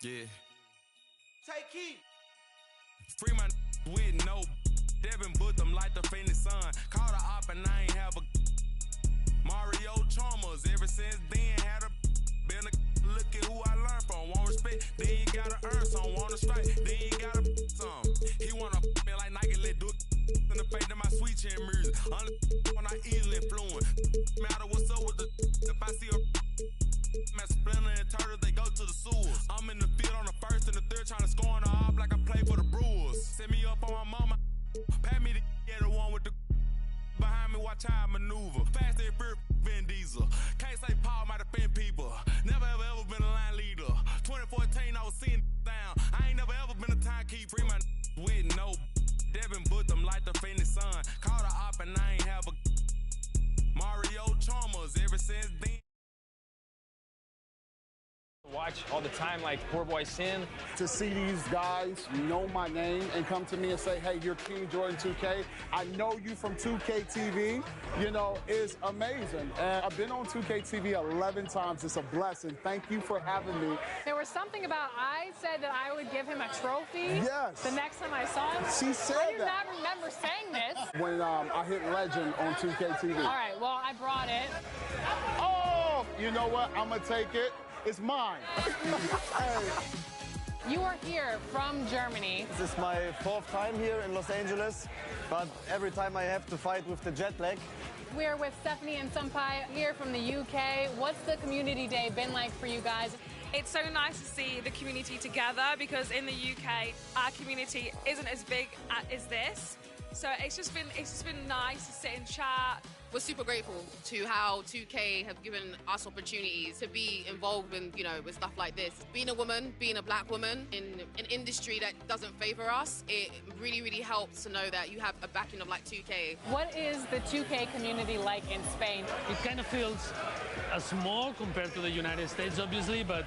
Yeah. Take heat. Free my with no Devin booked them like the Phoenix Sun. Caught a op and I ain't have a Mario Chalmers. Ever since then had a been a look at who I learned from. Want respect, then you gotta earn some. Want to strike, then you gotta some. He wanna me like Nike, let do it in the face of my sweet chin music. When I easily influence. Matter what's up with the if I see a man Splinter and Turtles, they go to the sewers. I'm in the field on the first and the third, trying to score on the op like I play for the Brewers. Set me up on my mama. Pat me the one with the behind me, watch how I maneuver. Fast and fear, Vin Diesel. Can't say Paul might offend people. Never ever been a line leader. 2014, I was seeing down. I ain't never ever been a timekeeper. Free my with no Devin booked them like the Phoenix Sun. Caught a op and I ain't have a Mario Chalmers. Ever since then. Watch all the time, like Poor Boy Sin. To see these guys know my name and come to me and say, hey, you're King Jordan 2K. I know you from 2K TV, you know, is amazing. And I've been on 2K TV 11 times. It's a blessing. Thank you for having me. There was something about I said that I would give him a trophy. Yes. The next time I saw him. She said I do that. not remember saying this. When I hit Legend on 2K TV. All right, well, I brought it. Oh, you know what? I'm going to take it. It's mine. Hey. You are here from Germany. This is my 4th time here in Los Angeles, but every time I have to fight with the jet lag. We're with Stephanie and Sampaio here from the UK. What's the community day been like for you guys? It's so nice to see the community together because in the UK, our community isn't as big as this. So it's just been nice to sit and chat. We're super grateful to how 2K have given us opportunities to be involved in, with stuff like this. Being a woman, being a black woman in an industry that doesn't favor us, it really, really helps to know that you have a backing of like 2K. What is the 2K community like in Spain? It kind of feels small compared to the United States, obviously, but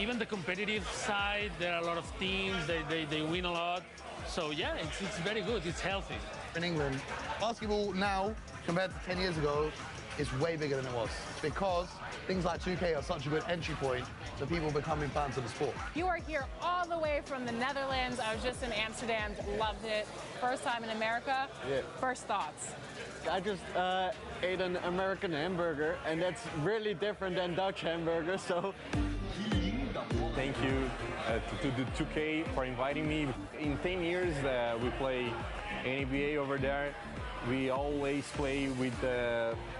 even the competitive side, there are a lot of teams, they win a lot. So yeah, it's very good, it's healthy. In England, basketball now, compared to 10 years ago, is way bigger than it was because things like 2K are such a good entry point to people becoming fans of the sport. You are here all the way from the Netherlands. I was just in Amsterdam, loved it. First time in America. Yeah. First thoughts? I just ate an American hamburger, and that's really different than Dutch hamburger, so... Thank you to the 2K for inviting me. In 10 years we play NBA over there. We always play with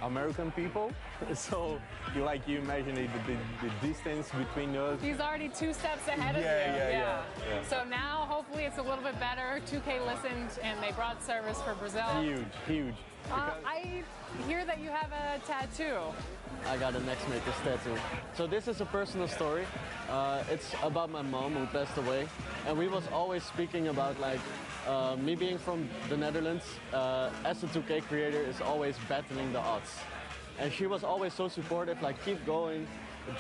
American people, so you imagine the distance between us. He's already 2 steps ahead of you. Yeah. So now, hopefully, it's a little bit better. 2K listened, and they brought service for Brazil. Huge. I hear that you have a tattoo. I got a Next Makers tattoo. So this is a personal story. It's about my mom who passed away, and we was always speaking about me being from the Netherlands, as a 2K creator, is always battling the odds. And she was always so supportive, keep going,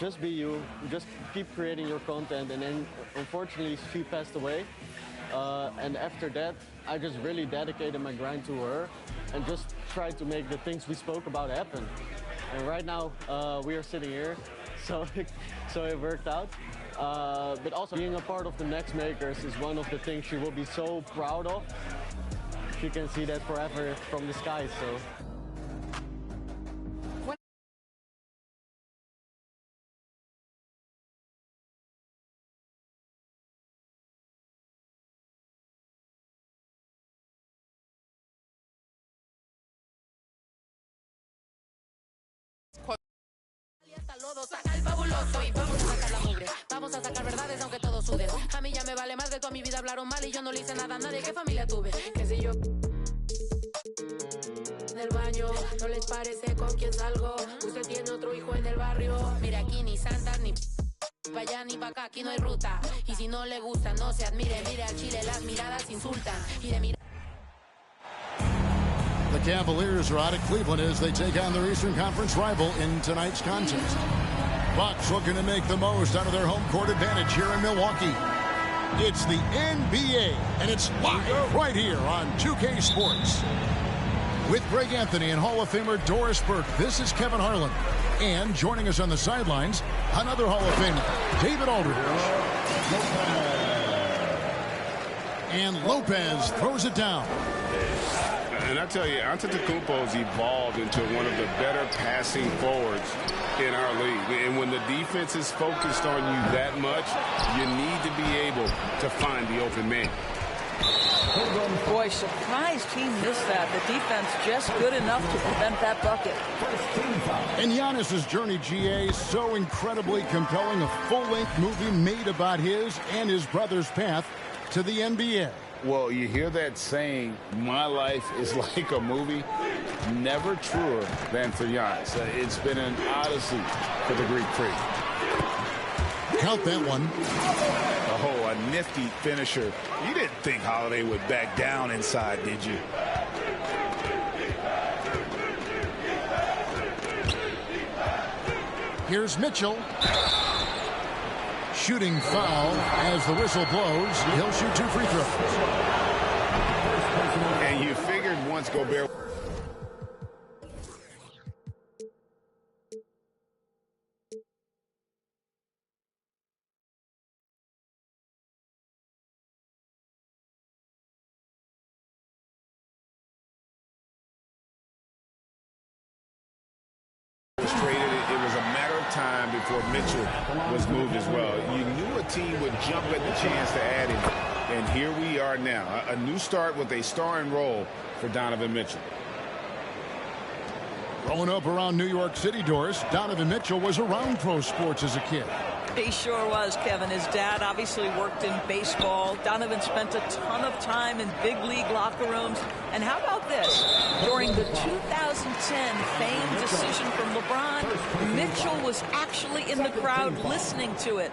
just be you, just keep creating your content. And then, unfortunately, she passed away. And after that, I just really dedicated my grind to her and just tried to make the things we spoke about happen. And right now, we are sitting here, so it worked out. But also being a part of the Next Makers is one of the things she will be so proud of. She can see that forever from the sky, so. Saca el fabuloso y vamos a sacar la mugre. Vamos a sacar verdades aunque todos suden. A mí ya me vale más de toda mi vida hablaron mal y yo no le hice nada a nadie. ¿Qué familia tuve? Que si yo del baño no les parece con quién salgo. Usted tiene otro hijo en el barrio. Mira aquí ni santas ni pa' allá ni pa' acá, aquí no hay ruta. Y si no le gusta no se admire. Mire al Chile las miradas insultan. Y de mirar. The Cavaliers are out at Cleveland as they take on their Eastern Conference rival in tonight's contest. Bucks looking to make the most out of their home court advantage here in Milwaukee. It's the NBA, and it's live right here on 2K Sports. With Greg Anthony and Hall of Famer Doris Burke, this is Kevin Harlan. And joining us on the sidelines, another Hall of Famer, David Aldridge. And Lopez throws it down. And I tell you, Antetokounmpo's evolved into one of the better passing forwards in our league. And when the defense is focused on you that much, you need to be able to find the open man. Boy, surprised he missed that. The defense just good enough to prevent that bucket. And Giannis's journey, GA, so incredibly compelling. A full-length movie made about his and his brother's path to the NBA. Well, you hear that saying, my life is like a movie. Never truer than for Giannis. It's been an odyssey for the Greek Freak. Count that one. Oh, a nifty finisher. You didn't think Holiday would back down inside, did you? Here's Mitchell. Shooting foul as the whistle blows. He'll shoot 2 free throws. And you figured once Gobert... time before Mitchell was moved as well. You knew a team would jump at the chance to add him, and here we are now. A new start with a starring role for Donovan Mitchell. Growing up around New York City, Doris, Donovan Mitchell was around pro sports as a kid. He sure was, Kevin. His dad obviously worked in baseball. Donovan spent a ton of time in big league locker rooms. And how about this? During the 2010 famed decision from LeBron, Mitchell was actually in the crowd listening to it.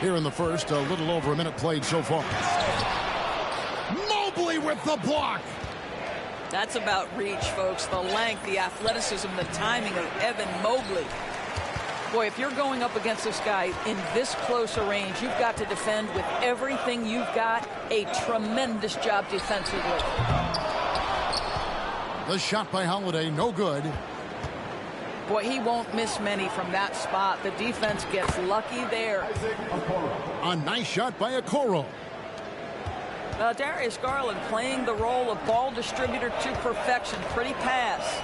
Here in the first, a little over a minute played so far. Mobley with the block. That's about reach, folks. The length, the athleticism, the timing of Evan Mobley. Boy, if you're going up against this guy in this close a range, you've got to defend with everything you've got. A tremendous job defensively. The shot by Holiday, no good. Boy, he won't miss many from that spot. The defense gets lucky there. A nice shot by Okoro. Darius Garland playing the role of ball distributor to perfection. Pretty pass.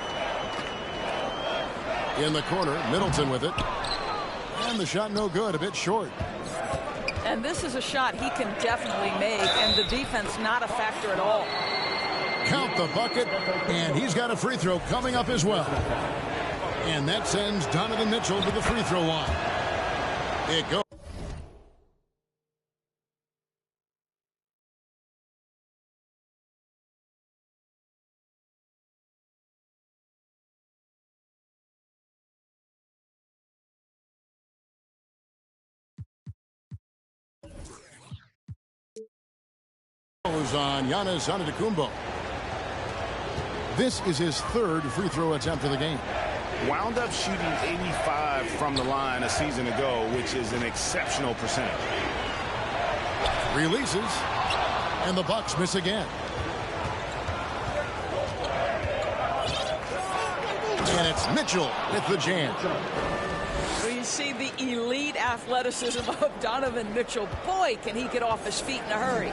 In the corner, Middleton with it. And the shot no good, a bit short. And this is a shot he can definitely make, and the defense not a factor at all. Count the bucket, and he's got a free throw coming up as well. And that sends Donovan Mitchell to the free throw line. It goes. On Giannis Antetokounmpo. This is his third free throw attempt of the game. Wound up shooting 85 from the line a season ago, which is an exceptional percentage. Releases, and the Bucks miss again. And it's Mitchell with the jam. So you see the elite athleticism of Donovan Mitchell. Boy, can he get off his feet in a hurry.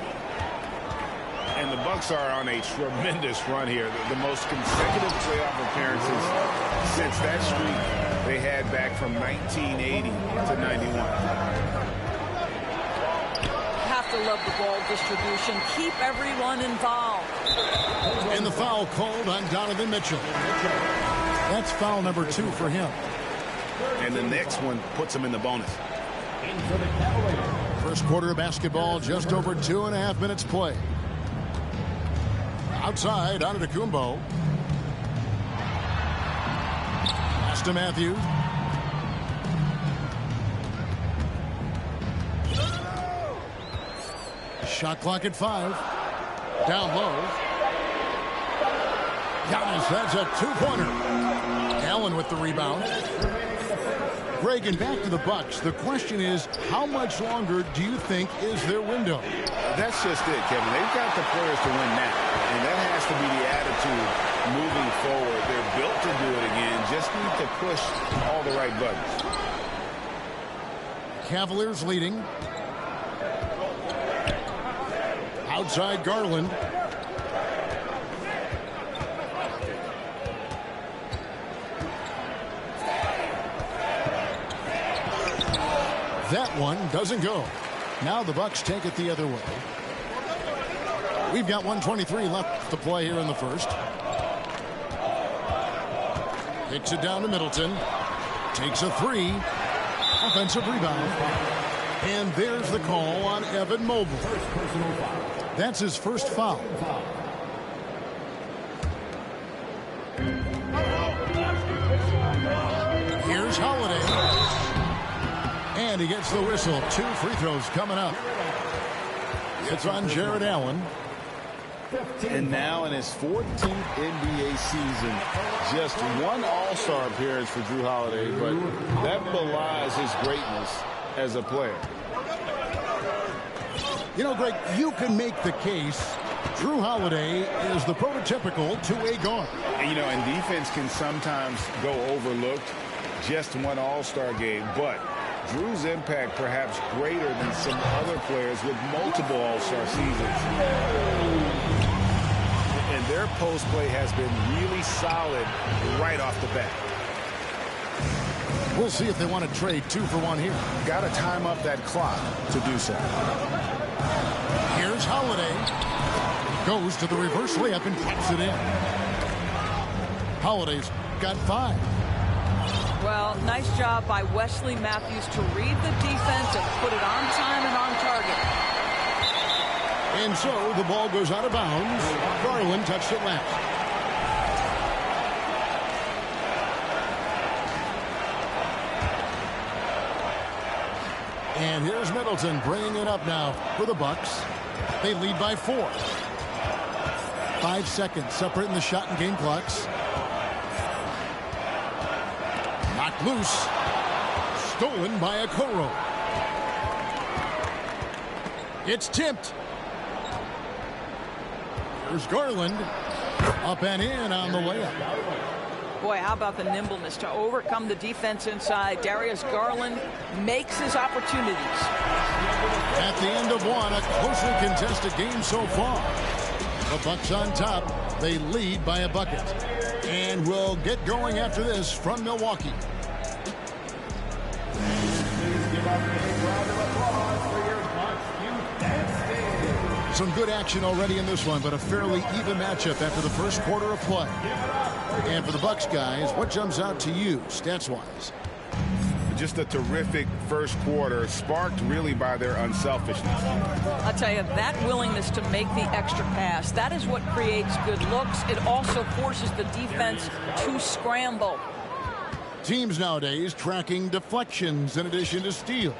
And the Bucks are on a tremendous run here. The most consecutive playoff appearances since that streak they had back from 1980 to 91. Have to love the ball distribution. Keep everyone involved. And the foul called on Donovan Mitchell. That's foul number 2 for him. And the next one puts him in the bonus. First quarter of basketball, just over 2.5 minutes play. Outside, Antetokounmpo. Pass to Matthews. Shot clock at 5. Down low. Giannis, that's a 2-pointer. Allen with the rebound. Greg, and back to the Bucks. The question is, how much longer do you think is their window? That's just it, Kevin. They've got the players to win now, and that has to be the attitude moving forward. They're built to do it again. Just need to push all the right buttons. Cavaliers leading. Outside Garland. That one doesn't go. Now the Bucks take it the other way. We've got 1:23 left to play here in the first. Kicks it down to Middleton. Takes a three. Offensive rebound. And there's the call on Evan Mobley. That's his first foul. Here's Holiday. And he gets the whistle. 2 free throws coming up. It's on Jared Allen. And now in his 14th NBA season, just one All-Star appearance for Jrue Holiday, but that belies his greatness as a player. You know, Greg, you can make the case Jrue Holiday is the prototypical two-way guard. And, you know, and defense can sometimes go overlooked. Just one All-Star game, but Jrue's impact perhaps greater than some other players with multiple All-Star seasons. And their post play has been really solid right off the bat. We'll see if they want to trade 2 for 1 here. Got to time up that clock to do so. Here's Holiday. Goes to the reverse layup and taps it in. Holiday's got 5. Well, nice job by Wesley Matthews to read the defense and put it on time and on target. And so the ball goes out of bounds. Garland touched it last. And here's Middleton bringing it up now for the Bucks. They lead by 4. 5 seconds separating the shot and game clocks. Knocked loose. Stolen by Okoro. It's tipped. There's Garland. Up and in on the layup. Boy, how about the nimbleness to overcome the defense inside. Darius Garland makes his opportunities. At the end of one, a closely contested game so far. The Bucks on top. They lead by a bucket. And we'll get going after this from Milwaukee. Some good action already in this one, but a fairly even matchup after the first quarter of play. And for the Bucks guys, what jumps out to you, stats-wise? Just a terrific first quarter, sparked really by their unselfishness. I'll tell you, that willingness to make the extra pass, that is what creates good looks. It also forces the defense to scramble. Teams nowadays tracking deflections in addition to steals.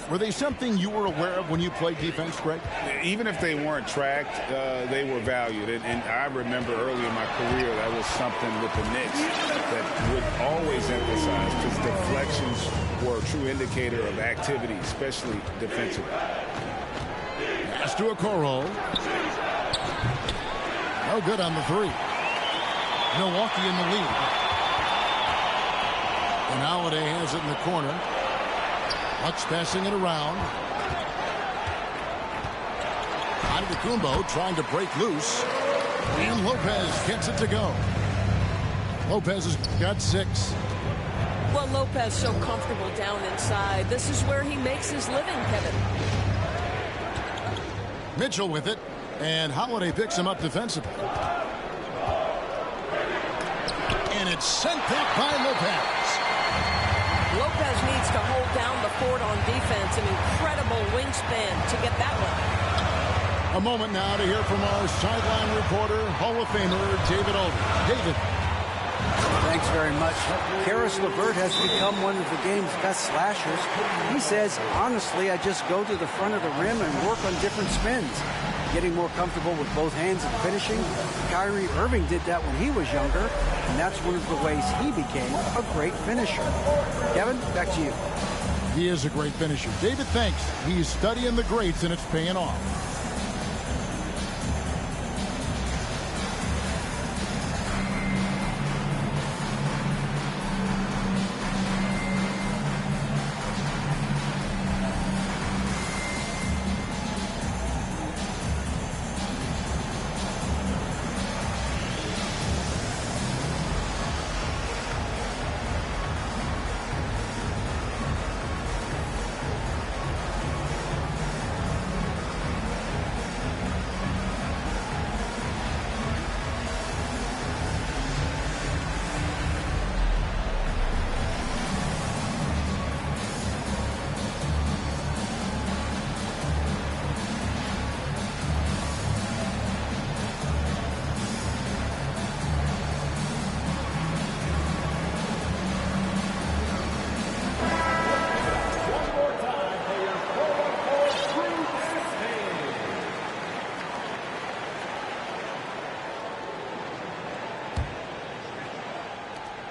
Were they something you were aware of when you played defense, Greg? Even if they weren't tracked, they were valued. And I remember early in my career, that was something with the Knicks that would always emphasize, because deflections were a true indicator of activity, especially defensively. Pass to Okoro. No good on the 3. Milwaukee in the lead. And Holiday has it in the corner. Bucks passing it around. Antetokounmpo trying to break loose. And Lopez gets it to go. Lopez has got 6. Well, Lopez so comfortable down inside. This is where he makes his living, Kevin. Mitchell with it. And Holiday picks him up defensively. And it's sent back by Lopez. Lopez needs to hold down the fort on defense. An incredible wingspan to get that one. A moment now to hear from our sideline reporter, Hall of Famer David Aldridge. David. Thanks very much. Karis LeVert has become one of the game's best slashers. He says, honestly, I just go to the front of the rim and work on different spins. Getting more comfortable with both hands and finishing. Kyrie Irving did that when he was younger, and that's one of the ways he became a great finisher. Kevin, back to you. He is a great finisher. David, thanks. He's studying the greats, and it's paying off.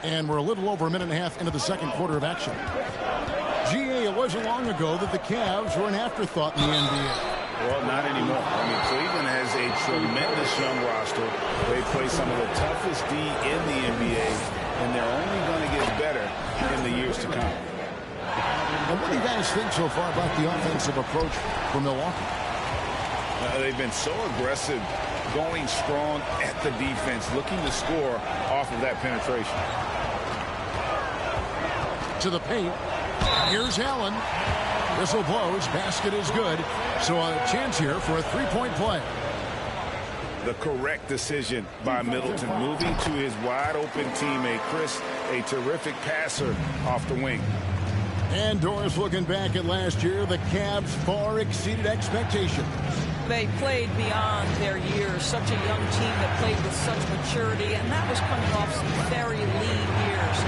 And we're a little over a minute and a half into the second quarter of action. GA, it wasn't long ago that the Cavs were an afterthought in the NBA. Well, not anymore. I mean, Cleveland has a tremendous young roster. They play some of the toughest D in the NBA, and they're only going to get better in the years to come. And what do you guys think so far about the offensive approach for Milwaukee? They've been so aggressive, going strong at the defense, looking to score off of that penetration. To the paint. Here's Allen. Whistle blows. Basket is good. So a chance here for a three-point play. The correct decision by Middleton, moving to his wide-open teammate, Chris, a terrific passer off the wing. And Doris, looking back at last year, the Cavs far exceeded expectations. They played beyond their years. Such a young team that played with such maturity, and that was coming off some very lean years.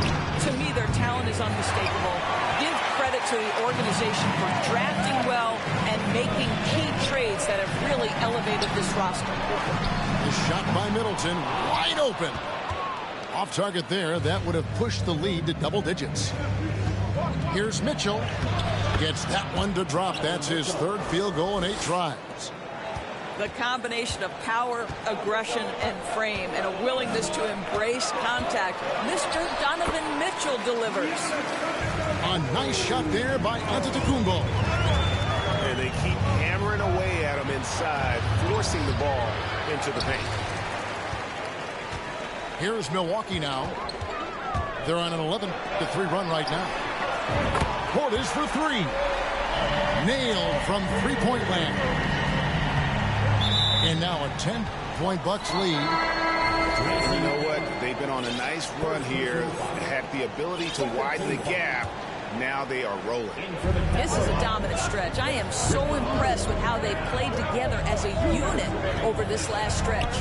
To me, their talent is unmistakable. Give credit to the organization for drafting well and making key trades that have really elevated this roster. The shot by Middleton, wide open. Off target there, that would have pushed the lead to double digits. Here's Mitchell. Gets that one to drop. That's his third field goal in 8 tries. The combination of power, aggression, and frame, and a willingness to embrace contact. Mr. Donovan Mitchell delivers. A nice shot there by Antetokounmpo. And they keep hammering away at him inside, forcing the ball into the paint. Here's Milwaukee now. They're on an 11-3 run right now. Portis for 3. Nailed from three-point land. And now a 10-point Bucks lead. You know what? They've been on a nice run here. Had the ability to widen the gap. Now they are rolling. This is a dominant stretch. I am so impressed with how they played together as a unit over this last stretch.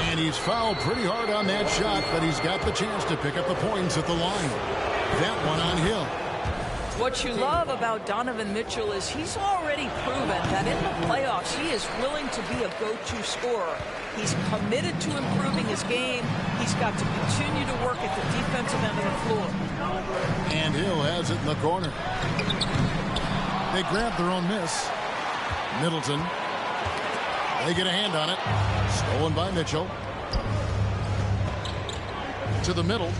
And he's fouled pretty hard on that shot, but he's got the chance to pick up the points at the line. That one on Hill. What you love about Donovan Mitchell is he's already proven that in the playoffs he is willing to be a go-to scorer. He's committed to improving his game. He's got to continue to work at the defensive end of the floor. And Hill has it in the corner. They grab their own miss. Middleton. They get a hand on it. Stolen by Mitchell. To the middle.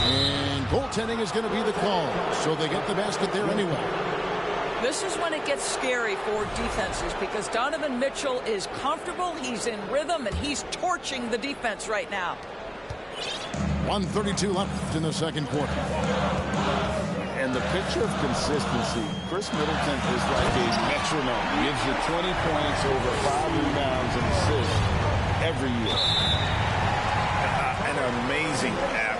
And goaltending is going to be the call. So they get the basket there anyway. This is when it gets scary for defenses because Donovan Mitchell is comfortable, he's in rhythm, and he's torching the defense right now. 1:32 left in the second quarter. And the picture of consistency, Chris Middleton is like a metronome. He gives you 20 points, over 5 rebounds and assists every year. An amazing athlete.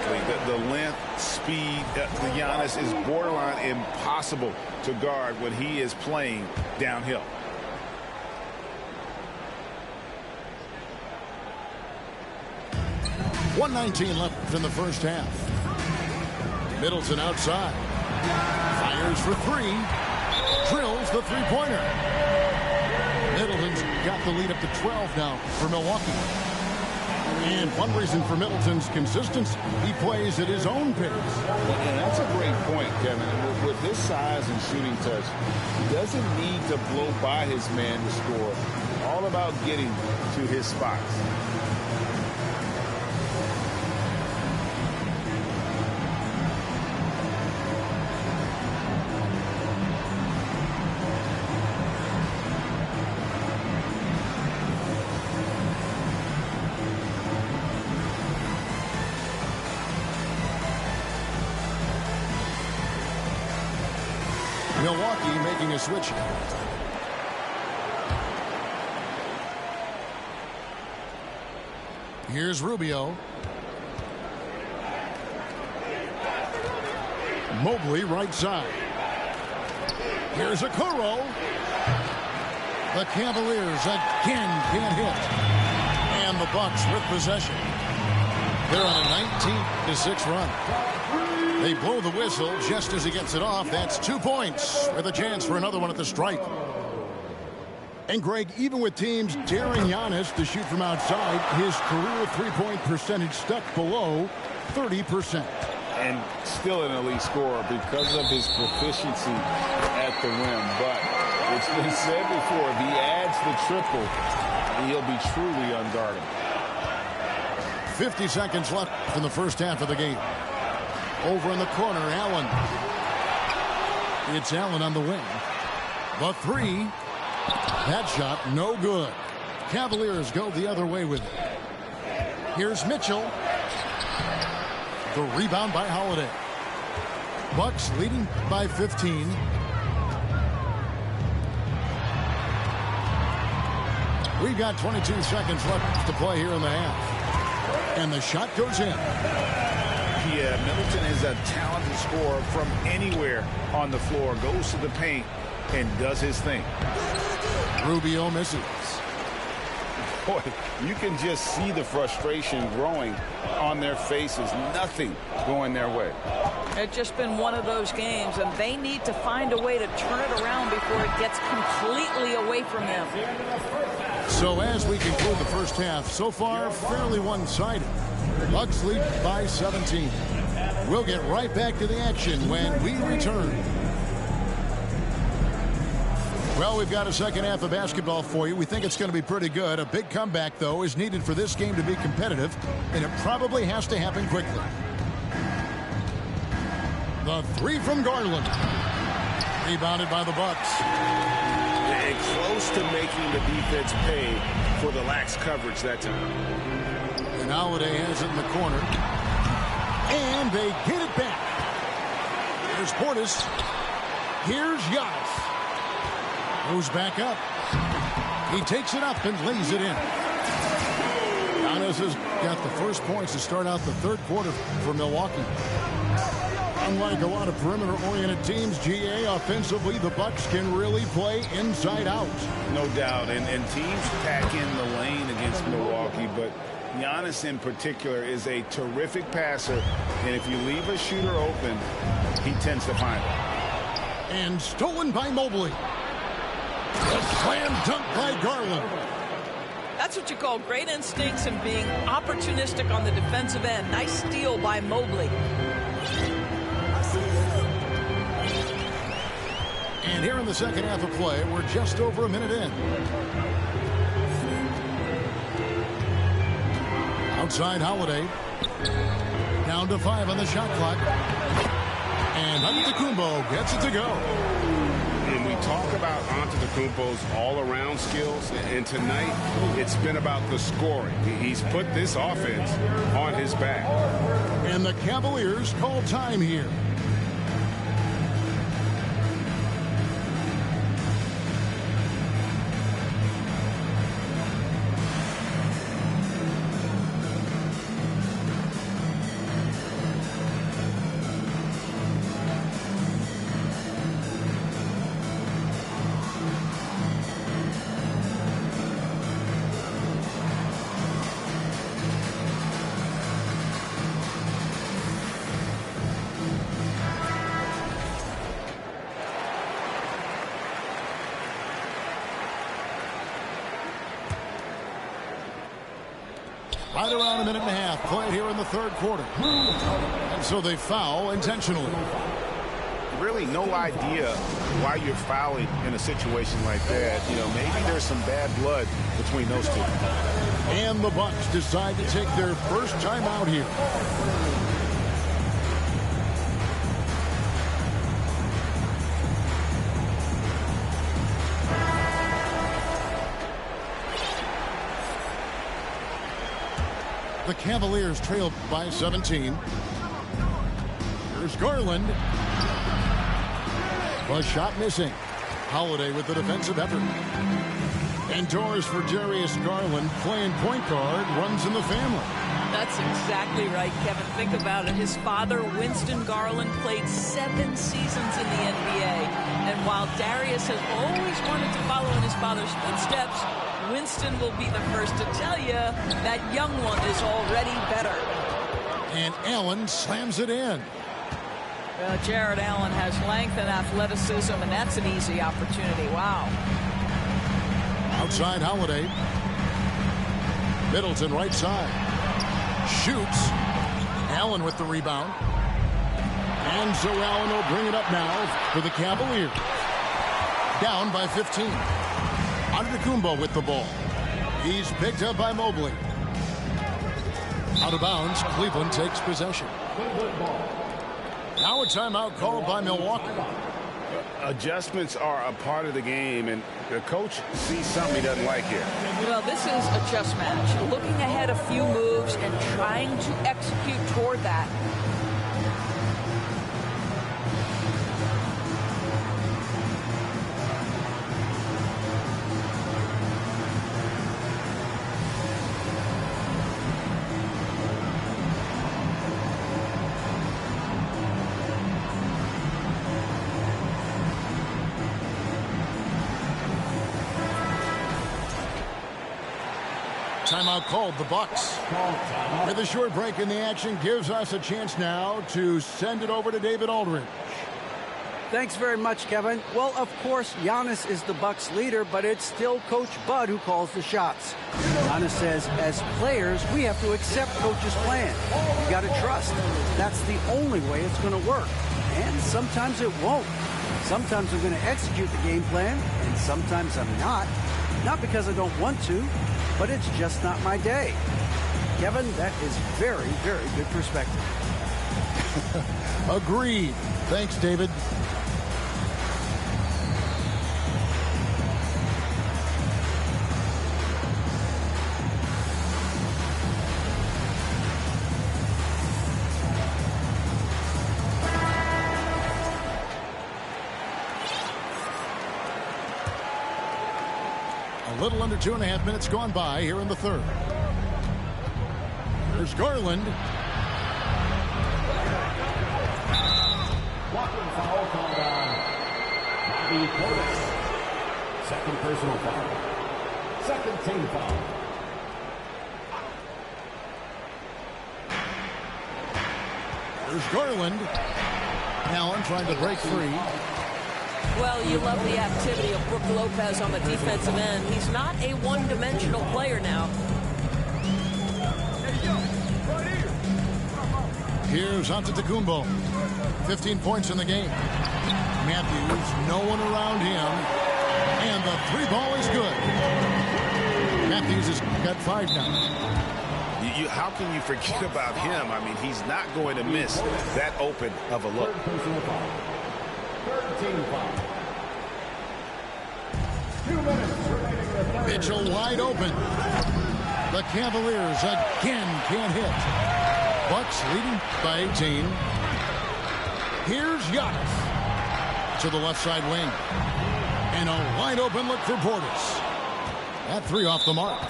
The length, speed, the Giannis is borderline impossible to guard when he is playing downhill. 1:19 left in the first half. Middleton outside. Fires for three. Drills the three-pointer. Middleton's got the lead up to 12 now for Milwaukee. And one reason for Middleton's consistency, he plays at his own pace. And that's a great point, Kevin. And with his size and shooting touch, he doesn't need to blow by his man to score. All about getting to his spots. Milwaukee making a switch. Here's Rubio. Mobley right side. Here's Okoro. The Cavaliers again can't hit. And the Bucks with possession. They're on a 19-6 run. They blow the whistle just as he gets it off. That's 2 points with a chance for another one at the stripe. And Greg, even with teams daring Giannis to shoot from outside, his career three-point percentage stuck below 30%. And still an elite scorer because of his proficiency at the rim. But it's been said before, if he adds the triple, he'll be truly unguardable. 50 seconds left in the first half of the game. Over in the corner, Allen. It's Allen on the wing. The three. That shot, no good. Cavaliers go the other way with it. Here's Mitchell. The rebound by Holiday. Bucks leading by 15. We've got 22 seconds left to play here in the half. And the shot goes in. Yeah, Middleton is a talented scorer from anywhere on the floor. Goes to the paint and does his thing. Rubio misses. Boy, you can just see the frustration growing on their faces. Nothing going their way. It's just been one of those games, and they need to find a way to turn it around before it gets completely away from them. So as we conclude the first half, so far fairly one-sided. Bucks lead by 17. We'll get right back to the action when we return. Well, we've got a second half of basketball for you. We think it's going to be pretty good. A big comeback, though, is needed for this game to be competitive, and it probably has to happen quickly. The three from Garland. Rebounded by the Bucks. And close to making the defense pay for the lax coverage that time. And Holiday has it in the corner. And they get it back. Here's Portis. Here's Giannis. Goes back up. He takes it up and lays it in. Giannis has got the first points to start out the third quarter for Milwaukee. Unlike a lot of perimeter-oriented teams, GA, offensively, the Bucks can really play inside out. No doubt. And teams pack in the lane against Milwaukee, but Giannis in particular is a terrific passer. And if you leave a shooter open, he tends to find it. And stolen by Mobley. A slam dunk by Garland. That's what you call great instincts and being opportunistic on the defensive end. Nice steal by Mobley. And here in the second half of play, we're just over a minute in. Outside Holiday. Down to 5 on the shot clock. And Antetokounmpo gets it to go. And we talk about Antetokounmpo's all-around skills, and tonight it's been about the scoring. He's put this offense on his back. And the Cavaliers call time here. Right around a minute and a half played here in the third quarter. And so they foul intentionally. Really no idea why you're fouling in a situation like that. You know, maybe there's some bad blood between those two. And the Bucks decide to take their first time out here. The Cavaliers trail by 17. Here's Garland. A shot missing. Holiday with the defensive effort. And doors for Darius Garland, playing point guard, runs in the family. That's exactly right, Kevin. Think about it. His father, Winston Garland, played 7 seasons in the NBA. And while Darius has always wanted to follow in his father's footsteps, Winston will be the first to tell you that young one is already better. And Allen slams it in. Jared Allen has length and athleticism, and that's an easy opportunity. Wow. Outside Holiday. Middleton right side. Shoots. Allen with the rebound. And so Allen will bring it up now for the Cavaliers. Down by 15. Antetokounmpo with the ball. He's picked up by Mobley. Out of bounds, Cleveland takes possession. Now a timeout called by Milwaukee. Adjustments are a part of the game, and the coach sees something he doesn't like here. Well, this is a chess match. Looking ahead a few moves and trying to execute toward that. Timeout called the Bucks. With a short break in the action gives us a chance now to send it over to David Aldridge. Thanks very much, Kevin. Well, of course, Giannis is the Bucks leader, but it's still Coach Bud who calls the shots. Giannis says, as players, we have to accept Coach's plan. You got to trust. That's the only way it's going to work. And sometimes it won't. Sometimes I'm going to execute the game plan, and sometimes I'm not. Not because I don't want to, but it's just not my day. Kevin, that is very, very good perspective. Agreed. Thanks, David. A little under 2.5 minutes gone by here in the third. There's Garland. Walking foul called on Bobby Portis. Second personal foul. Second team foul. There's Garland. Allen trying to break free. Well, you love the activity of Brook Lopez on the defensive end. He's not a one-dimensional player now. Here's Antetokounmpo. 15 points in the game. Matthews, no one around him. And the three ball is good. Matthews has got 5 now. How can you forget about him? I mean, he's not going to miss that open of a look. Mitchell wide open. The Cavaliers again can't hit. Bucks leading by 18. Here's Giannis to the left side wing. And a wide open look for Portis. That 3 off the mark.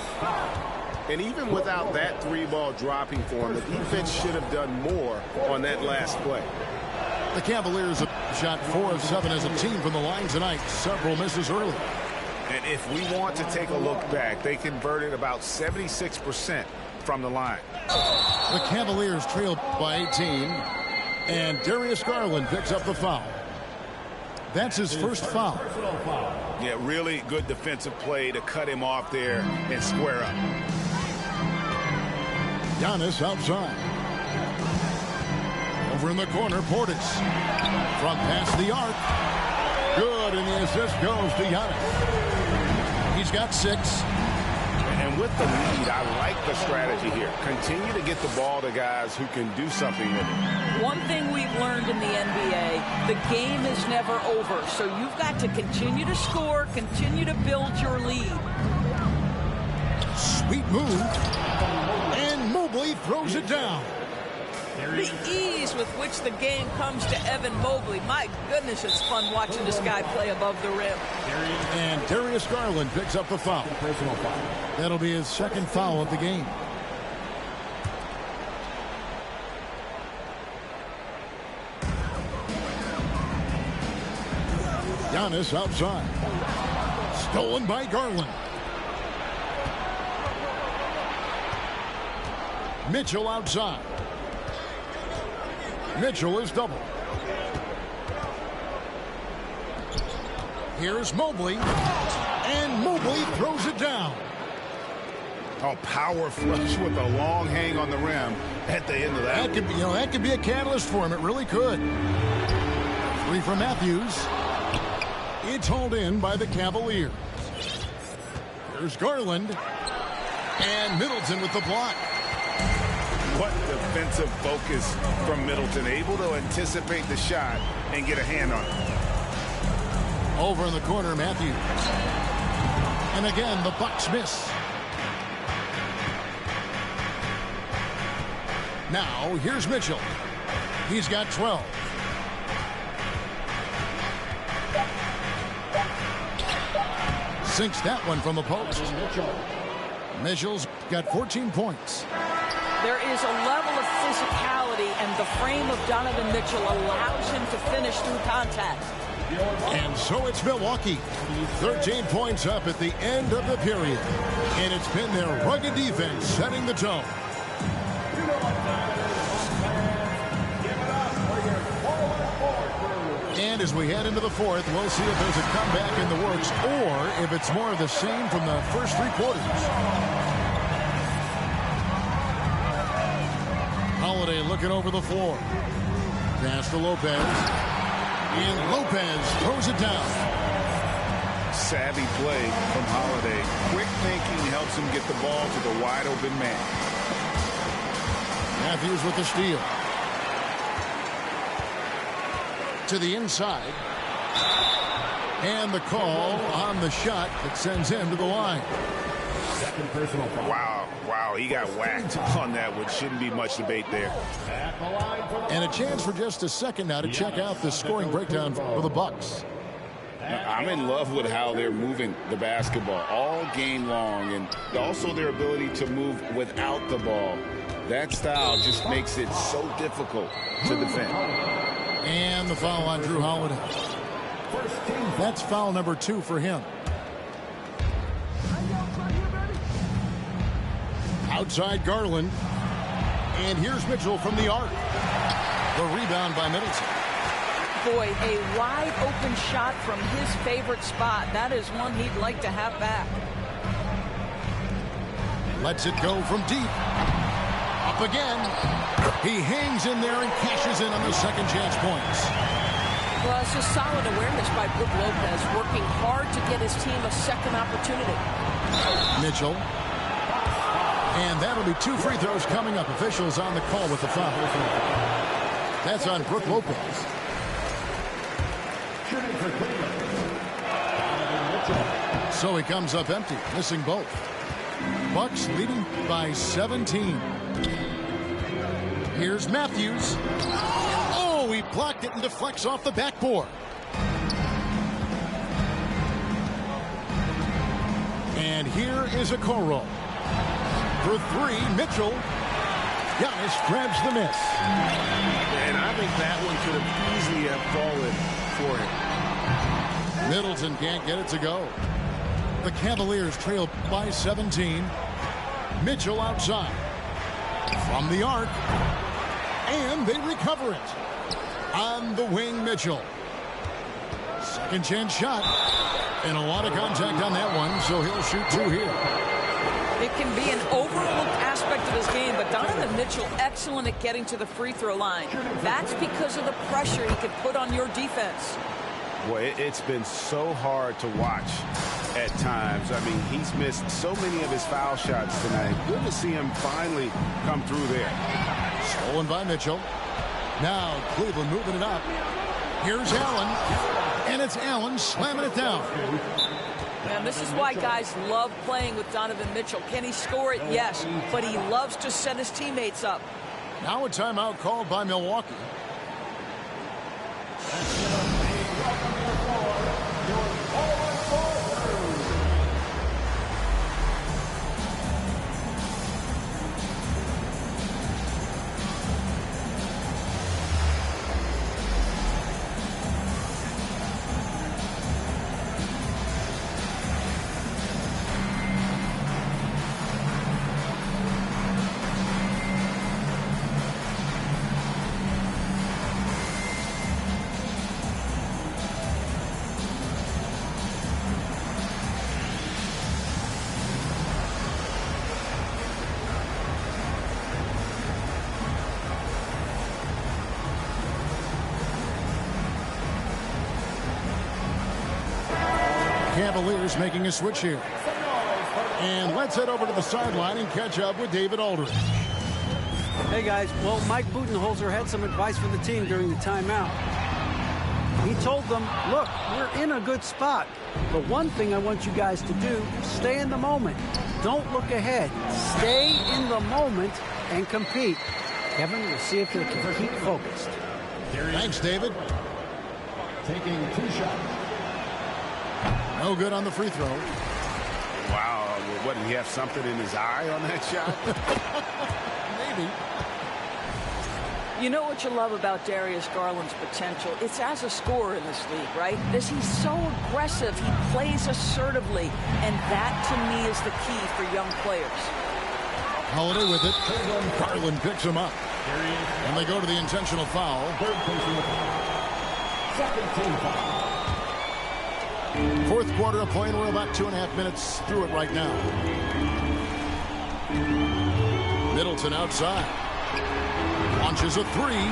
And even without that 3-ball dropping for him, the defense should have done more on that last play. The Cavaliers have shot 4 of 7 as a team from the line tonight. Several misses early. And if we want to take a look back, they converted about 76% from the line. The Cavaliers trail by 18. And Darius Garland picks up the foul. That's his first foul. Yeah, really good defensive play to cut him off there and square up. Giannis outside. Over in the corner, Portis. From past the arc. Good, and the assist goes to Giannis. He's got 6. And with the lead, I like the strategy here. Continue to get the ball to guys who can do something with it. One thing we've learned in the NBA, the game is never over. So you've got to continue to score, continue to build your lead. Sweet move. And Mobley throws it down. The ease with which the game comes to Evan Mobley. My goodness, it's fun watching this guy play above the rim. And Darius Garland picks up the foul. Personal foul. That'll be his second foul of the game. Giannis outside. Stolen by Garland. Mitchell outside. Mitchell is double. Here's Mobley. And Mobley throws it down. Oh, power flush with a long hang on the rim at the end of that. That could be a catalyst for him. It really could. 3 from Matthews. It's hauled in by the Cavaliers. Here's Garland. And Middleton with the block. What defensive focus from Middleton. Able to anticipate the shot and get a hand on it. Over in the corner, Matthews. And again, the Bucks miss. Now, here's Mitchell. He's got 12. Sinks that one from the post. Mitchell's got 14 points. There is a level of physicality, and the frame of Donovan Mitchell allows him to finish through contact. And so it's Milwaukee. 13 points up at the end of the period. And it's been their rugged defense setting the tone. And as we head into the fourth, we'll see if there's a comeback in the works or if it's more of the same from the first 3 quarters. Holiday looking over the floor. Pass to Lopez. And Lopez throws it down. Savvy play from Holiday. Quick thinking helps him get the ball to the wide open man. Matthews with the steal. To the inside. And the call on the shot that sends him to the line. Second personal foul. Wow, he got whacked on that, which shouldn't be much debate there. And a chance for just a second now to check out the scoring breakdown for the Bucks. I'm in love with how they're moving the basketball all game long, and also their ability to move without the ball. That style just makes it so difficult to defend. And the foul on Drew Holiday. That's foul number 2 for him. Outside Garland. And here's Mitchell from the arc. The rebound by Middleton. Boy, a wide open shot from his favorite spot. That is one he'd like to have back. Lets it go from deep. Up again. He hangs in there and cashes in on the second chance points. Well, it's just solid awareness by Brook Lopez, working hard to get his team a second opportunity. Mitchell. And that'll be 2 free throws coming up. Officials on the call with the foul. That's on Brook Lopez. So he comes up empty, missing both. Bucks leading by 17. Here's Matthews. Oh, he blocked it and deflects off the backboard. And here is Okoro. For 3, Mitchell. Giannis grabs the miss. And I think that one could have easily have fallen for him. Middleton can't get it to go. The Cavaliers trail by 17. Mitchell outside. From the arc. And they recover it. On the wing, Mitchell. Second chance shot. And a lot of contact on that one, so he'll shoot 2 here. It can be an overlooked aspect of his game, but Donovan Mitchell excellent at getting to the free throw line. That's because of the pressure he could put on your defense. Boy, it's been so hard to watch at times. I mean, he's missed so many of his foul shots tonight. Good to see him finally come through there. Stolen by Mitchell. Now Cleveland moving it up. Here's Allen, and it's Allen slamming it down. And this is why guys love playing with Donovan Mitchell. Can he score it? Yes, but he loves to set his teammates up. Now a timeout called by Milwaukee. Cavaliers making a switch here. And let's head over to the sideline and catch up with David Aldridge. Hey, guys. Well, Mike Budenholzer had some advice for the team during the timeout. He told them, look, we're in a good spot. But one thing I want you guys to do, stay in the moment. Don't look ahead. Stay in the moment and compete. Kevin, we'll see if they can keep focused. Thanks, David. Taking 2 shots. No good on the free throw. Wow, what, did he have something in his eye on that shot? Maybe. You know what you love about Darius Garland's potential? It's as a scorer in this league, right? He's so aggressive. He plays assertively. And that, to me, is the key for young players. Holiday with it. Garland picks him up. And they go to the intentional foul. Second team foul. Fourth quarter of play, and we're about 2.5 minutes through it right now. Middleton outside. Launches a three.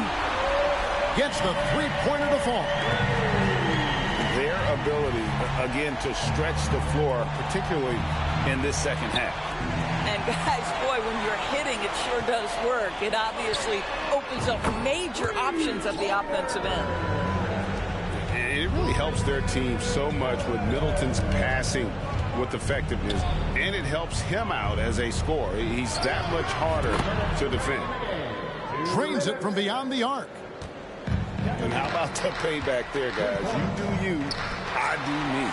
Gets the three-pointer to fall. Their ability, again, to stretch the floor, particularly in this second half. And guys, boy, when you're hitting, it sure does work. It obviously opens up major options at the offensive end. It really helps their team so much with Middleton's passing with effectiveness, and it helps him out as a scorer. He's that much harder to defend. Trains it from beyond the arc. And how about the payback there, guys? You do you, I do me.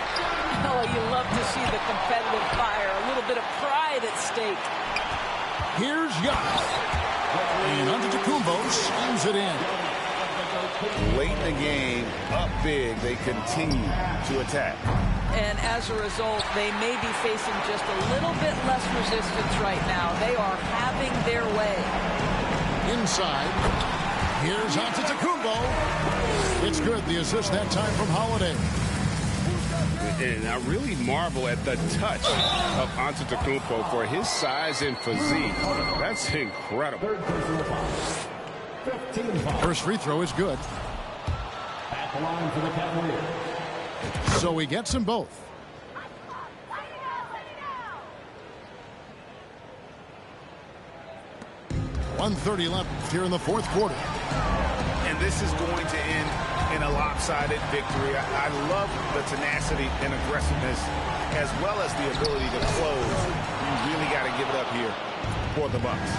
Oh, you love to see the competitive fire, a little bit of pride at stake. Here's Giannis. And Antetokounmpo slams it in. Late in the game, up big, they continue to attack. And as a result, they may be facing just a little bit less resistance right now. They are having their way. Inside, here's Antetokounmpo. It's good, the assist that time from Holiday. And I really marvel at the touch of Antetokounmpo for his size and physique. That's incredible. First free throw is good. At the line for the Cavaliers. So he gets them both. .130 left here in the fourth quarter. And this is going to end in a lopsided victory. I love the tenacity and aggressiveness as well as the ability to close. You really got to give it up here for the Bucks.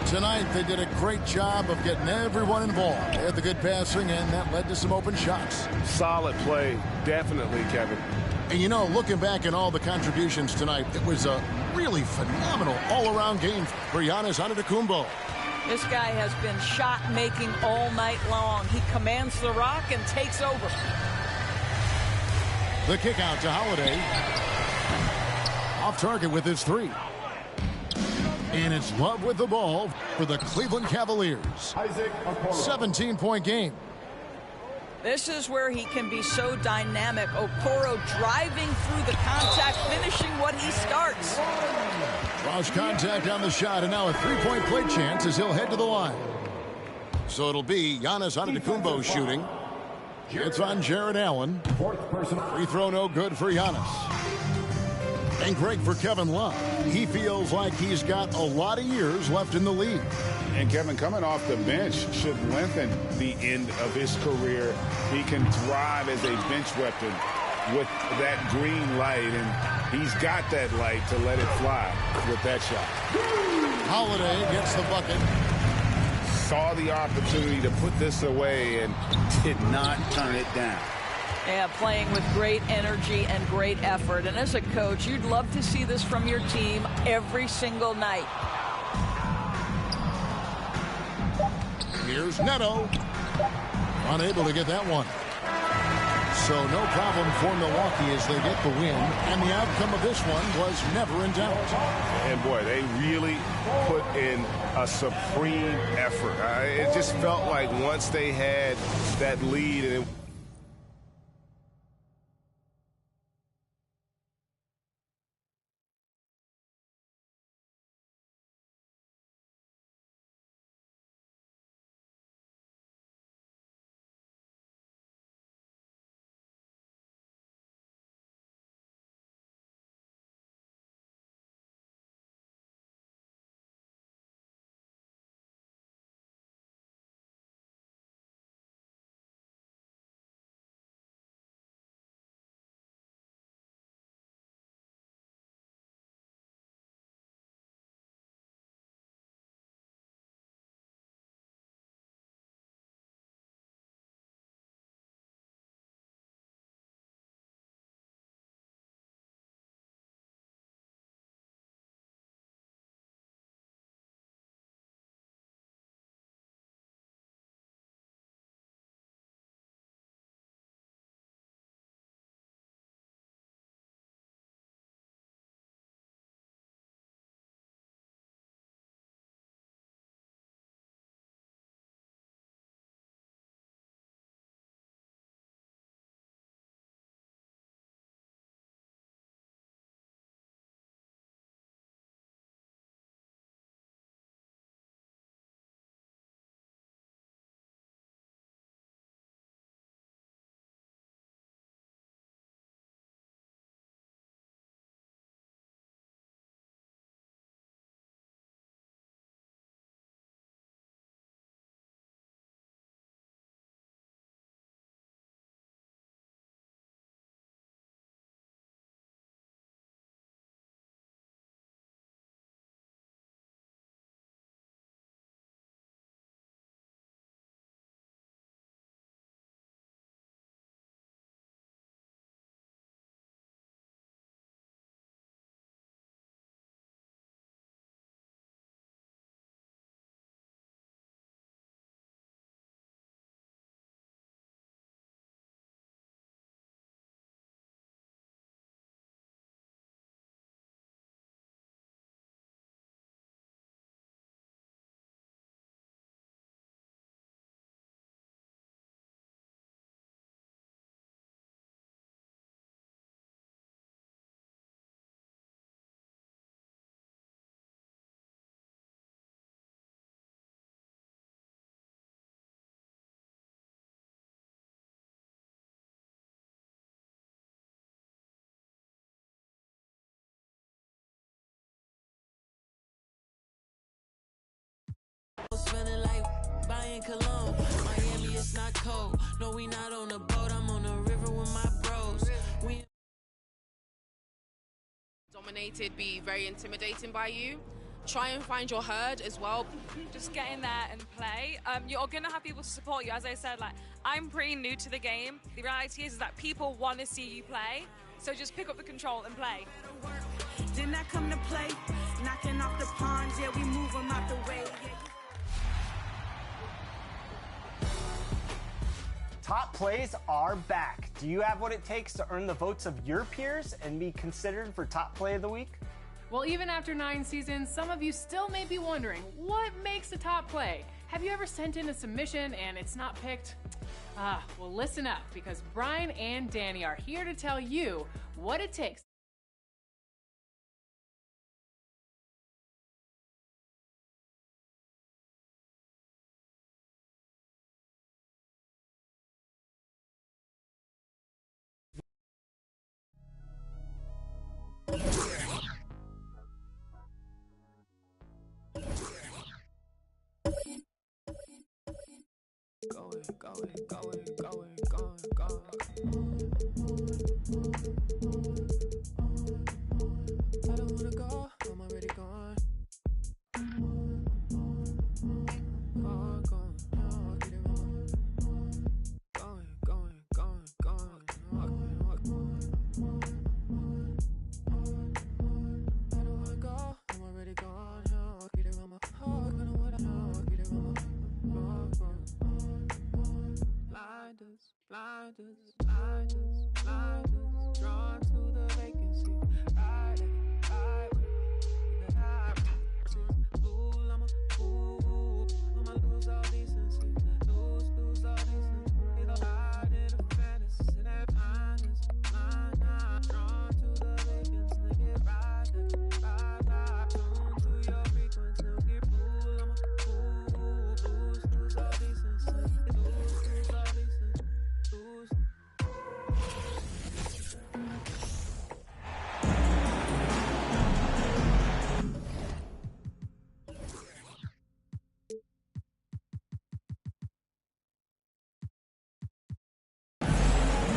Tonight, they did a great job of getting everyone involved. They had the good passing, and that led to some open shots. Solid play, definitely, Kevin. And, you know, looking back at all the contributions tonight, it was a really phenomenal all-around game for Giannis Antetokounmpo. This guy has been shot-making all night long. He commands the rock and takes over. The kick out to Holiday. Off target with his three. And it's Love with the ball for the Cleveland Cavaliers. 17-point game. This is where he can be so dynamic. Okoro driving through the contact, finishing what he starts. Lost contact on the shot, and now a three-point play chance as he'll head to the line. So it'll be Giannis Antetokounmpo shooting. It's on Jared Allen. Free throw no good for Giannis. And great for Kevin Love. He feels like he's got a lot of years left in the league. And Kevin, coming off the bench should lengthen the end of his career. He can thrive as a bench weapon with that green light, and he's got that light to let it fly with that shot. Holiday gets the bucket. Saw the opportunity to put this away and did not turn it down. Yeah, playing with great energy and great effort. And as a coach, you'd love to see this from your team every single night. Here's Neto. Unable to get that one. So no problem for Milwaukee as they get the win. And the outcome of this one was never in doubt. And boy, they really put in a supreme effort. It just felt like once they had that lead and it Feeling like buying cologne. Miami, it's not cold. No, we not on a boat. I'm on the river with my bros. We dominated, be very intimidating by you. Try and find your herd as well. Just get in there and play. You're gonna have people to support you. As I said, like, I'm pretty new to the game. The reality is that people want to see you play. So just pick up the control and play. Didn't I come to play? Knocking off the pawns, yeah, we move them out the way. Top plays are back. Do you have what it takes to earn the votes of your peers and be considered for top play of the week? Well, even after 9 seasons, some of you still may be wondering, what makes a top play? Have you ever sent in a submission and it's not picked? Well, listen up, because Brian and Danny are here to tell you what it takes Drawn to the vacancy. I'ma lose all decency. Lose all decency. It'll hide in a fantasy. That blindness. Drawn to the vacancy. Get right. Tune to your frequency. Get fool. I'ma lose all decency. Lose all decency. Lose.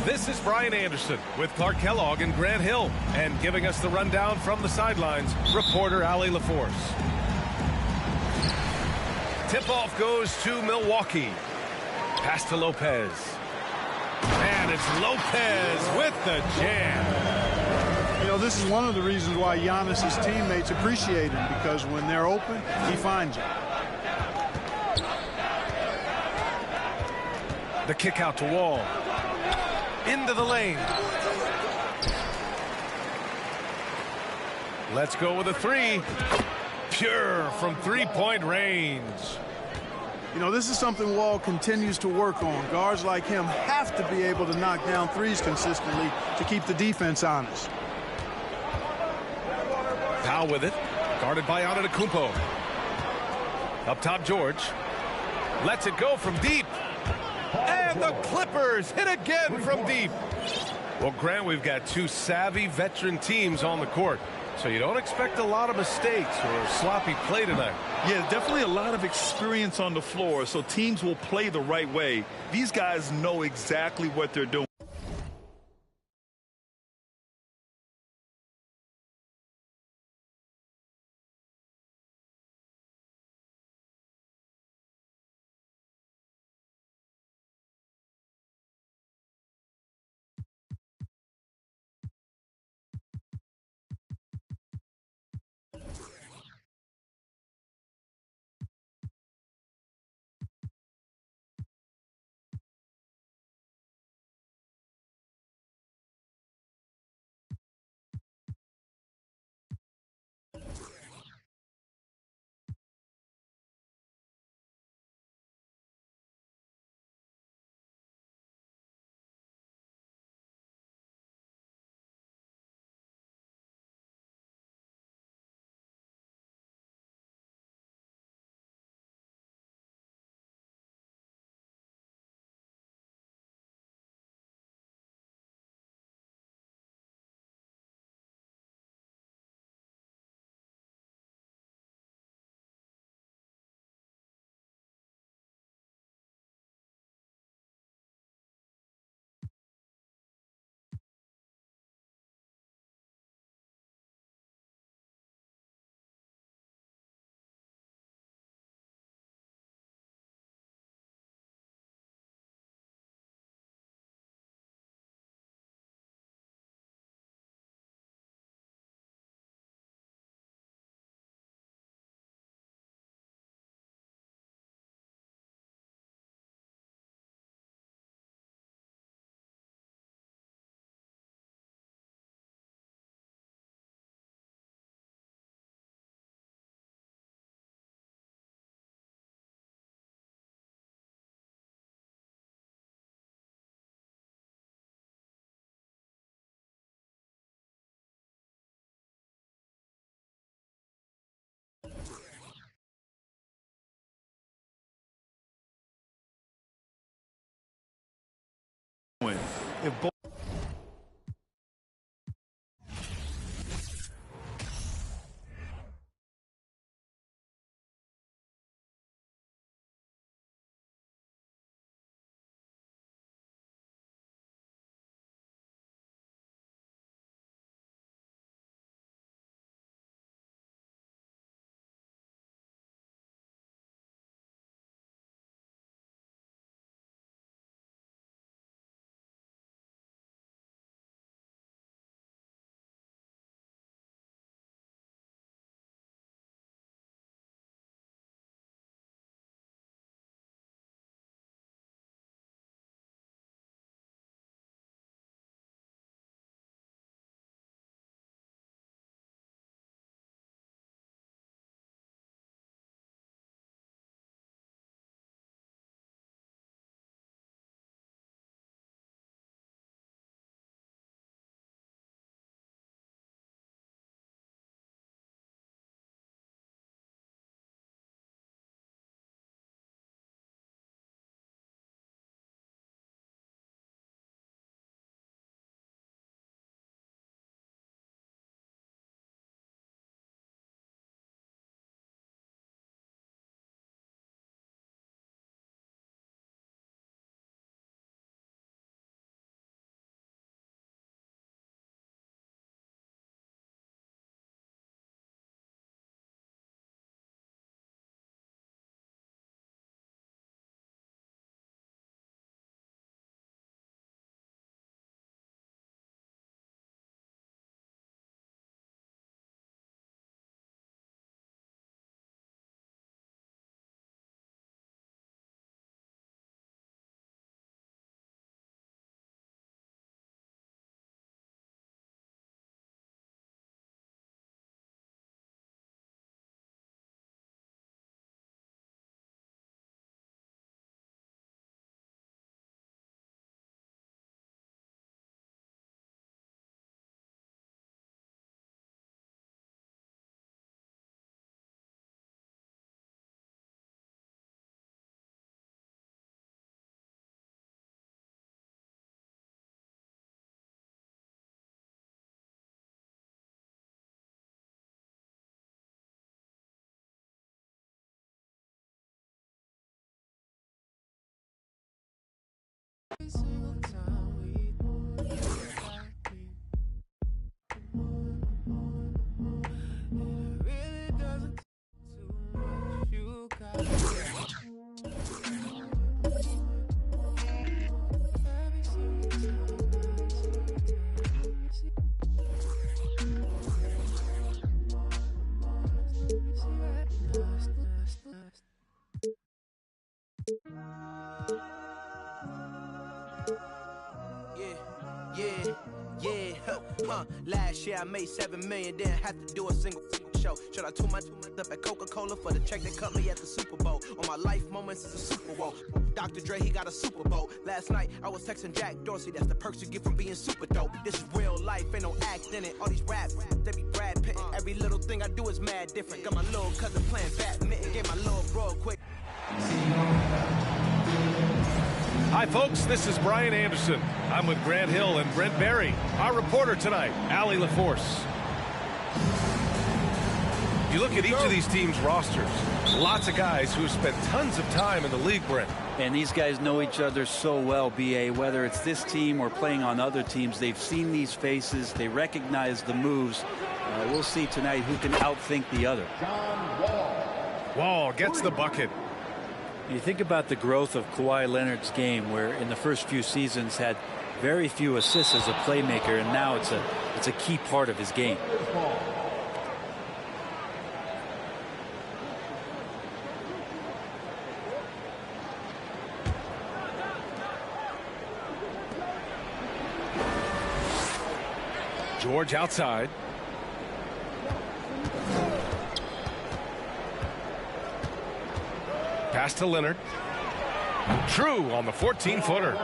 This is Brian Anderson with Clark Kellogg and Grant Hill, and giving us the rundown from the sidelines, reporter Allie LaForce. Tip-off goes to Milwaukee. Pass to Lopez. And it's Lopez with the jam. You know, this is one of the reasons why Giannis's teammates appreciate him, because when they're open, he finds them. The kick out to Wall. Into the lane. Let's go with a three. Pure from three-point range. You know, this is something Wall continues to work on. Guards like him have to be able to knock down threes consistently to keep the defense honest. Powell with it. Guarded by Antetokounmpo. Up top, George. Lets it go from deep. And the Clippers hit again from deep. Well, Grant, we've got two savvy veteran teams on the court, so you don't expect a lot of mistakes or sloppy play tonight. Yeah, definitely a lot of experience on the floor, so teams will play the right way. These guys know exactly what they're doing. If both Last year I made $7 million, didn't have to do a single show. Should I tune my up at Coca-Cola for the check that cut me at the Super Bowl? On my life moments is a Super Bowl. Dr. Dre, he got a Super Bowl. Last night I was texting Jack Dorsey. That's the perks you get from being super dope. This is real life, ain't no act in it. All these rap, they be Brad Pitt. Every little thing I do is mad different. Got my little cousin playing badminton. Get my little bro quick. Hi, folks. This is Brian Anderson. I'm with Grant Hill and Brent Barry. Our reporter tonight, Allie LaForce. You look at each of these teams' rosters, lots of guys who have spent tons of time in the league, Brent. And these guys know each other so well, B.A., whether it's this team or playing on other teams. They've seen these faces. They recognize the moves. We'll see tonight who can outthink the other. Wall gets the bucket. You think about the growth of Kawhi Leonard's game, where in the first few seasons had very few assists as a playmaker, and now it's a key part of his game. George outside. Pass to Leonard. True on the 14-footer.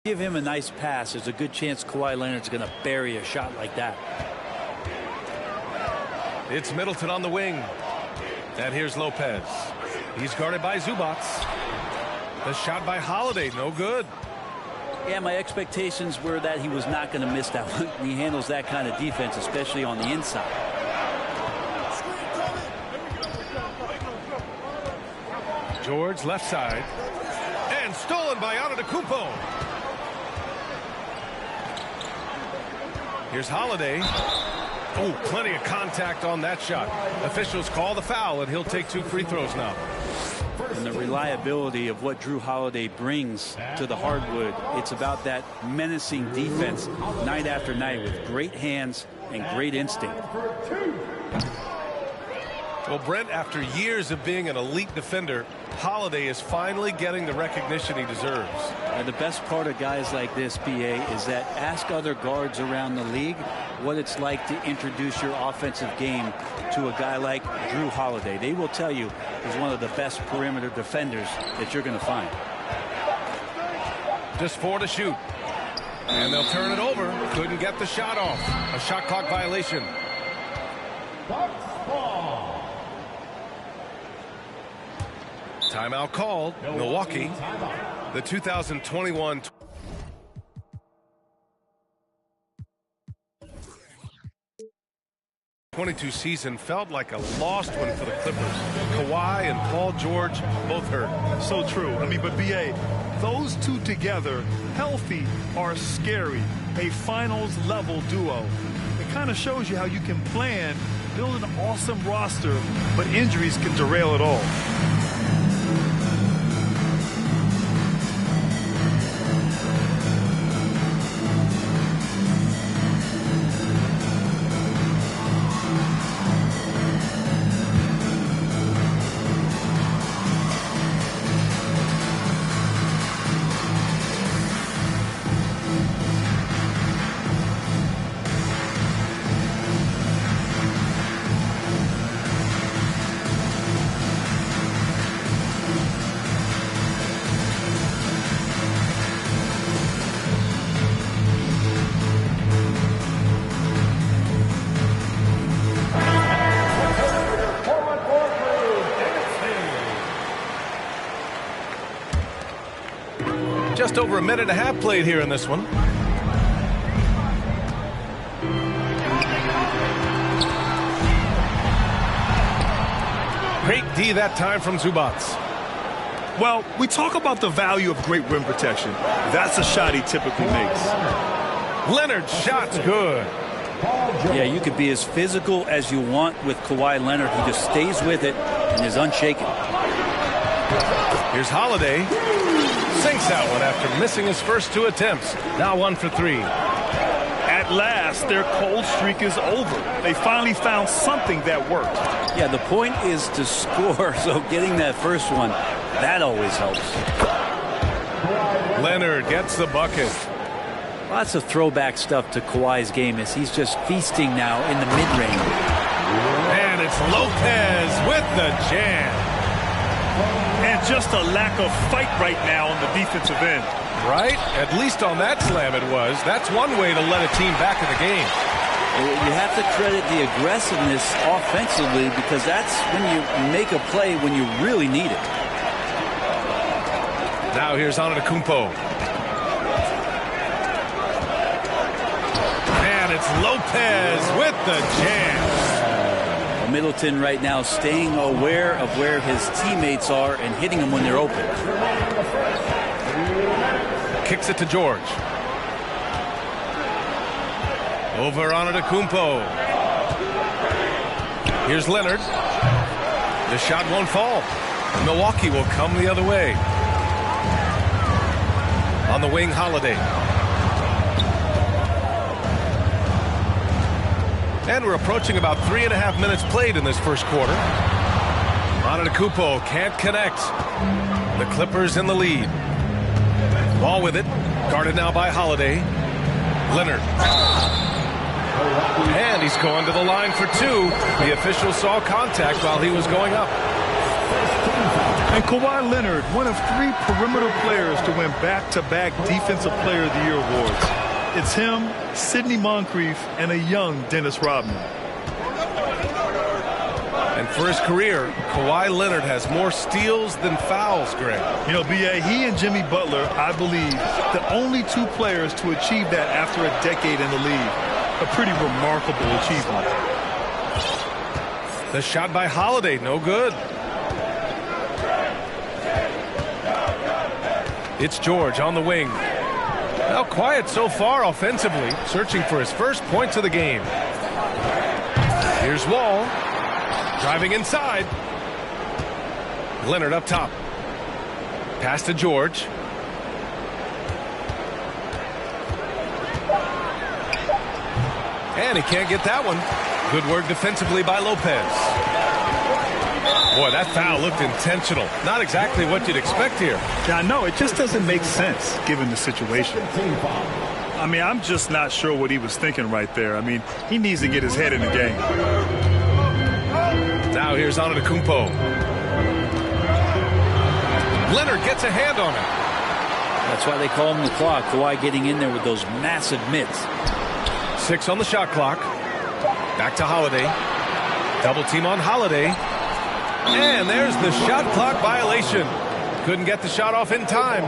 Give him a nice pass. There's a good chance Kawhi Leonard's going to bury a shot like that. It's Middleton on the wing. And here's Lopez. He's guarded by Zubac. The shot by Holiday, no good. Yeah, my expectations were that he was not going to miss that one. He handles that kind of defense, especially on the inside. George left side. And stolen by Antetokounmpo. Here's Holiday. Oh, plenty of contact on that shot. Officials call the foul, and he'll take 2 free throws now. And the reliability of what Jrue Holiday brings to the hardwood, it's about that menacing defense night after night with great hands and great instinct. Well, Brent, after years of being an elite defender, Holiday is finally getting the recognition he deserves. And the best part of guys like this, BA, is that ask other guards around the league what it's like to introduce your offensive game to a guy like Jrue Holiday. They will tell you he's one of the best perimeter defenders that you're going to find. Just 4 to shoot. And they'll turn it over. Couldn't get the shot off. A shot clock violation. Timeout called. Milwaukee. The 2021 22 season felt like a lost one for the Clippers. Kawhi and Paul George both hurt. So true. I mean, but B.A., those two together, healthy, are scary. A finals-level duo. It kind of shows you how you can plan, build an awesome roster, but injuries can derail it all. Just over a minute and a half played here in this one. Great D that time from Zubac. Well, we talk about the value of great rim protection. That's a shot he typically makes. Leonard's shot's good. Yeah, you could be as physical as you want with Kawhi Leonard. He just stays with it and is unshaken. Here's Holiday. Sinks that one after missing his first two attempts. Now 1 for 3. At last, their cold streak is over. They finally found something that worked. Yeah, the point is to score, so getting that first one, that always helps. Leonard gets the bucket. Lots of throwback stuff to Kawhi's game as he's just feasting now in the mid-range. And it's Lopez with the jam. And just a lack of fight right now on the defensive end. Right? At least on that slam it was. That's one way to let a team back in the game. You have to credit the aggressiveness offensively because that's when you make a play when you really need it. Now here's Antetokounmpo. And it's Lopez with the jam. Middleton right now staying aware of where his teammates are and hitting them when they're open. Kicks it to George. Over Antetokounmpo. Here's Leonard. The shot won't fall. Milwaukee will come the other way. On the wing, Holiday. And we're approaching about 3.5 minutes played in this first quarter. Antetokounmpo can't connect. The Clippers in the lead. Ball with it. Guarded now by Holiday. Leonard. And he's going to the line for two. The official saw contact while he was going up. And Kawhi Leonard, one of 3 perimeter players to win back-to-back Defensive Player of the Year awards. It's him, Sidney Moncrief, and a young Dennis Rodman. And for his career, Kawhi Leonard has more steals than fouls, Greg. You know, B.A., he and Jimmy Butler, I believe, the only 2 players to achieve that after a decade in the league. A pretty remarkable achievement. The shot by Holiday, no good. It's George on the wing. Now quiet so far offensively, searching for his first points of the game. Here's Wall, driving inside. Leonard up top. Pass to George. And he can't get that one. Good work defensively by Lopez. Boy, that foul looked intentional. Not exactly what you'd expect here. Yeah, I know. It just doesn't make sense given the situation. I mean, I'm just not sure what he was thinking right there. I mean, he needs to get his head in the game. Now here's Antetokounmpo. Leonard gets a hand on him. That's why they call him the clock. Kawhi getting in there with those massive mitts. 6 on the shot clock. Back to Holiday. Double team on Holiday. And there's the shot clock violation. Couldn't get the shot off in time.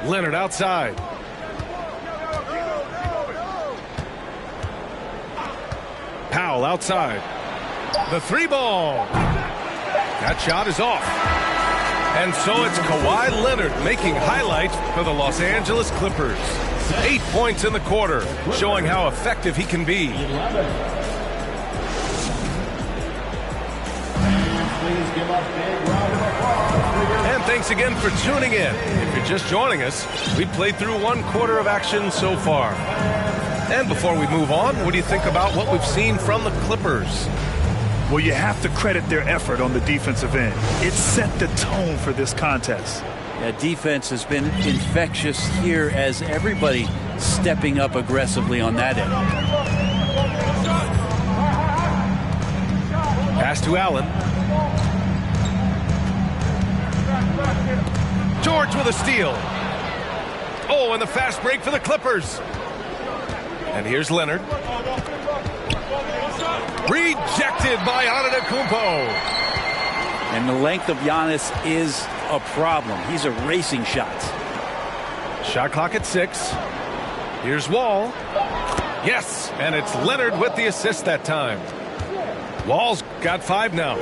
Leonard outside. Powell outside. The 3-ball. That shot is off. And so it's Kawhi Leonard making highlights for the Los Angeles Clippers. 8 points in the quarter, showing how effective he can be. And thanks again for tuning in. If you're just joining us, we've played through 1 quarter of action so far. And before we move on, what do you think about what we've seen from the Clippers? Well, you have to credit their effort on the defensive end. It set the tone for this contest. Yeah, defense has been infectious here as everybody stepping up aggressively on that end. Pass to Allen. George with a steal. Oh, and the fast break for the Clippers. And here's Leonard. Rejected by Antetokounmpo. And the length of Giannis is a problem. He's erasing shots. Shot clock at 6. Here's Wall. Yes, and it's Leonard with the assist that time. Wall's got 5 now.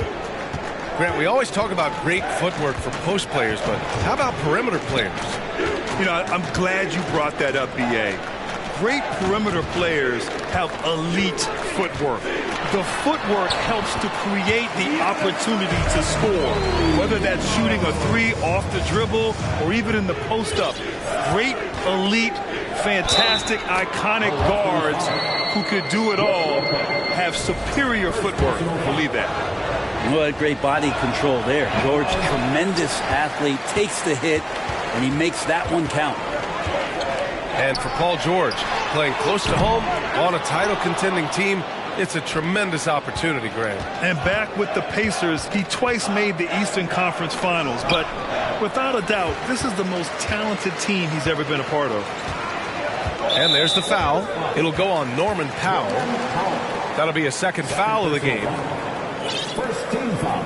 Grant, we always talk about great footwork for post players, but how about perimeter players? You know, I'm glad you brought that up, B.A. Great perimeter players have elite footwork. The footwork helps to create the opportunity to score, whether that's shooting a 3 off the dribble or even in the post-up. Great, elite, fantastic, iconic guards who could do it all have superior footwork. Believe that. What great body control there. George, tremendous athlete, takes the hit, and he makes that one count. And for Paul George, playing close to home on a title contending team, it's a tremendous opportunity, Grant. And back with the Pacers, he twice made the Eastern Conference Finals, but without a doubt, this is the most talented team he's ever been a part of. And there's the foul. It'll go on Norman Powell. That'll be a second foul of the game. First team foul.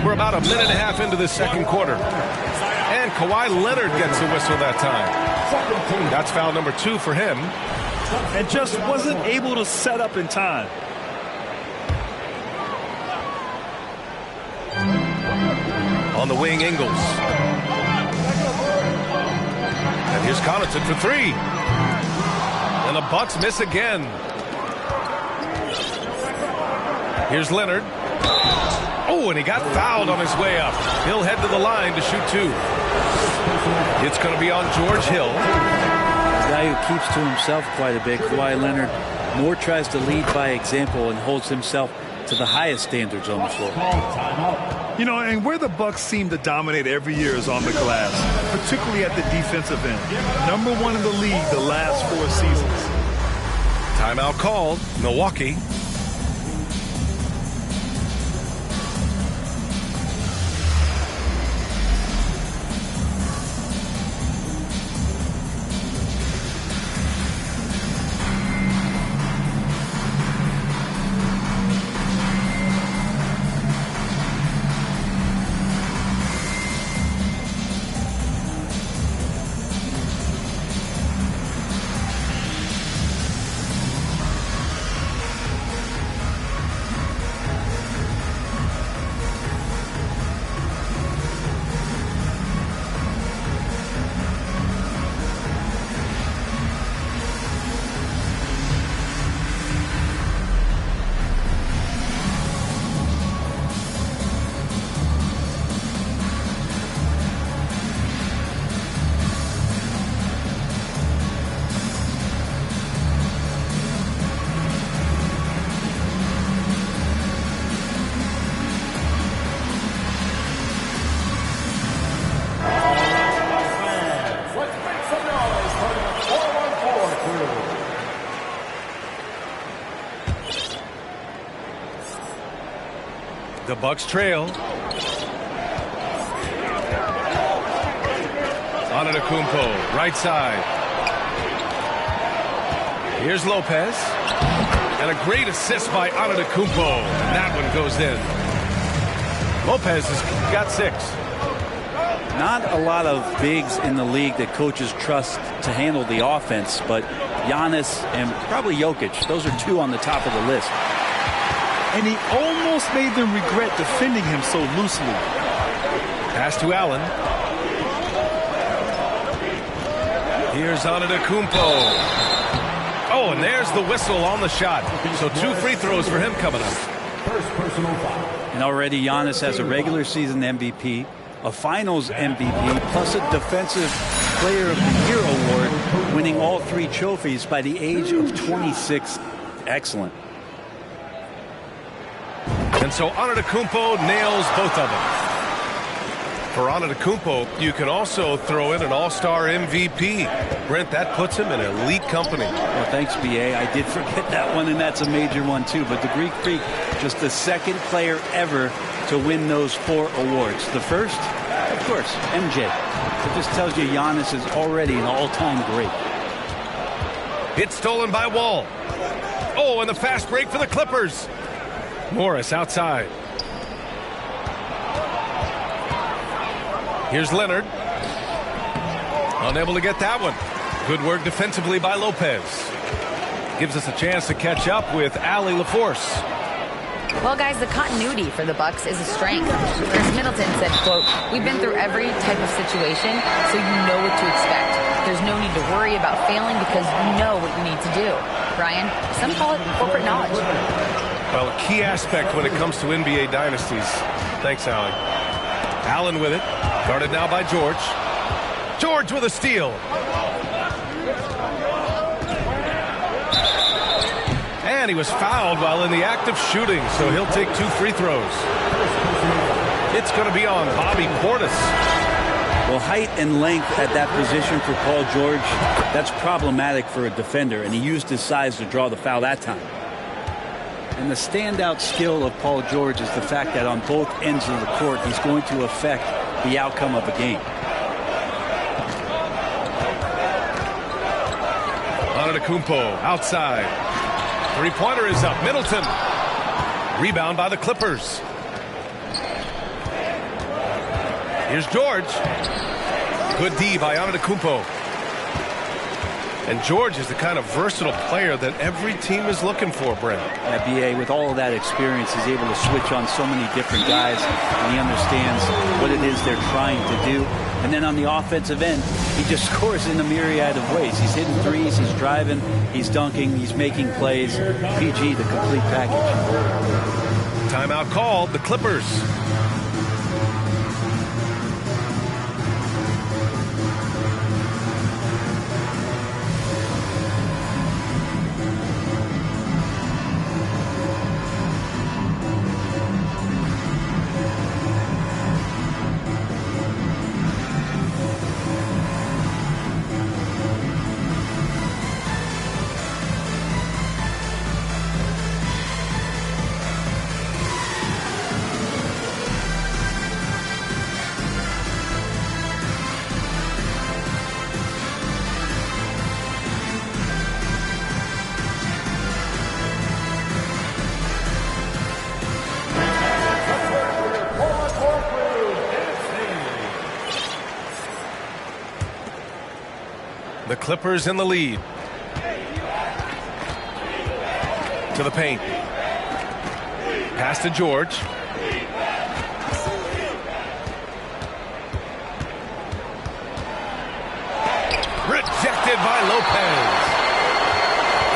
We're about a minute and a half into the second quarter. And Kawhi Leonard gets a whistle that time. That's foul number 2 for him. And just wasn't able to set up in time. On the wing, Ingles. And here's Connaughton for 3. And the Bucks miss again. Here's Leonard. Oh, and he got fouled on his way up. He'll head to the line to shoot 2. It's going to be on George Hill. A guy who keeps to himself quite a bit, Kawhi Leonard, more tries to lead by example and holds himself to the highest standards on the floor. You know, and where the Bucks seem to dominate every year is on the glass, particularly at the defensive end. Number 1 in the league the last 4 seasons. Timeout called. Milwaukee. The Bucks trail. Antetokounmpo, right side. Here's Lopez. And a great assist by Antetokounmpo. And that one goes in. Lopez has got 6. Not a lot of bigs in the league that coaches trust to handle the offense, but Giannis and probably Jokic, those are 2 on the top of the list. And he almost made them regret defending him so loosely. Pass to Allen. Here's Antetokounmpo. Oh, and there's the whistle on the shot. So 2 free throws for him coming up. First personal foul. And already Giannis has a regular season MVP, a finals MVP, plus a defensive player of the year award, winning all 3 trophies by the age of 26. Excellent. And so Antetokounmpo nails both of them. For Antetokounmpo, you can also throw in an all-star MVP. Brent, that puts him in elite company. Well, thanks, B.A. I did forget that one, and that's a major one, too. But the Greek Freak, just the second player ever to win those 4 awards. The first, of course, MJ. It just tells you Giannis is already an all-time great. It's stolen by Wall. Oh, and the fast break for the Clippers. Morris outside. Here's Leonard. Unable to get that one. Good work defensively by Lopez. Gives us a chance to catch up with Allie LaForce. Well, guys, the continuity for the Bucks is a strength. Chris Middleton said, quote, "We've been through every type of situation, so you know what to expect. There's no need to worry about failing because you know what you need to do." Brian, some call it corporate knowledge. Well, a key aspect when it comes to NBA dynasties. Thanks, Allie. Allen with it. Guarded now by George. George with a steal. And he was fouled while in the act of shooting, so he'll take 2 free throws. It's going to be on Bobby Portis. Well, height and length at that position for Paul George, that's problematic for a defender, and he used his size to draw the foul that time. And the standout skill of Paul George is the fact that on both ends of the court, he's going to affect the outcome of a game. Antetokounmpo outside. Three-pointer is up. Middleton. Rebound by the Clippers. Here's George. Good D by Antetokounmpo. And George is the kind of versatile player that every team is looking for, Brent. Yeah, B.A., with all of that experience, he's able to switch on so many different guys, and he understands what it is they're trying to do. And then on the offensive end, he just scores in a myriad of ways. He's hitting threes, he's driving, he's dunking, he's making plays. PG, the complete package. Timeout called, the Clippers. The Clippers in the lead. To the paint. Pass to George. Rejected by Lopez.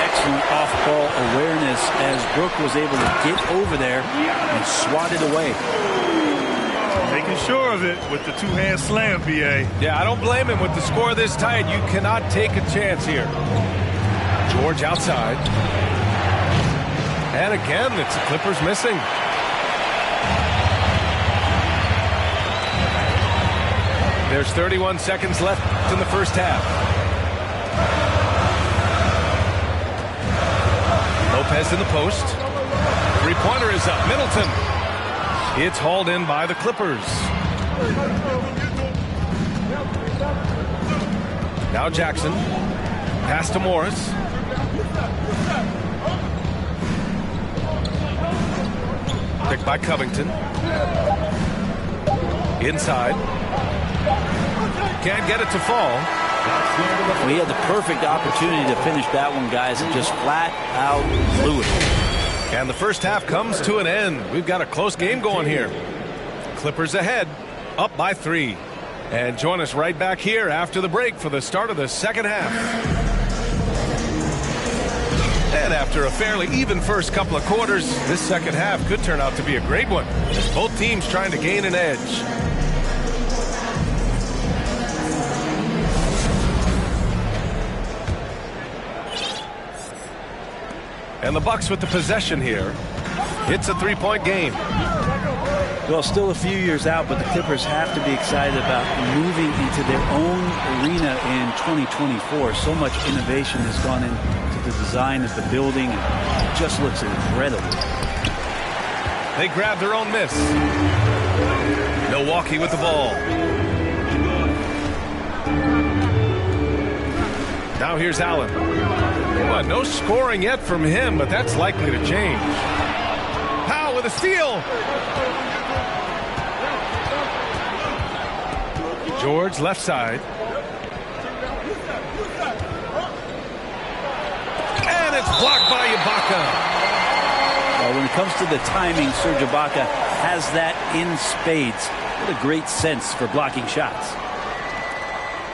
Excellent off-ball awareness as Brook was able to get over there and swat it away. Making sure of it with the two-hand slam, B.A. Yeah, I don't blame him. With the score this tight, you cannot take a chance here. George outside. And again, it's the Clippers missing. There's 31 seconds left in the first half. Lopez in the post. Three-pointer is up. Middleton. It's hauled in by the Clippers. Now Jackson. Pass to Morris. Picked by Covington. Inside. Can't get it to fall. We had the perfect opportunity to finish that one, guys, and just flat out blew it. And the first half comes to an end. We've got a close game going here. Clippers ahead, up by 3. And join us right back here after the break for the start of the second half. And after a fairly even first couple of quarters, this second half could turn out to be a great one, as both teams trying to gain an edge. And the Bucks with the possession here. It's a 3-point game. Well, still a few years out, but the Clippers have to be excited about moving into their own arena in 2024. So much innovation has gone into the design of the building, and it just looks incredible. They grab their own miss. Milwaukee with the ball. Now here's Allen. Well, no scoring yet from him, but that's likely to change. Powell with a steal. George left side. And it's blocked by Ibaka. Well, when it comes to the timing, Serge Ibaka has that in spades. What a great sense for blocking shots.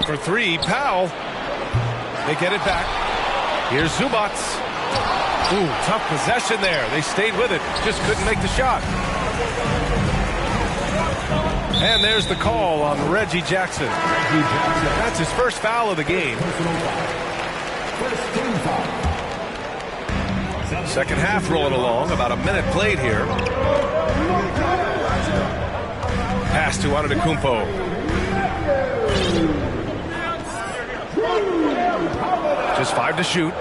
For 3, Powell. They get it back. Here's Zubac. Ooh, tough possession there. They stayed with it. Just couldn't make the shot. And there's the call on Reggie Jackson. That's his first foul of the game. Second half rolling along. About a minute played here. Pass to Antetokounmpo. Just 5 to shoot.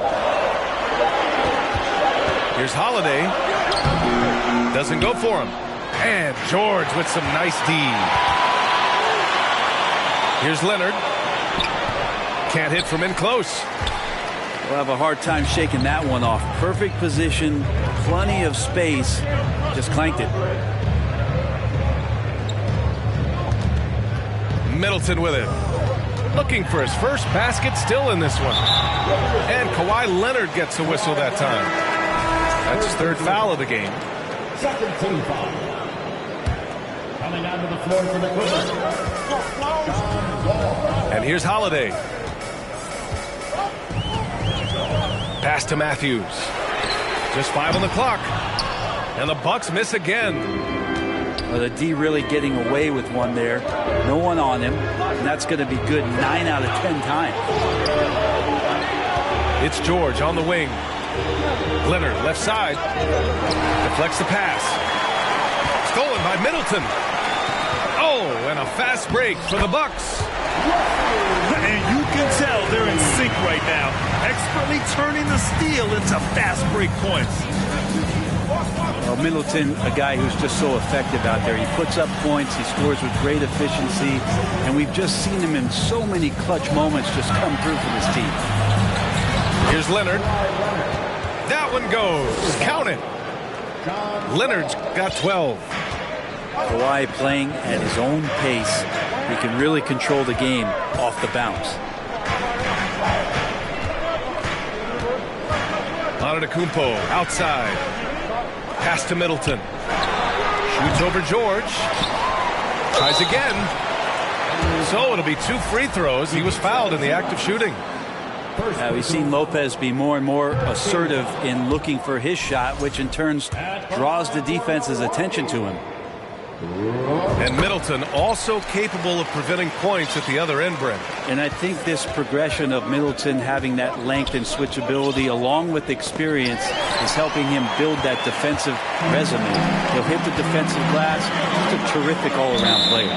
Here's Holiday. Doesn't go for him. And George with some nice D. Here's Leonard. Can't hit from in close. We'll have a hard time shaking that one off. Perfect position, plenty of space. Just clanked it. Middleton with it. Looking for his first basket, still in this one. And Kawhi Leonard gets a whistle that time. That's his 3rd foul of the game. Second team foul. Coming onto the floor for the Clippers. And here's Holiday. Pass to Matthews. Just 5 on the clock. And the Bucks miss again. Well, the D really getting away with one there. No one on him. And that's going to be good 9 out of 10 times. It's George on the wing. Leonard left side. Deflects the pass. Stolen by Middleton. Oh, and a fast break for the Bucks. And you can tell they're in sync right now. Expertly turning the steal into fast break points. Well, Middleton, a guy who's just so effective out there. He puts up points. He scores with great efficiency. And we've just seen him in so many clutch moments just come through for this team. Here's Leonard. That one goes. Count it. Leonard's got 12. Kawhi playing at his own pace. He can really control the game off the bounce. Antetokounmpo outside. Pass to Middleton. Shoots over George. Tries again. So it'll be 2 free throws. He was fouled in the act of shooting. We've seen Lopez be more and more assertive in looking for his shot, which in turn draws the defense's attention to him. And Middleton also capable of preventing points at the other end, Brent. And I think this progression of Middleton having that length and switchability along with experience is helping him build that defensive resume. He'll hit the defensive glass. He's a terrific all-around player.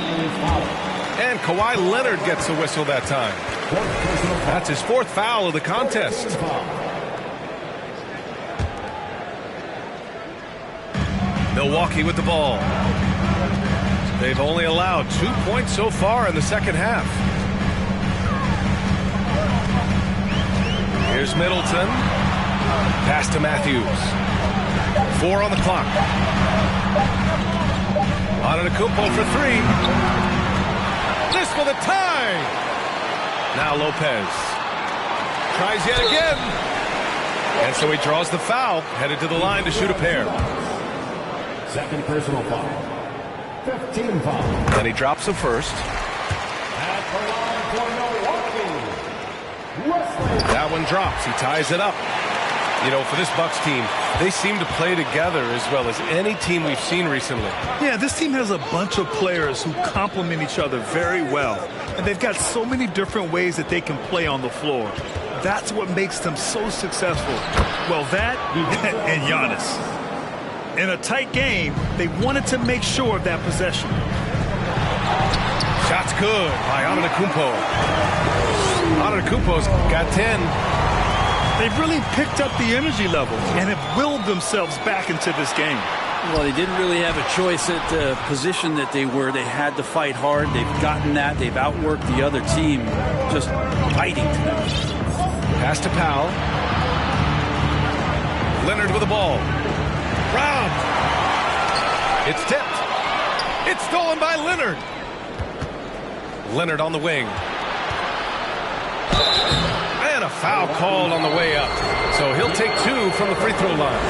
And Kawhi Leonard gets a whistle that time. That's his 4th foul of the contest. Milwaukee with the ball. They've only allowed 2 points so far in the second half. Here's Middleton. Pass to Matthews. 4 on the clock. Antetokounmpo for 3. This for the tie. Now Lopez. Tries yet again. And so he draws the foul. Headed to the line to shoot a pair. Second personal foul. 15 foul. Then he drops the first. At the line for Milwaukee, Wesley. That one drops. He ties it up. You know, for this Bucks team, they seem to play together as well as any team we've seen recently. Yeah, this team has a bunch of players who complement each other very well. And they've got so many different ways that they can play on the floor. That's what makes them so successful. Well, that and Giannis. In a tight game, they wanted to make sure of that possession. Shot's good by Antetokounmpo. Antetokounmpo's got 10. They've really picked up the energy level and have willed themselves back into this game. Well, they didn't really have a choice at the position that they were. They had to fight hard. They've gotten that. They've outworked the other team, just fighting to them. Pass to Powell. Leonard with the ball. Robbed. It's tipped. It's stolen by Leonard. Leonard on the wing. And a foul called on the way up. So he'll take 2 from the free throw line.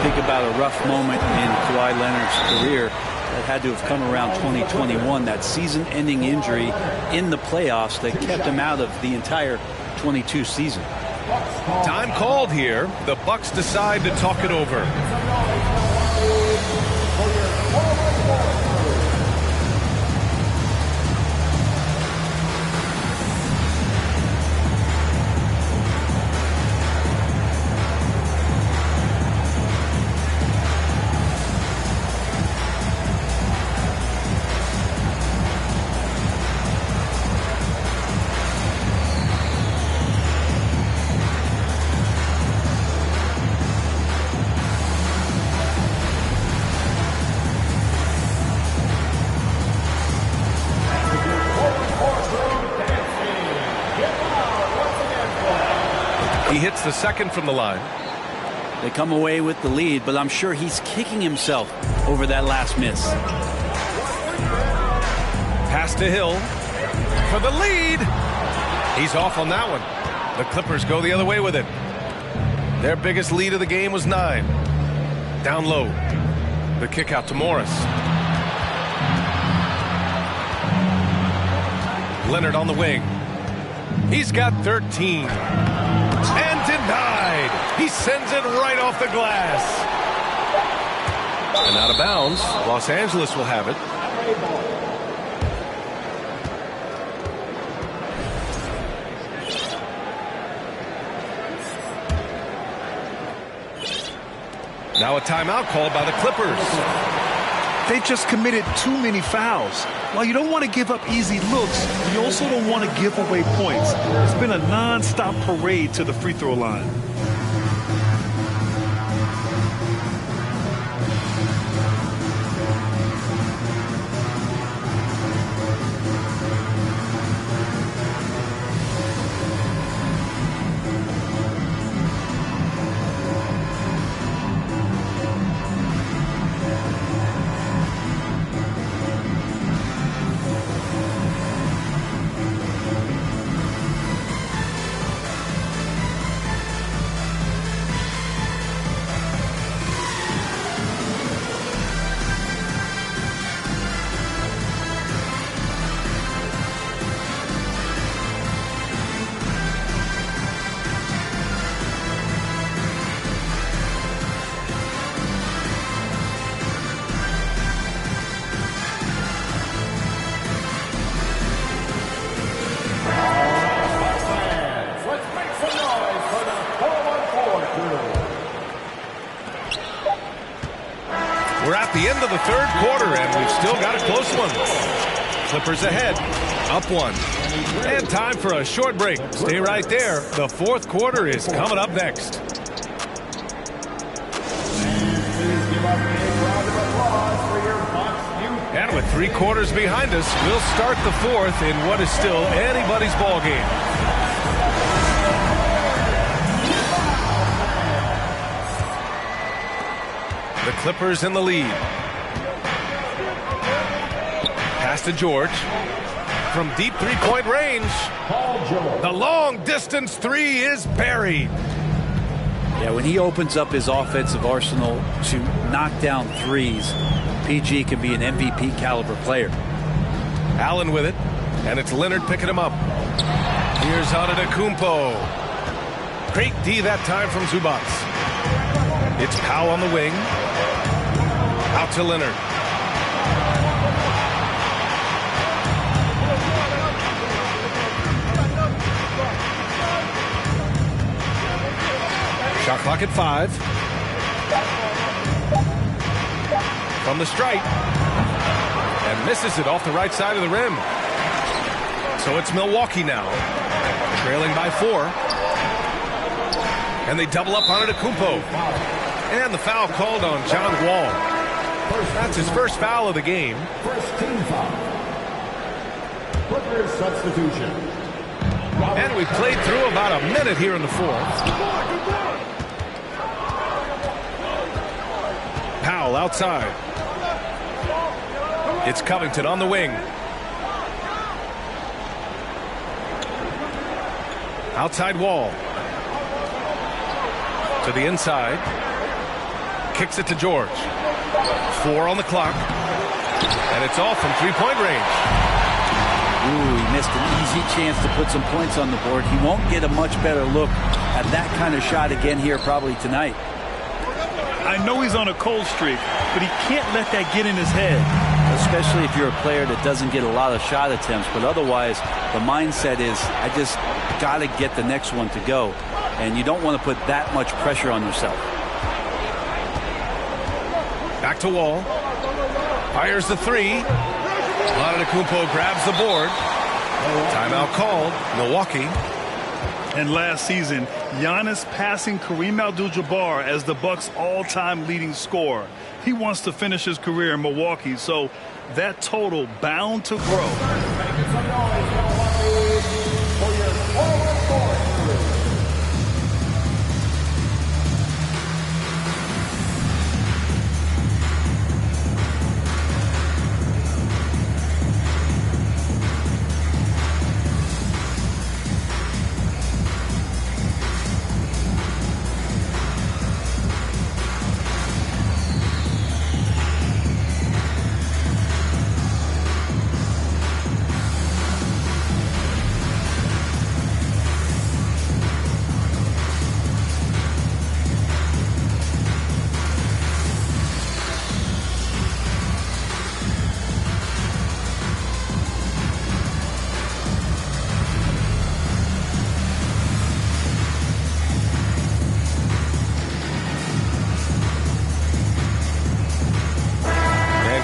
Think about a rough moment in Kawhi Leonard's career that had to have come around 2021, that season-ending injury in the playoffs that kept him out of the entire 22 season. Time called here. The Bucks decide to talk it over. He hits the second from the line. They come away with the lead, but I'm sure he's kicking himself over that last miss. Pass to Hill for the lead. He's off on that one. The Clippers go the other way with it. Their biggest lead of the game was 9. Down low. The kick out to Morris. Leonard on the wing. He's got 13. And denied. He sends it right off the glass. And out of bounds. Los Angeles will have it. Now a timeout called by the Clippers. They just committed too many fouls. While you don't want to give up easy looks, you also don't want to give away points. It's been a non-stop parade to the free throw line. We're at the end of the third quarter, and we've still got a close one. Clippers ahead, up 1. And time for a short break. Stay right there. The fourth quarter is coming up next. Please give up a round of applause for your And with 3 quarters behind us, we'll start the 4th in what is still anybody's ball game. The Clippers in the lead. Pass to George. From deep 3-point range. The long distance 3 is buried. Yeah, when he opens up his offensive arsenal to knock down threes, PG can be an MVP caliber player. Allen with it, and it's Leonard picking him up. Here's Antetokounmpo. Great D that time from Zubac. It's Powell on the wing. Out to Leonard. Shot clock at 5. From the stripe. And misses it off the right side of the rim. So it's Milwaukee now. Trailing by 4. And they double up on Antetokounmpo. And the foul called on John Wall. That's his first foul of the game. First team foul. Clippers substitution. And we played through about a minute here in the 4th. Powell outside. It's Covington on the wing. Outside Wall. To the inside. Kicks it to George. 4 on the clock. And it's off from 3-point range. Ooh, he missed an easy chance to put some points on the board. He won't get a much better look at that kind of shot again here probably tonight. I know he's on a cold streak, but he can't let that get in his head. Especially if you're a player that doesn't get a lot of shot attempts, but otherwise the mindset is, I just got to get the next one to go. And you don't want to put that much pressure on yourself. Back to Wall. Fires the 3. Antetokounmpo grabs the board. Timeout called. Milwaukee. And last season, Giannis passing Kareem Abdul-Jabbar as the Bucks' all-time leading scorer. He wants to finish his career in Milwaukee, so that total bound to grow.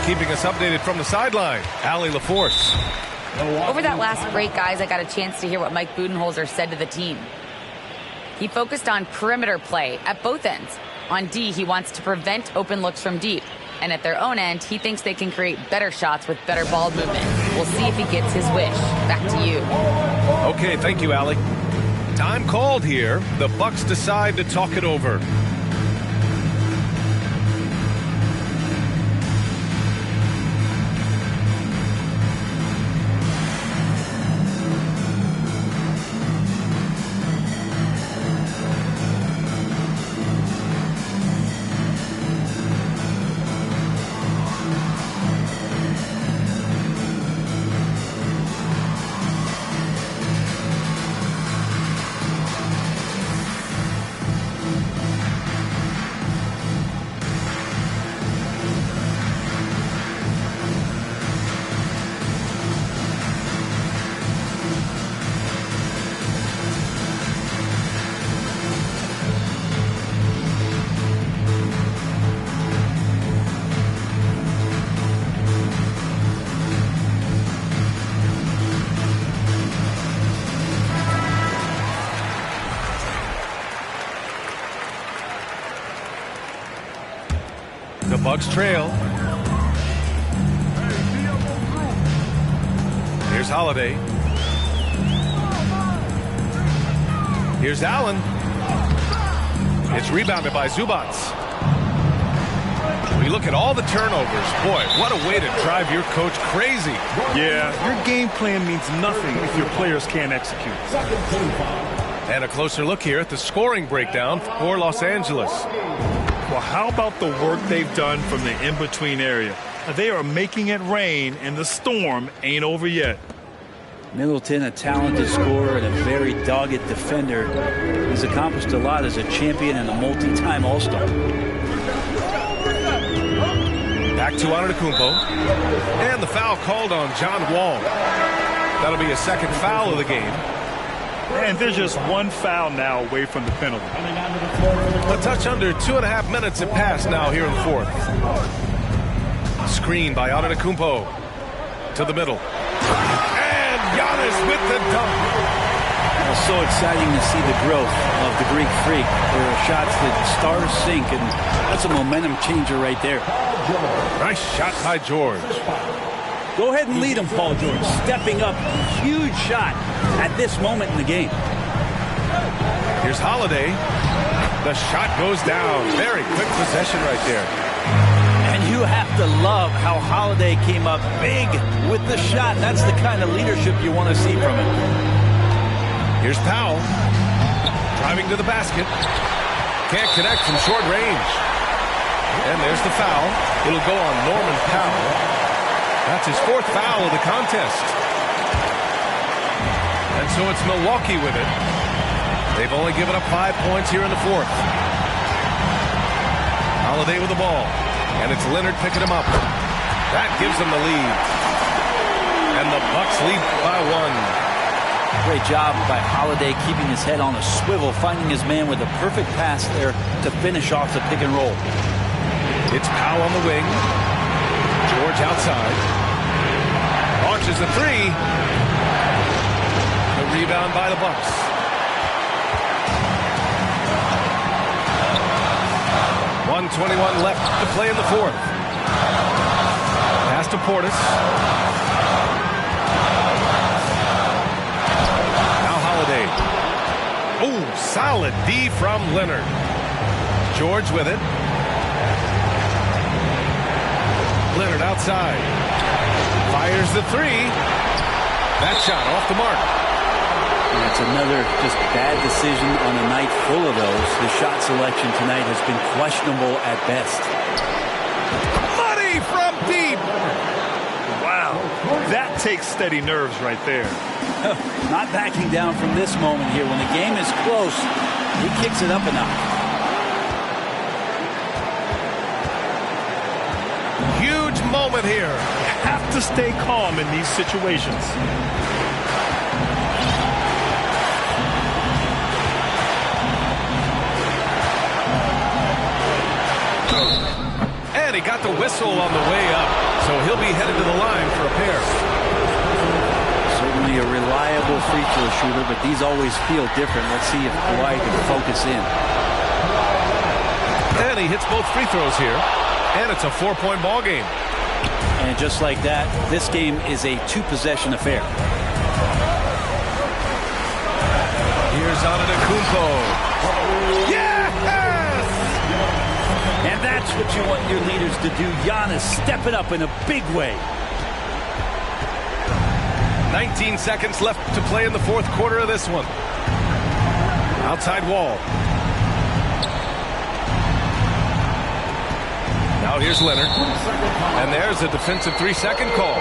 Keeping us updated from the sideline, Allie LaForce. Over that last break, guys, I got a chance to hear what Mike Budenholzer said to the team. He focused on perimeter play at both ends. On D, he wants to prevent open looks from deep. And at their own end, he thinks they can create better shots with better ball movement. We'll see if he gets his wish. Back to you. Okay, thank you, Allie. Time called here. The Bucks decide to talk it over. The Bucks trail. Here's Holiday. Here's Allen. It's rebounded by Zubac. When you look at all the turnovers, boy, what a way to drive your coach crazy. Yeah, your game plan means nothing if your players can't execute. And a closer look here at the scoring breakdown for Los Angeles. Well, how about the work they've done from the in-between area? They are making it rain, and the storm ain't over yet. Middleton, a talented scorer and a very dogged defender. He's accomplished a lot as a champion and a multi-time All-Star. Back to Antetokounmpo. And the foul called on John Wall. That'll be a second foul of the game. And there's just one foul now away from the penalty. A touch under 2.5 minutes have passed now here in the fourth. Screen by Antetokounmpo to the middle. And Giannis with the dunk. It's so exciting to see the growth of the Greek Freak. There are shots that start or sink, and that's a momentum changer right there. Nice shot by George. Go ahead and lead him, Paul George. Stepping up, huge shot at this moment in the game. Here's Holiday. The shot goes down. Very quick possession right there. And you have to love how Holiday came up big with the shot. That's the kind of leadership you want to see from him. Here's Powell. Driving to the basket. Can't connect from short range. And there's the foul. It'll go on Norman Powell. That's his fourth foul of the contest. And so it's Milwaukee with it. They've only given up 5 points here in the fourth. Holiday with the ball. And it's Leonard picking him up. That gives them the lead. And the Bucks lead by 1. Great job by Holiday keeping his head on a swivel, finding his man with a perfect pass there to finish off the pick and roll. It's Powell on the wing. George outside. Launches the three. The rebound by the Bucks. .121 left to play in the fourth. Pass to Portis. Now Holiday. Oh, solid D from Leonard. George with it. Leonard outside. Fires the three. That shot off the mark. It's another just bad decision on a night full of those. The shot selection tonight has been questionable at best. Money from deep. Wow, that takes steady nerves right there. Not backing down from this moment here. When the game is close, he kicks it up a notch. Huge moment here. You have to stay calm in these situations. And he got the whistle on the way up, so he'll be headed to the line for a pair. Certainly a reliable free throw shooter, but these always feel different. Let's see if Kawhi can focus in. And he hits both free throws here, and it's a 4-point ball game. And just like that, this game is a 2-possession affair. Here's Antetokounmpo. Yes! And that's what you want your leaders to do. Giannis stepping up in a big way. 19 seconds left to play in the fourth quarter of this one. Outside Wall. Now here's Leonard. And there's a defensive 3-second call.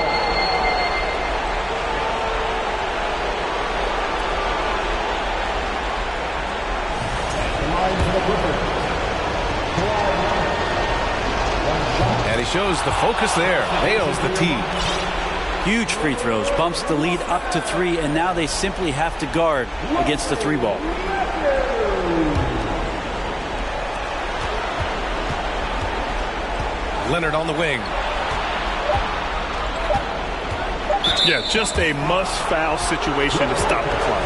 And he shows the focus there. Nails the tee. Huge free throws. Bumps the lead up to 3, and now they simply have to guard against the 3-ball. Leonard on the wing. Yeah, just a must-foul situation to stop the clock.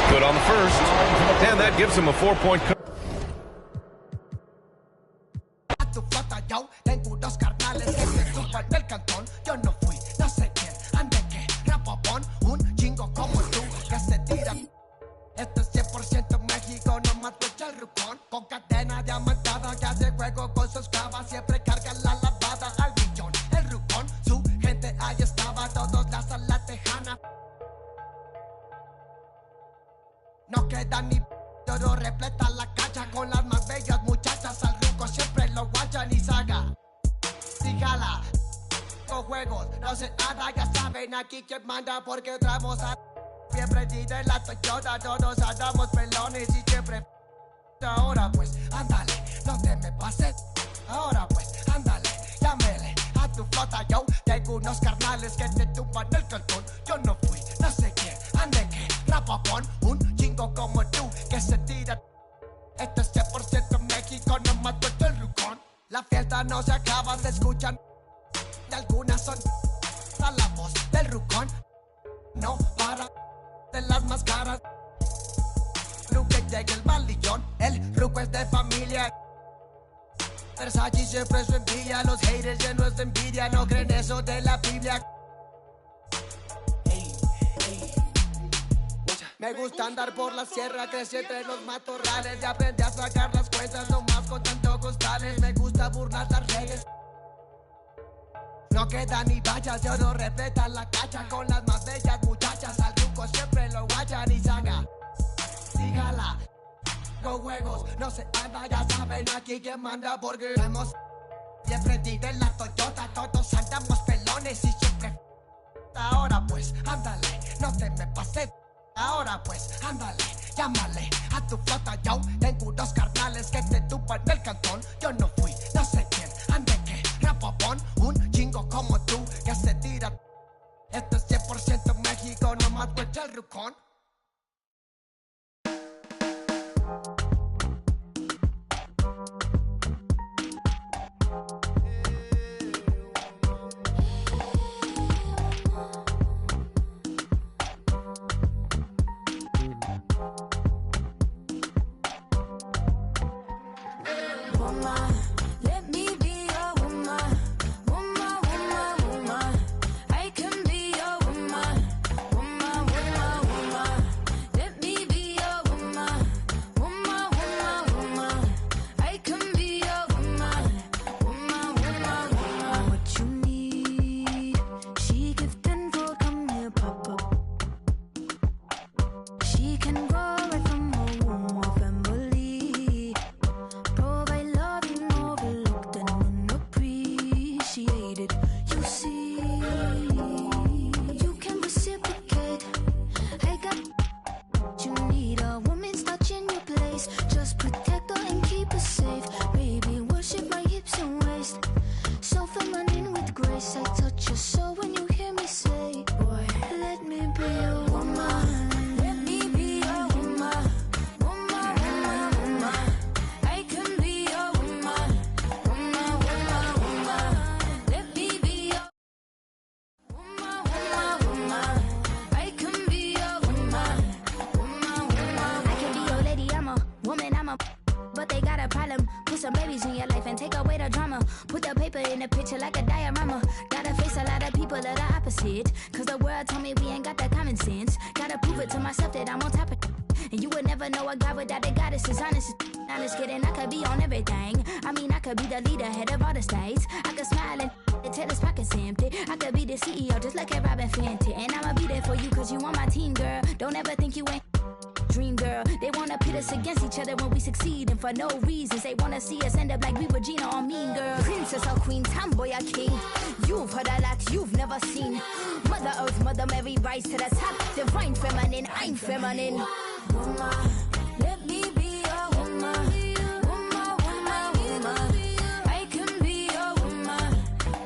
Good on the first, and that gives him a 4-point cut. No queda ni oro, repleta la cancha con las más bellas muchachas. Al ruco siempre lo guachan y saga. Dígala, con juegos, no sé nada, ya saben aquí quién manda porque traemos a bien prendida en la Toyota. Todos andamos pelones y siempre. Ahora pues, ándale, no te me pases. Ahora pues, ándale, llámele a tu flota. Yo tengo unos carnales que te tumban el cantón. Yo no fui, no sé quién, ande que rapapón. Un chingo como tú que se tira. Esto es 100% México, no mato el rucón. La fiesta no se acaba, se escuchan. Y algunas son a la voz del rucón. No para de las máscaras. Nunca llega el malillón, el ruco es de familia. Versace siempre su envidia, los haters llenos de envidia, no creen eso de la Biblia. Me gusta andar por la sierra, crecí entre los matorrales y aprendí a sacar las cuentas nomás con tanto costales. Me gusta burlar las redes. No queda ni vallas, yo no respetan la cacha con las más bellas muchachas. Al ruco siempre lo guachan y saga. Dígala, con juegos, no se anda, ya saben aquí quién manda porque hemos bien prendido en la Toyota. Todos andamos pelones y siempre. Ahora pues, ándale, no te me pases. Ahora pues, ándale, llámale a tu flota. Yo tengo unos carnales que te tumban el cantón. Yo no fui, no sé quién, ande que rapapón. Un chingo como tú que se tira. Esto es 100% México, no más vuelta el rucón. Let me be your woman, woman, woman, woman. I can be your woman, woman, woman, woman. Let me be your woman, woman, woman, woman. I can be your woman, woman, woman, woman. What you need, she give tenfold, come here, pop up. She can grow right from her womb of family. Provide love and overlooked and unappreciated. You see, you can reciprocate. I got what you need. A woman's touch in your place. Just protect her and keep her safe. Baby, worship my hips and waist. So feminine with grace. I touch your soul when you hear me say, boy, let me be your woman. Let me be your woman. Woman, woman, woman. I can be your woman. Woman, woman, woman. Let me be your woman, woman, woman. I can be your woman. Woman, woman. I can be your lady, I'm a woman, I'm a. But they got a problem. Put some babies in your life and take away the drama. Put the paper in the picture like a diorama. Gotta face a lot of people that are opposite. Cause the world told me we ain't got that common sense. Gotta prove it to myself that I'm on top of it. And you would never know a guy without a goddess is honest. Honest kidding, I could be on everything. I mean, I could be the leader, head of all the states. I could smile and tell his pockets empty. I could be the CEO just like a Robin Fenty. And I'ma be there for you cause you on my team, girl. Don't ever think you ain't dream, girl. They wanna pit us against each other when we succeed. And for no reasons, they wanna see us end up like we Regina or Mean Girl. Princess or queen, tomboy or king. You've heard a lot you've never seen. Mother Earth, Mother Mary, rise to the top. Divine feminine, I'm feminine. Woman, let me be your woman. Woman, woman, woman. I can be your woman.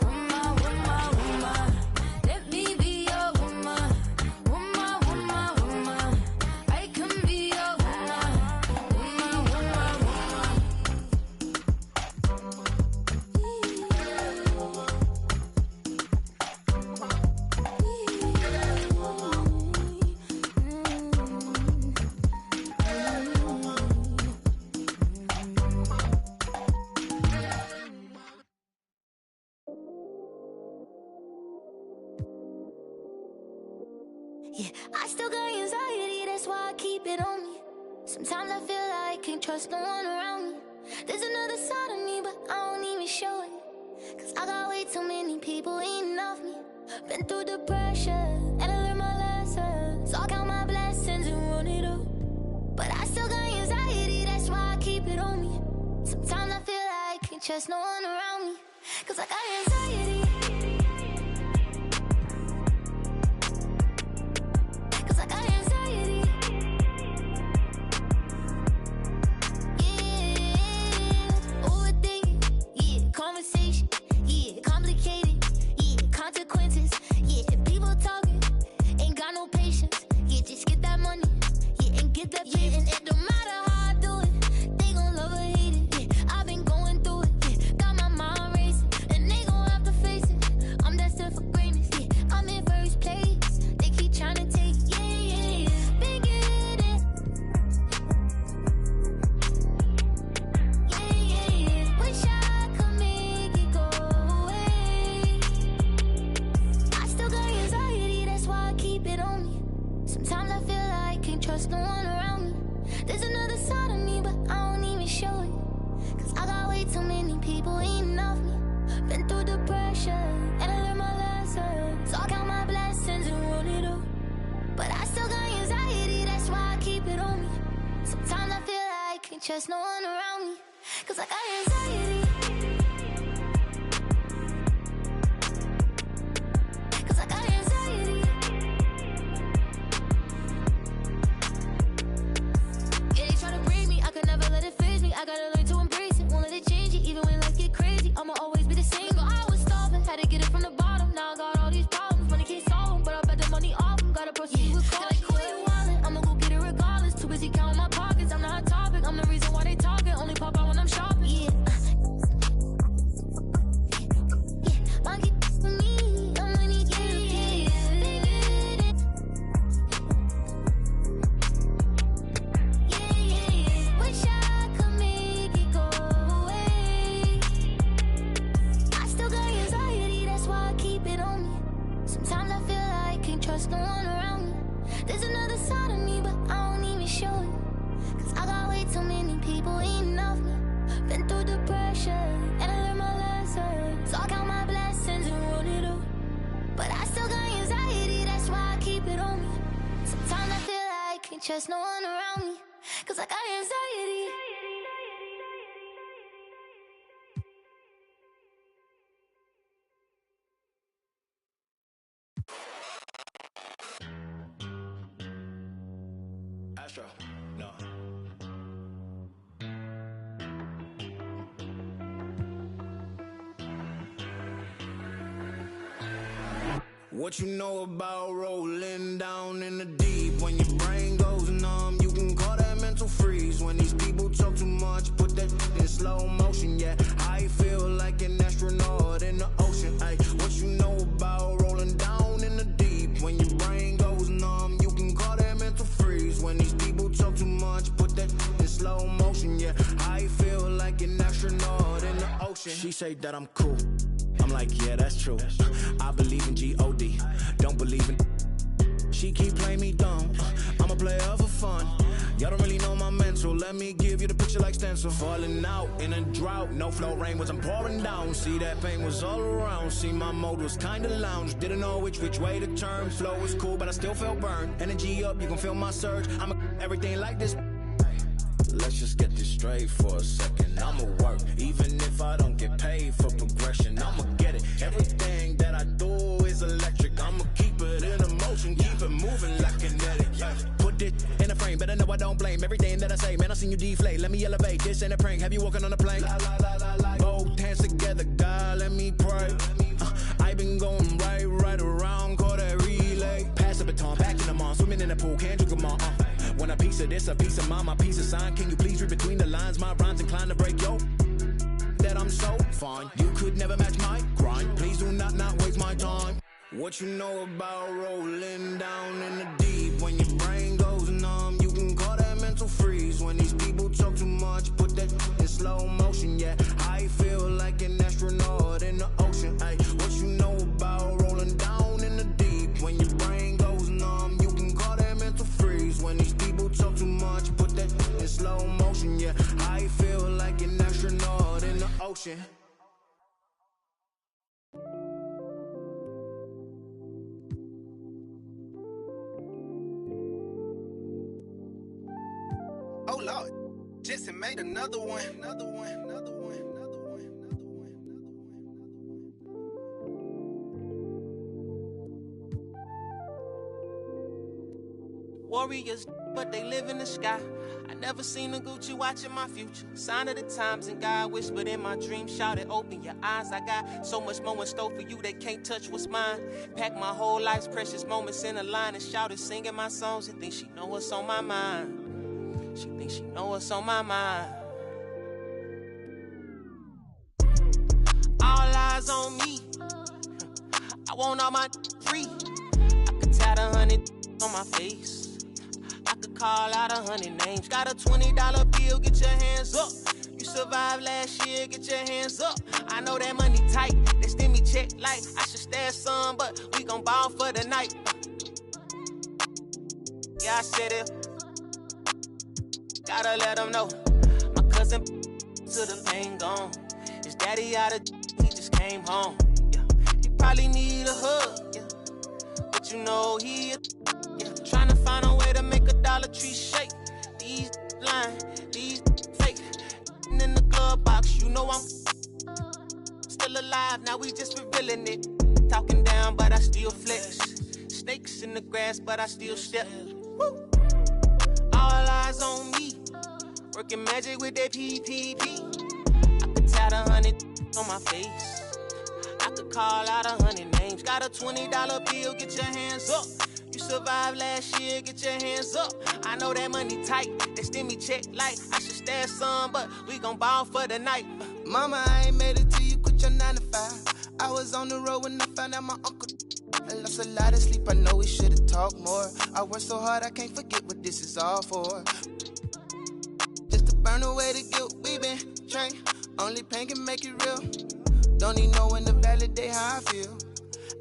Woman, woman, woman. Let me be your woman. Woman, woman, woman. I can be your woman. Woman, woman, woman. Yeah, I still got anxiety, that's why I keep it on me. Sometimes I feel like I can't trust no one around me. There's another side of me, but I don't even show it. Cause I got way too many people eating off me. Been through the pressure, and I learned my lessons. So I count my blessings and run it up. trust no one around me. Cause I got anxiety. Cause I got anxiety. Yeah, overthinking. Yeah, conversation. Yeah, complicated. Yeah, consequences. Yeah, people talking. Ain't got no patience. Yeah, just get that money. Yeah, and get that patience. And it don't matter how I do it. They gon' love or hate it. Yeah, I've been going through it. Yeah, got my mind racing. And they gon' have to face it. I'm destined for greatness. Yeah, I'm in first place. They keep trying to take it. Yeah, yeah, yeah. Been getting it. Yeah, yeah, yeah. Wish I could make it go away. I still got anxiety, that's why I keep it on me. Sometimes I feel like I can't trust no one around me. There's another side of me, but I don't even show it. Cause I got way too many people eating off me. Been through depression, and I learned my lesson. So I count my blessings and roll it up. But I still got anxiety, that's why I keep it on me. Sometimes I feel like I can't trust no one around me. Cause I got anxiety. Cause I got anxiety. Yeah, they try to break me, I could never let it phase me. I gotta learn to embrace it, won't let it change it. Even when life get crazy, I'ma always be the same. Go, I was starving, had to get it from the bottom. Now I got all these problems, money can't solve them. But I bet the money off them, gotta proceed with caution. Like, who you wildin'? I'ma go get it regardless. Too busy counting my pockets, I'm the hot topic. I'm the reason why they talking, only pop out when I'm shopping. Yeah. Monkey for me, I'm money, yeah, yeah. Yeah, yeah, yeah. Wish I could make it go away. I still got anxiety, that's why I keep it on me. Sometimes I feel like I can't trust no one around me. There's another side of me, but I don't even show it. Cause I got way too many people eating off me. Been through depression, and I learned my lesson. So I count my blessings and roll it up. But I still got anxiety, that's why I keep it on me. Sometimes I feel like I can't trust no one around me. Cause I got anxiety. Astro, no. What you know about rolling down in the deep? When your brain goes numb, you can call that mental freeze. When these people talk too much, put that in slow motion. Yeah, I feel like an astronaut in the ocean. Ay, what you know about rolling down in the deep? When your brain goes numb, you can call that mental freeze. When these people talk too much, put that in slow motion. Yeah, I feel like an astronaut in the ocean. She say that I'm cool. I'm like, yeah, that's true. I believe in G-O-D, don't believe in. She keep playing me dumb. I'm a player for fun. Y'all don't really know my mental. Let me give you the picture like stencil. Falling out in a drought. No flow, rain wasn't pouring down. See, that pain was all around. See, my mode was kinda lounge. Didn't know which way to turn. Flow was cool, but I still felt burned. Energy up, you can feel my surge. I'm everything like this. Let's just get this straight for a second. I'ma work, even if I don't get paid for progression. I'ma get it. Everything that I do is electric. I'ma keep it in motion, keep it moving like kinetic. Put it in a frame, better know I don't blame everything that I say. Man, I seen you deflate. Let me elevate. This ain't a prank. Have you walking on a plane? Both hands together, God, let me pray. I been going right around, call that relay. Pass the baton, back in the mall, swimming in the pool, can't drink them all. When a piece of this, a piece of mine, my piece of sign. Can you please read between the lines? My rhymes inclined to break yo. That I'm so fine. You could never match my grind. Please do not waste my time. What you know about rolling down in the deep? When your brain goes numb, you can call that mental freeze. When these people talk too much, put that in slow motion. Yeah, I feel like an astronaut in the ocean. Ay, what you know about rolling down in the deep? When your brain goes numb, you can call that mental freeze. When these people talk too much, put that in slow motion. Yeah, I feel like an astronaut in the ocean. Oh Lord, Jetson made another one. warriors, but they live in the sky. I never seen a Gucci watching my future. Sign of the times, and God whispered in my dream, shouted, open your eyes. I got so much more in store for you, they can't touch what's mine. Pack my whole life's precious moments in a line and shouted, singing my songs, and think she know what's on my mind. She thinks she know what's on my mind. All eyes on me. I want all my free. I could tat 100 on my face. I could call out 100 names. Got a $20 bill, get your hands up. You survived last year, get your hands up. I know that money tight, they send me check like I should stash some, but we gon' ball for the night. Yeah, I said it. Gotta let them know. My cousin to the pain gone. His daddy out of he just came home. Yeah, he probably need a hug. Yeah, but you know he trying to find a way to make a Dollar Tree shake. These lying, these fake. In the glove box, you know I'm still alive. Now we just revealing it. Talking down, but I still flex. Snakes in the grass, but I still step. Woo. All eyes on me. Working magic with that PPP. I could tat 100 on my face. I could call out 100 names. Got a $20 bill, get your hands up. You survived last year, get your hands up. I know that money tight, they send me check like I should stash some, but we gon' ball for the night. Mama, I ain't made it till you quit your 9 to 5. I was on the road when I found out my uncle I lost a lot of sleep, I know we should've talked more. I worked so hard, I can't forget what this is all for. Just to burn away the guilt, we been trained. Only pain can make it real. Don't need no one to validate how I feel.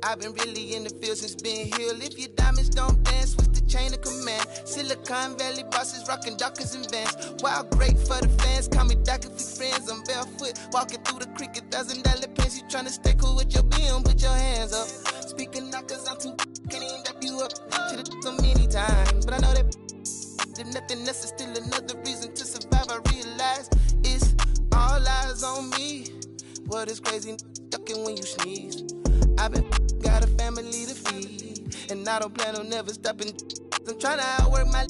I've been really in the field since being healed. If your diamonds don't dance, switch the chain of command. Silicon Valley bosses rocking Dockers and Vans. Wild great for the fans, call me Doc if we friends. I'm barefoot, walking through the creek, $1,000 pants. You tryna stay cool with your BM, put your hands up. Speaking knockers, I'm too can't even dap you up. Should've so many times, but I know that if nothing else is still another reason to survive. I realize it's all eyes on me. What is crazy, ducking when you sneeze. I've been got a family to feed, and I don't plan on never stopping. I'm trying to outwork my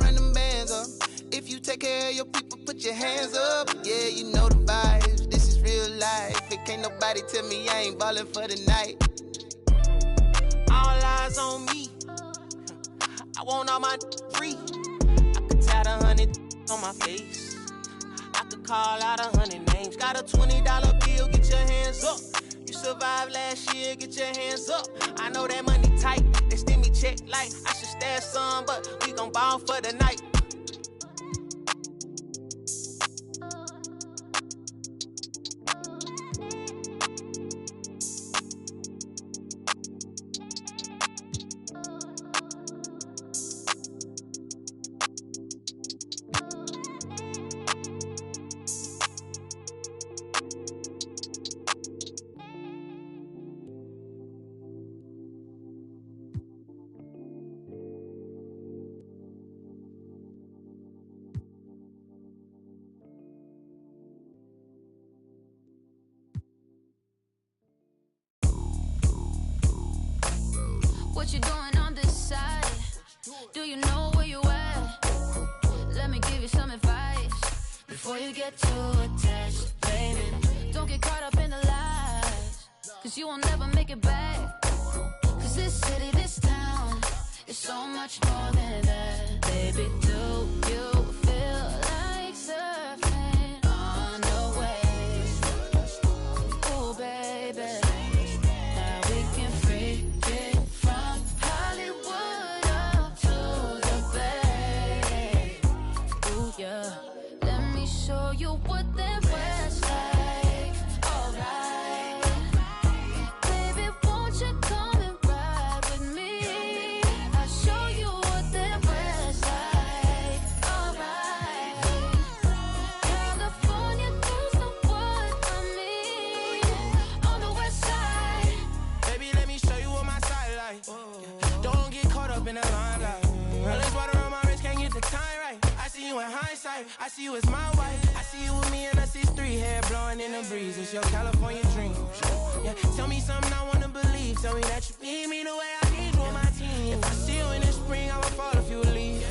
run them bands up. If you take care of your people, put your hands up. Yeah, you know the vibes. This is real life. It can't nobody tell me I ain't ballin' for the night. All eyes on me. I want all my free. I could tat 100 on my face. I could call out 100 names. Got a $20 bill, get your hands up. You survived last year, get your hands up. I know that money tight, they send me check like I should stash some, but we gon' ball for the night. What you doing on this side? Do you know where you at? Let me give you some advice before you get too attached, baby. Don't get caught up in the lies, cause you will never make it back. Cause this city, this town is so much more than that. Baby, do you feel like surfing on the waves? Ooh, baby. Show you what that was like. Alright, baby, won't you come and ride with me? I'll show you what that was like. Alright, California girls know what I mean. On the west side, baby, let me show you what my side like. Don't get caught up in the limelight. All this water on my wrist, can't get the time right. I see you in hindsight, I see you as my wife. I see you with me and us, it's 3 hair blowing in the breeze. It's your California dream. Yeah, tell me something I wanna believe. Tell me that you need me the way I need you on my team. If I see you in the spring, I will fall if you leave.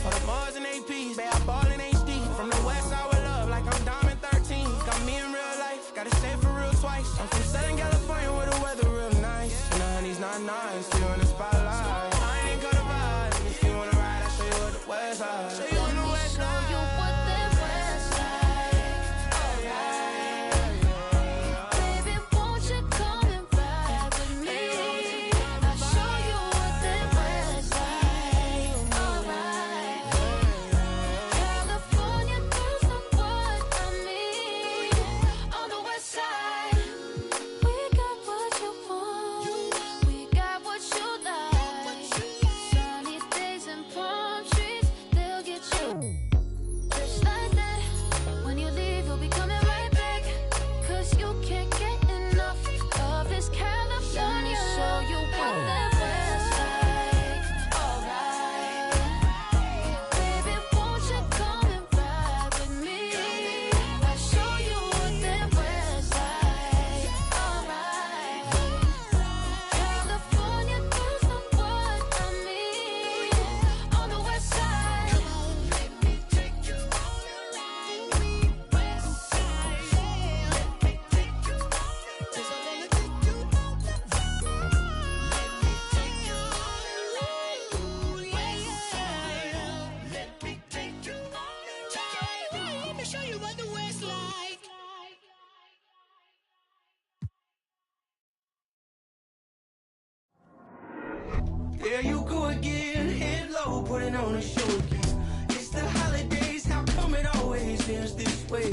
wanna show again. It's the holidays, how come it always ends this way?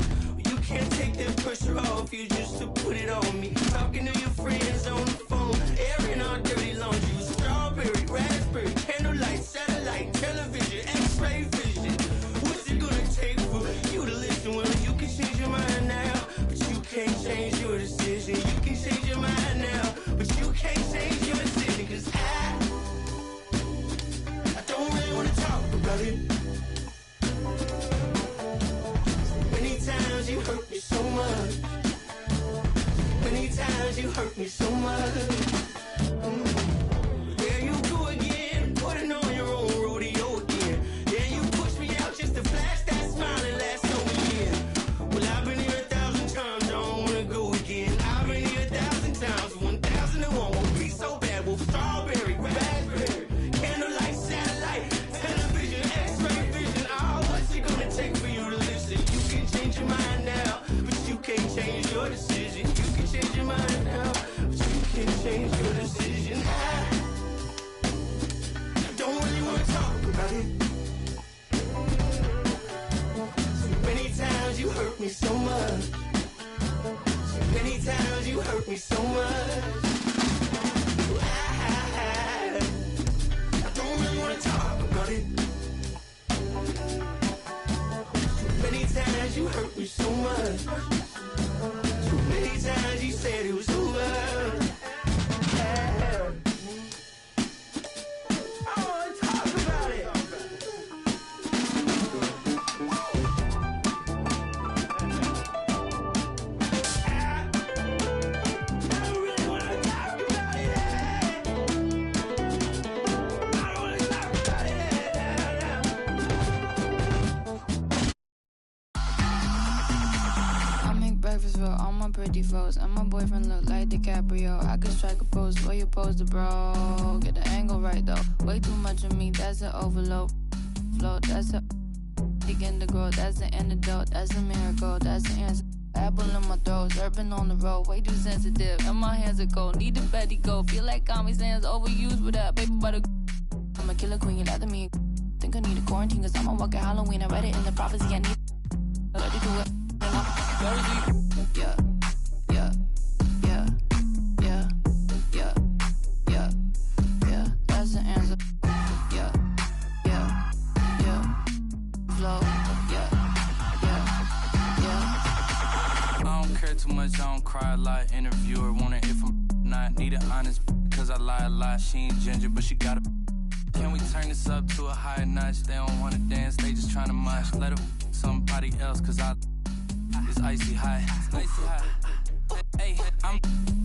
You can't take the pressure off you just to put it on me. Talking to your friends on the phone, airing our dirty laundry. Strawberry, raspberry, candlelight, satellite, television, x-ray vision. What's it gonna take for you to listen? Well, you can change your mind now, but you can't change your decision. You can change your mind now, but you can't change your decision. Cause I don't really wanna talk about it. Many times you hurt me so much. Many times you hurt me so much. There you go again, putting on your own rodeo again. Yeah, you push me out just to flash that smile and last over again. Well, I've been here 1,000 times, I don't wanna go again. I've been here 1,000 times, 1,001 won't be so bad. Well, strawberry, raspberry, candlelight, satellite, television, x-ray vision. Oh, what's it gonna take for you to listen? You can change your mind now, but you can't change your decision. You can change your mind now, but you can't change your decision. I don't really wanna talk about it. So many times you hurt me so much. So many times you hurt me so much. I don't really wanna talk about it. So many times you hurt me so much. So many times you said it was over. I wanna talk about it. I make breakfast for all my pretty foes, and my boyfriend look like DiCaprio. I could strike a pose for you, pose the bro. Get the angle right though. Way too much of me, that's an overload. Flow, that's a begin to grow. That's the antidote. That's a miracle. That's the answer. Apple in my throat, surfing on the road. Way too sensitive, and my hands are cold. Need a Betty go. Feel like Comic Sans overused with that paper butter. I'm a killer queen, you lather me. Think I need a quarantine, cause I'm a walking Halloween. I read it in the prophecy. I need I let you do it. Yeah, yeah, yeah, yeah, yeah, yeah, yeah, that's the answer. Yeah, yeah, yeah, flow, yeah, yeah, yeah. I don't care too much, I don't cry a lot. Interviewer wanna hear from not need it honest, cause I lie a lot. She ain't ginger, but she got a. Can we turn this up to a higher notch? They don't wanna dance, they just tryna mosh. Let her somebody else, cause it's icy high. Icy high. Hey, I'm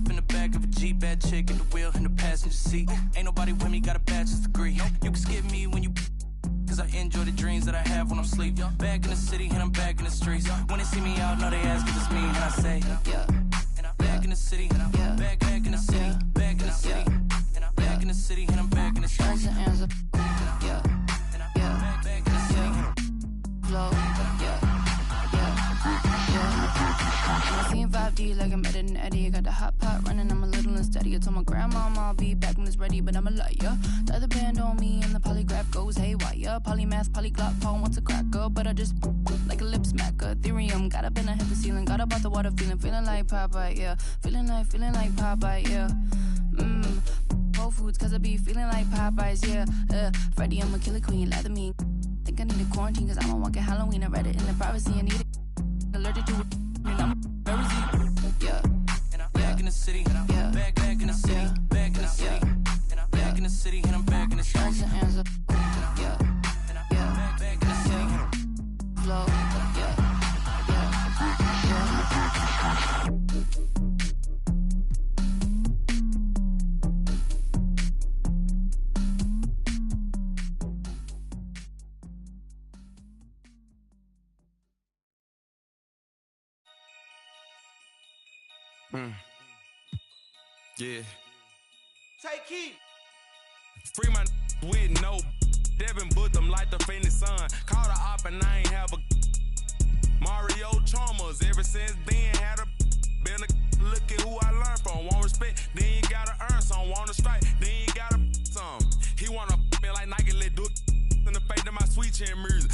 in the back of a Jeep, bad chick at the wheel in the passenger seat. Ain't nobody with me, got a bachelor's degree. You can skip me when you, cause I enjoy the dreams that I have when I'm asleep. Back in the city and I'm back in the streets. When they see me out, know they ask if it's me, and I say, yeah. Back in the city, back in the city, back in the city, back in the city, and I'm back in the streets. That's the answer. Yeah, yeah, back in the city. Flow, yeah. I'm seeing 5D like I'm editing Eddie. I got the hot pot running, I'm a little unsteady. I told my grandma I'll be back when it's ready, but I'm a liar. Tie the band on me and the polygraph goes haywire. Polymath, polyglot, Paul wants a cracker, but I just like a lip smacker. Ethereum, got up and I hit the ceiling. Got up out the water, feeling like Popeye, yeah. Feeling like Popeye, yeah. Whole Foods, cause I be feeling like Popeyes, yeah. Freddy, I'm a killer queen, lather me. Think I need a quarantine, cause I'm a walking Halloween. I read it in the privacy, I need it. Allergic to it, and I'm very yeah. Back in the city, yeah. Back in the city, back in the city, back in the city, and I'm back in the streets. That's the answer. Yeah, yeah, back in the city. Flow, yeah, Yeah. Take heat. Free my with no Devin put them like the Phoenix Sun. Caught a op and I ain't have a Mario Chalmers. Ever since then had a been a look at who I learned from. Want respect, then you gotta earn some. Want to strike, then you gotta some. He wanna me like Nike, let do it in the face to my chin music.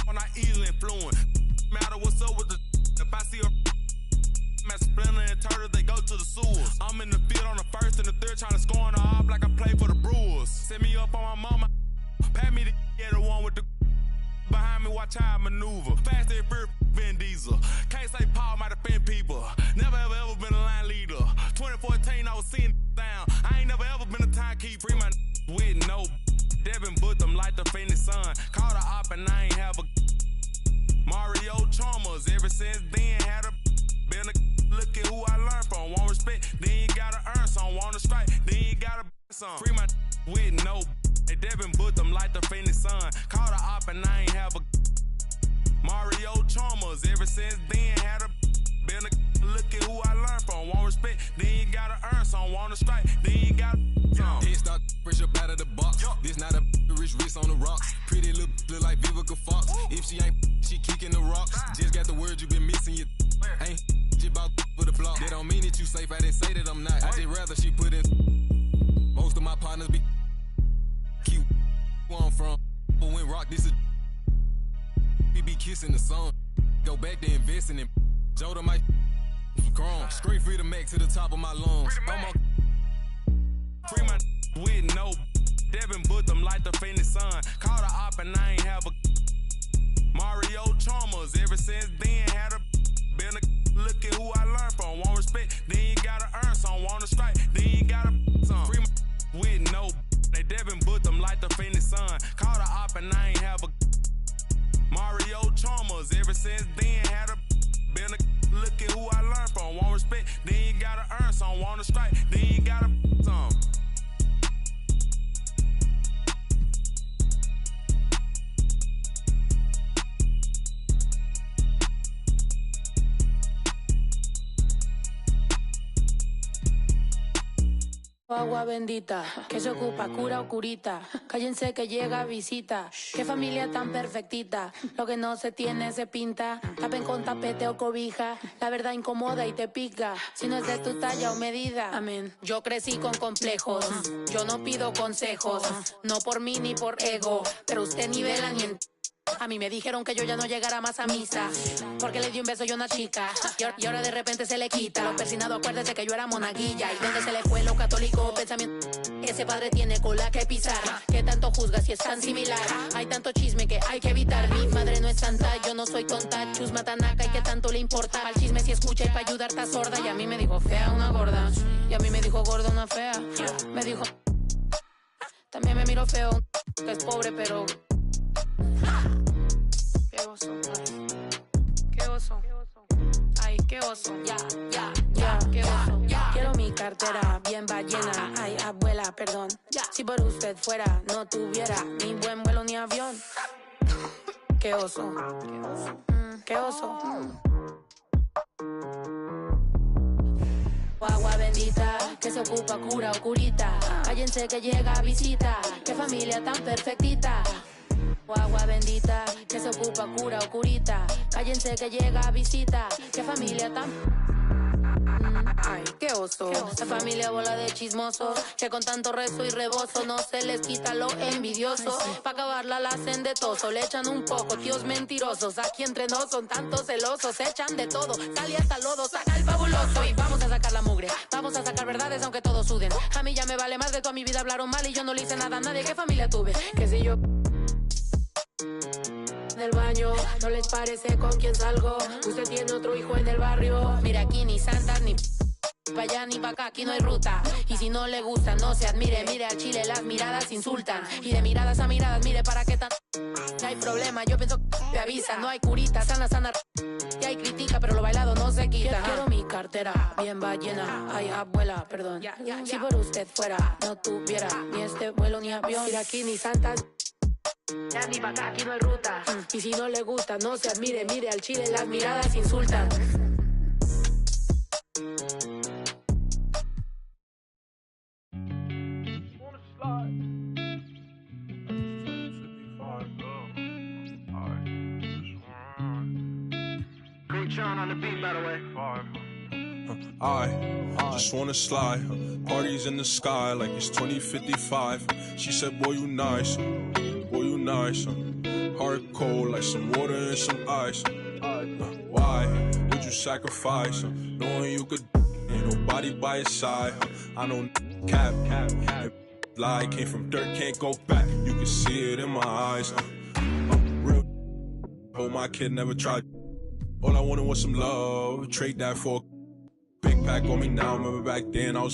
When I easily influence. Matter what's up with the. If I see a. Splinter and Turtles, they go to the sewers. I'm in the field on the first and the third, trying to score on the op like I play for the Brewers. Set me up on my mama. Pat me the one with the. Behind me, watch how I maneuver. Fast and furious, Vin Diesel. Can't say Paul might offend people. Never ever been a line leader. 2014, I was seeing down. I ain't never ever been a timekeeper. Free my with no. Devin Book them like the Phoenix Sun. Call the op and I ain't have a. Mario Chalmers. Ever since then, had a. Been a. Look at who I learned from. Want respect, then you gotta earn some. Want to strike, then you gotta some. Free my with no. They Devin Book them like the Phoenix Sun. Call the op and I ain't have a. Mario Chalmers. Ever since then, had a. Been a. Look at who I learned from. Want respect, then you gotta earn some. Want to strike, then you gotta some. Head start fresh up out of the box. This not a rich wrist on the rocks. Pretty look like Vivica Fox. If she ain't, she kicking the rocks. Just got the word you been missing. You ain't about for the block. That don't mean that you safe. I didn't say that I'm not. I just rather she put in. Most of my partners be cute. Where I'm from, but when rock this is. We be kissing the sun. Go back to investing in. Joda might grown. Scream free to Mac to the top of my lungs. Free my with no. Devin Book them like the Phoenix Sun. Call the op and I ain't have a. Mario Chalmers. Ever since then, had a. Been a. Look at who I learned from. Want respect, then you gotta earn some. Want to strike, then you gotta some. Free my with no. They Devin Book them like the Phoenix Sun. Call the op and I ain't have a. Mario Chalmers. Ever since then, had a. Been a. Look at who I learned from. Want respect, then you gotta earn some. Want to strike, then you gotta some. Agua bendita, que se ocupa, cura o curita. Cállense que llega visita. Qué familia tan perfectita. Lo que no se tiene se pinta. Tapen con tapete o cobija. La verdad incomoda y te pica. Si no es de tu talla o medida. Amén. Yo crecí con complejos. Yo no pido consejos. No por mí ni por ego. Pero usted nivela ni en. A mí me dijeron que yo ya no llegara más a misa porque le di un beso yo a una chica y ahora de repente se le quita. Lo persinado, acuérdese que yo era monaguilla. ¿Y dónde se le fue lo católico? Pensamiento. Ese padre tiene cola que pisar. ¿Qué tanto juzga si es tan similar? Hay tanto chisme que hay que evitar. Mi madre no es santa, yo no soy tonta. Chusma tanaca y qué tanto le importa. Al chisme si escucha y para ayudar está sorda. Y a mí me dijo fea una gorda. Y a mí me dijo gorda una fea. Me dijo. También me miró feo que es pobre pero. Qué oso, ay. Qué oso. Ay, qué oso. Ya, qué oso. Quiero mi cartera bien ballena. Ay, abuela, perdón. Si por usted fuera, no tuviera ni buen vuelo ni avión. Qué oso. Qué oso. Agua bendita, que se ocupa, cura o curita. Cállense que llega visita. Qué familia tan perfectita. Agua bendita, que se ocupa, cura o curita. Cállense que llega visita. Qué familia tan. Ay, qué oso. La familia bola de chismosos que con tanto rezo y rebozo no se les quita lo envidioso. Pa' acabarla la hacen de toso. Le echan un poco, tíos mentirosos. Aquí entre nos son tantos celosos. Se echan de todo, sal y hasta lodo. Saca el fabuloso y vamos a sacar la mugre. Vamos a sacar verdades aunque todos suden. A mí ya me vale más de toda mi vida hablaron mal y yo no le hice nada a nadie. ¿Qué familia tuve? Que si yo... del baño, ¿no les parece con quién salgo? Usted tiene otro hijo en el barrio. Mira, aquí ni santas ni pa' allá ni pa' acá, aquí no hay ruta. Y si no le gusta, no se admire. Mire al chile, las miradas insultan. Y de miradas a miradas, mire para qué tan. Hay problema, yo pienso que te avisa. No hay curita, sana. Y hay crítica, pero lo bailado no se quita. Quiero mi cartera bien ballena. Ay, abuela, perdón. Si por usted fuera, no tuviera ni este vuelo ni avión. Mira, aquí ni santas. Ya ni pa' acá, aquí no hay ruta. Y si no le gusta, no se admire. Mire al chile, las miradas insultan. Great Sean on the beat, by the way. I just wanna slide. Parties in the sky like it's 2055. She said, boy, you nice. Boy, you nice. Heart cold like some water and some ice. Why would you sacrifice? Knowing you could, ain't nobody by your side. I know cap, lie, came from dirt, can't go back. You can see it in my eyes. Real, oh my kid never tried. All I wanted was some love, trade that for a big pack on me now. Remember back then I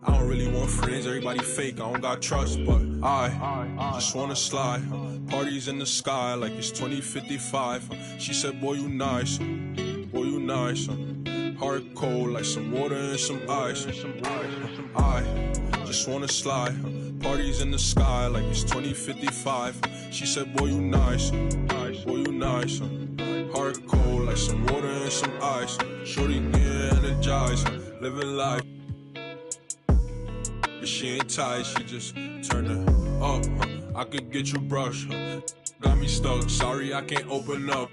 don't really want friends, everybody fake, I don't got trust, but I just wanna slide. Parties in the sky like it's 2055. She said, boy, you nice, boy, you nice. Heart cold like some water and some ice. I just wanna slide. Parties in the sky like it's 2055. She said, boy, you nice, boy, you nice. Heart cold like some water and some ice. Shorty get energized, living life. She ain't tight, she just turned it up. I could get you brush, got me stuck. Sorry, I can't open up.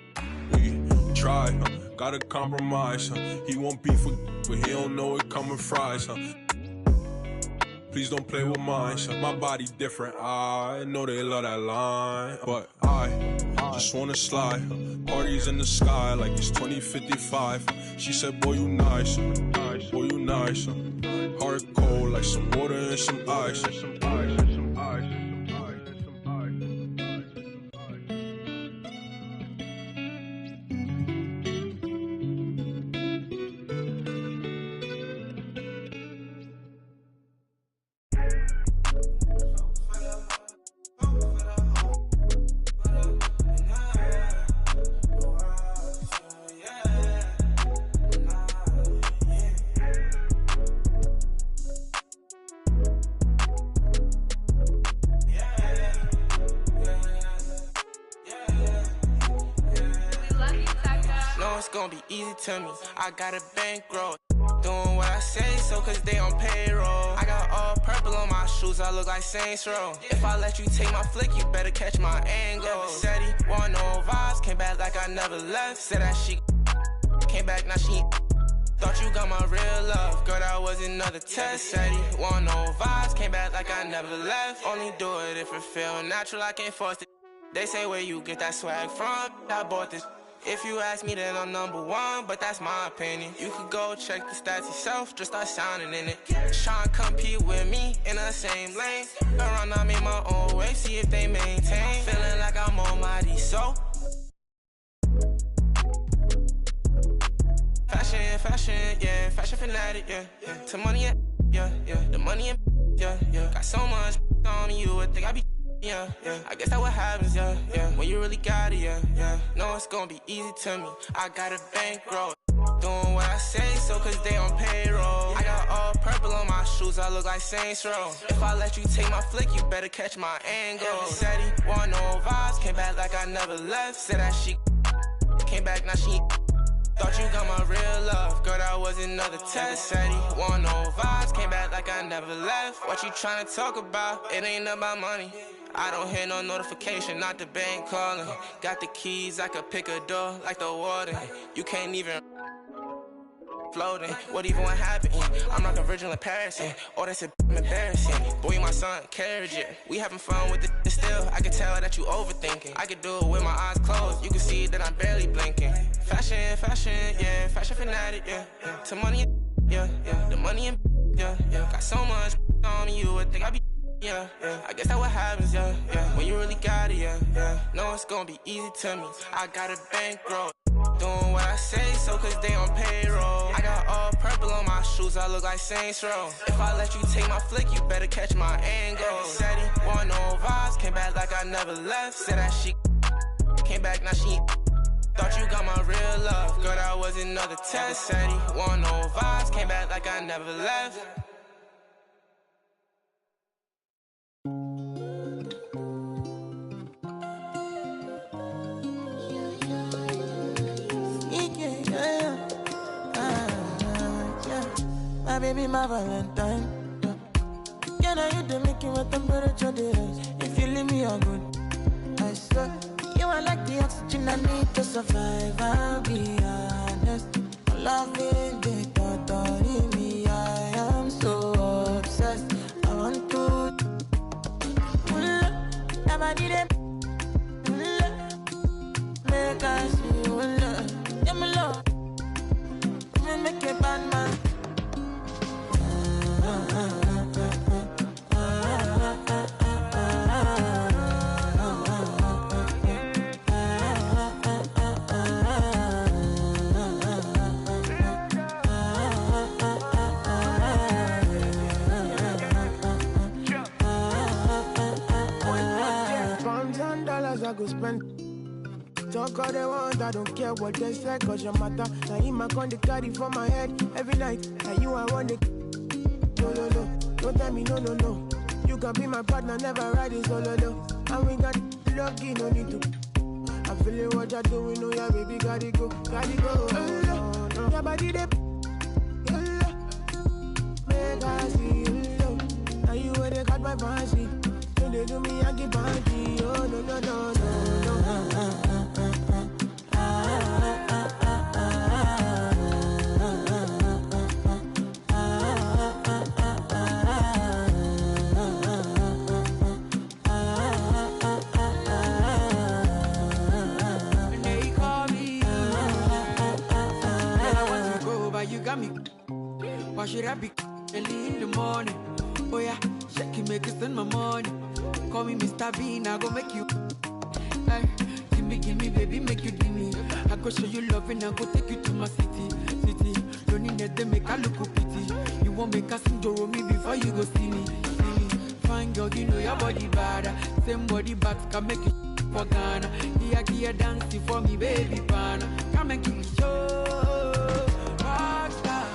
We try, gotta compromise. He won't beef with, but he don't know it coming fries. Please don't play with mine. My body different, I know they love that line, but I just wanna slide. Parties in the sky like it's 2055. She said, boy, you nice, boy, you nice. Heart cold like some water and some ice. To me, I got a bankroll. Doing what I say, so cause they on payroll. I got all purple on my shoes, I look like Saints Row. If I let you take my flick, you better catch my angle. Said he want no vibes, came back like I never left. Said that she came back, now she thought you got my real love. Girl, that was another test. Said he want no vibes, came back like I never left. Only do it if it feel natural, I can't force it. They say where you get that swag from, I bought this. If you ask me, then I'm number one, but that's my opinion. You could go check the stats yourself, just start sounding in it. Tryna compete with me in the same lane. Around, I made my own way, see if they maintain. Feeling like I'm on my so. Fashion, yeah, fashion fanatic, yeah. To money, yeah. The money, yeah. Got so much on me, you would think I be. Yeah. I guess that what happens, yeah. When you really got it, yeah. No, it's gonna be easy to me. I got a bankroll. Doing what I say, so cause they on payroll. I got all purple on my shoes, I look like Saints Row. If I let you take my flick, you better catch my angle. Said he want no vibes, came back like I never left. Said that she came back, now she thought you got my real love. Girl, that was another test. Said he want no vibes, came back like I never left. What you tryna talk about? It ain't about money. I don't hear no notification, not the bank calling. Got the keys, I could pick a door like the warden. You can't even floating. What even would happen? I'm like a virgin in Paris, oh, that's embarrassing. Boy, you my son, carriage it. We having fun with it still. I can tell that you overthinking. I could do it with my eyes closed. You can see that I'm barely blinking. Fashion, yeah, fashion fanatic, yeah. To money, yeah. The money, yeah. Got so much on me, you would think I be. Yeah. I guess that what happens, yeah. When you really got it, yeah. No, it's gonna be easy to me. I got a bankroll. Doing what I say, so cause they on payroll. I got all purple on my shoes, I look like Saints Row. If I let you take my flick, you better catch my angle. Said he want no vibes, came back like I never left. Said that she came back, now she thought you got my real love. Girl, that was another test. Said he want no vibes, came back like I never left. My baby, my Valentine. Yeah, now you the making my temperature rise. If you leave me, I'm good. I swear, you are like the oxygen I need to survive. I'll be honest. Loving the thought of me, I am so obsessed. I want to never did it. dollars I go spend. Talk all they want, I don't care what they say, cause your matter. Now in my con, they carry for my head every night. Now you I want it. No, no, no, don't tell me no, no, no. You can be my partner, never ride it solo, no. And we got lucky, no need to. I feel it, what you're doing, oh yeah, baby, gotta go, gotta go. Your body, they make I see you. Now you where they got my fancy. When they do me, I keep panty. Oh, no, no, no, no, no. When they call me, girl, I want to go, but you got me. Why should I be early in the morning? Oh yeah, shake it, make it spend my money. Call me Mr. Bean, I go make you. Ay, give me, baby, make you give me. I go show you love and I go take you to my city. Don't need that, they make I look pity. You won't make us enjoy me before you go see me. Fine girl, you know your body bad. Same body bags can make you for Ghana. Here, dancing for me, baby, pana. Come and give me show. Rockstar.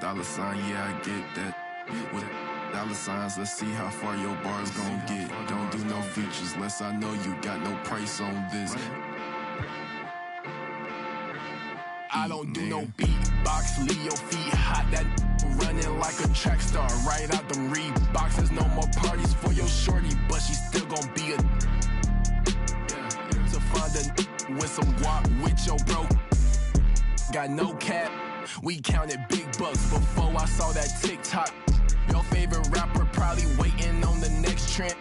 Dollar sign, yeah, I get that. With dollar signs, let's see how far your bar's gon' get. Don't do no features, less I know you got no price on this. I don't do no beatbox, leave your feet hot. That running like a track star, right out them Reeboks. There's no more parties for your shorty, but she still gon' be a. To find a with some guap with your bro. Got no cap. We counted big bucks before I saw that TikTok. Your favorite rapper probably waiting on the next trend.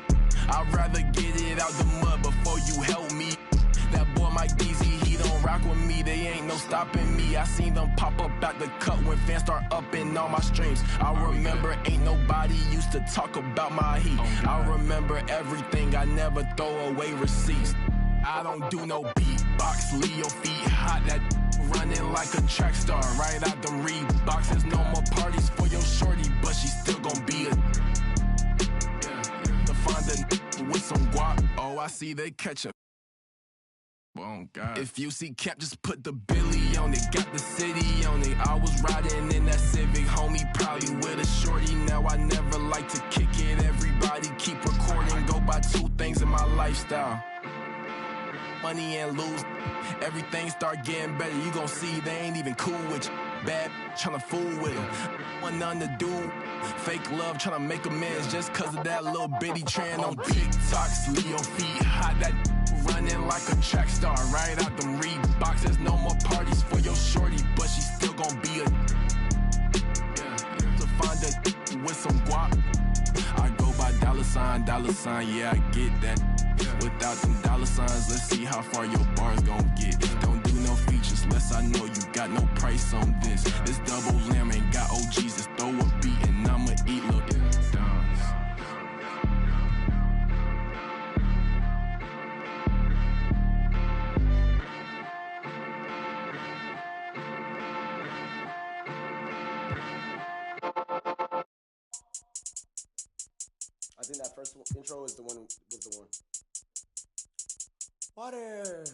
I'd rather get it out the mud before you help me. That boy Mike Deezy, he don't rock with me. They ain't no stopping me. I seen them pop up at the cut when fans start upping all my streams. I remember ain't nobody used to talk about my heat. I remember everything, I never throw away receipts. I don't do no beatbox, leave your feet hot. That running like a track star, right out them Reeboks. There's no more parties for your shorty, but she still gon' be a. To find a with some guap, oh I see they catch up. Oh God. If you see Cap, just put the Billy on it. Got the city on it. I was riding in that Civic, homie, probably with a shorty. Now I never like to kick it. Everybody keep recording. Go by two things in my lifestyle. Money and lose. Everything start getting better. You gon' see they ain't even cool with you. Bad tryna fool with them. Want nothing to do. Fake love tryna make amends just cause of that little bitty trend on TikToks. Leave your feet hot. That running like a track star, right out them Reeboks. There's no more parties for your shorty, but she still gon' be a. To find a with some guap, I go by dollar sign, yeah, I get that. Without them dollar signs, let's see how far your bars gon' get. Don't do no features, less I know you got no price on this. This double lamb ain't got OGs, just throw a beat and I'ma eat, look. I think that first intro is the one with the one. Water.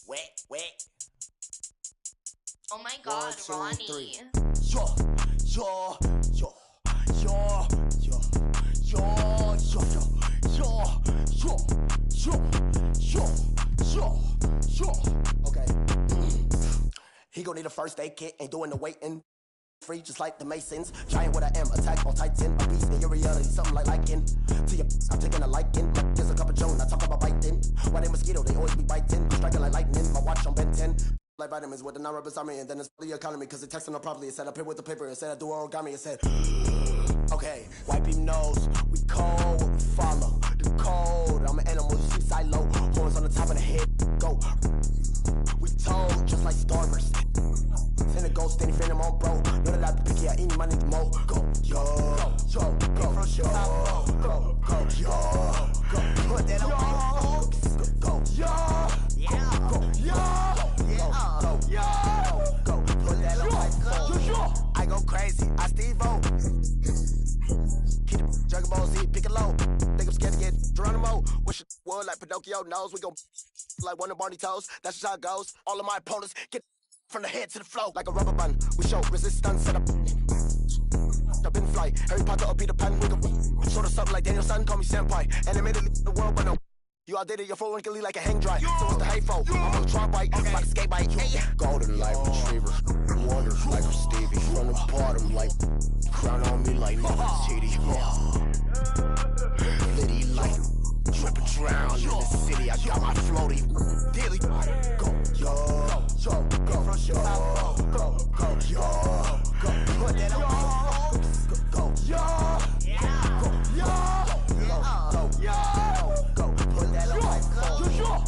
Wet. Oh my God, 1, 2, Ronnie. 3. Yo. Sure. Okay. He gon' need a first aid kit, ain't doing the waiting. Free just like the Masons. Giant what I am, attack on Titan. A beast in your reality, something like liking. To your I'm taking a liking. There's a cup of Joan, I talk about biting. Why they mosquito, they always be biting. Striking like lightning, my watch on Ben 10. Like vitamins with the non-rubber army, and then it's the economy, cause it texting them properly. It said up here with the paper, it said I do origami, it said okay, wipe him nose, we cold, we follow the code. I'm an animal, you see silo, horns on the top of the head, go. We told, just like starvers. Send a ghost, then he fin him on bro. None of that picky, I eat my nigga mo. Go, yo, go, from Chicago. Go, yo, go, put that on. Go, yo, yeah, go, go, put that on my phone. I go crazy, I Steve-O. Keep the Dragon Ball Z, pick it low. Think I'm scared to get Geronimo. Wish it would like Pinocchio knows. We gon' like one of Barney toes. That's just how it goes. All of my opponents get from the head to the flow. Like a rubber band, we show resistance. Set up in flight. Harry Potter or Peter Pan. We gon' sort of something like Daniel-san. Call me senpai. Animated the world, but no. You outdated your phone wrinkly like a hang dry. So what's the hateful? I'm on the try bike, like a skate bike. Golden light retriever. Wonder like I'm Stevie. From the bottom, like crown on me like Nefertiti. Liddy like tripping drown in the city. I got my floaty daily. Go, yo, go from Chicago. Go, yo, go, put that on. Go, yo, go, yo, go, put that on my phone.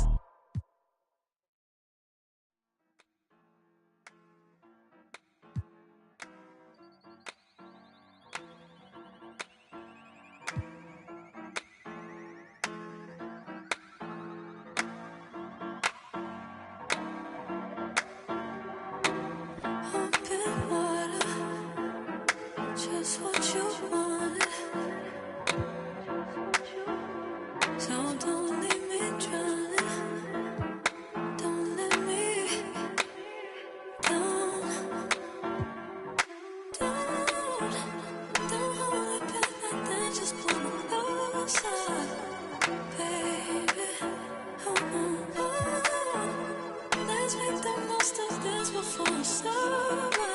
Just what you wanted. So don't leave me drowning. Don't let me down. Don't hold it back like that. Just pull me closer, baby. Oh. Let's make the most of this before it's over.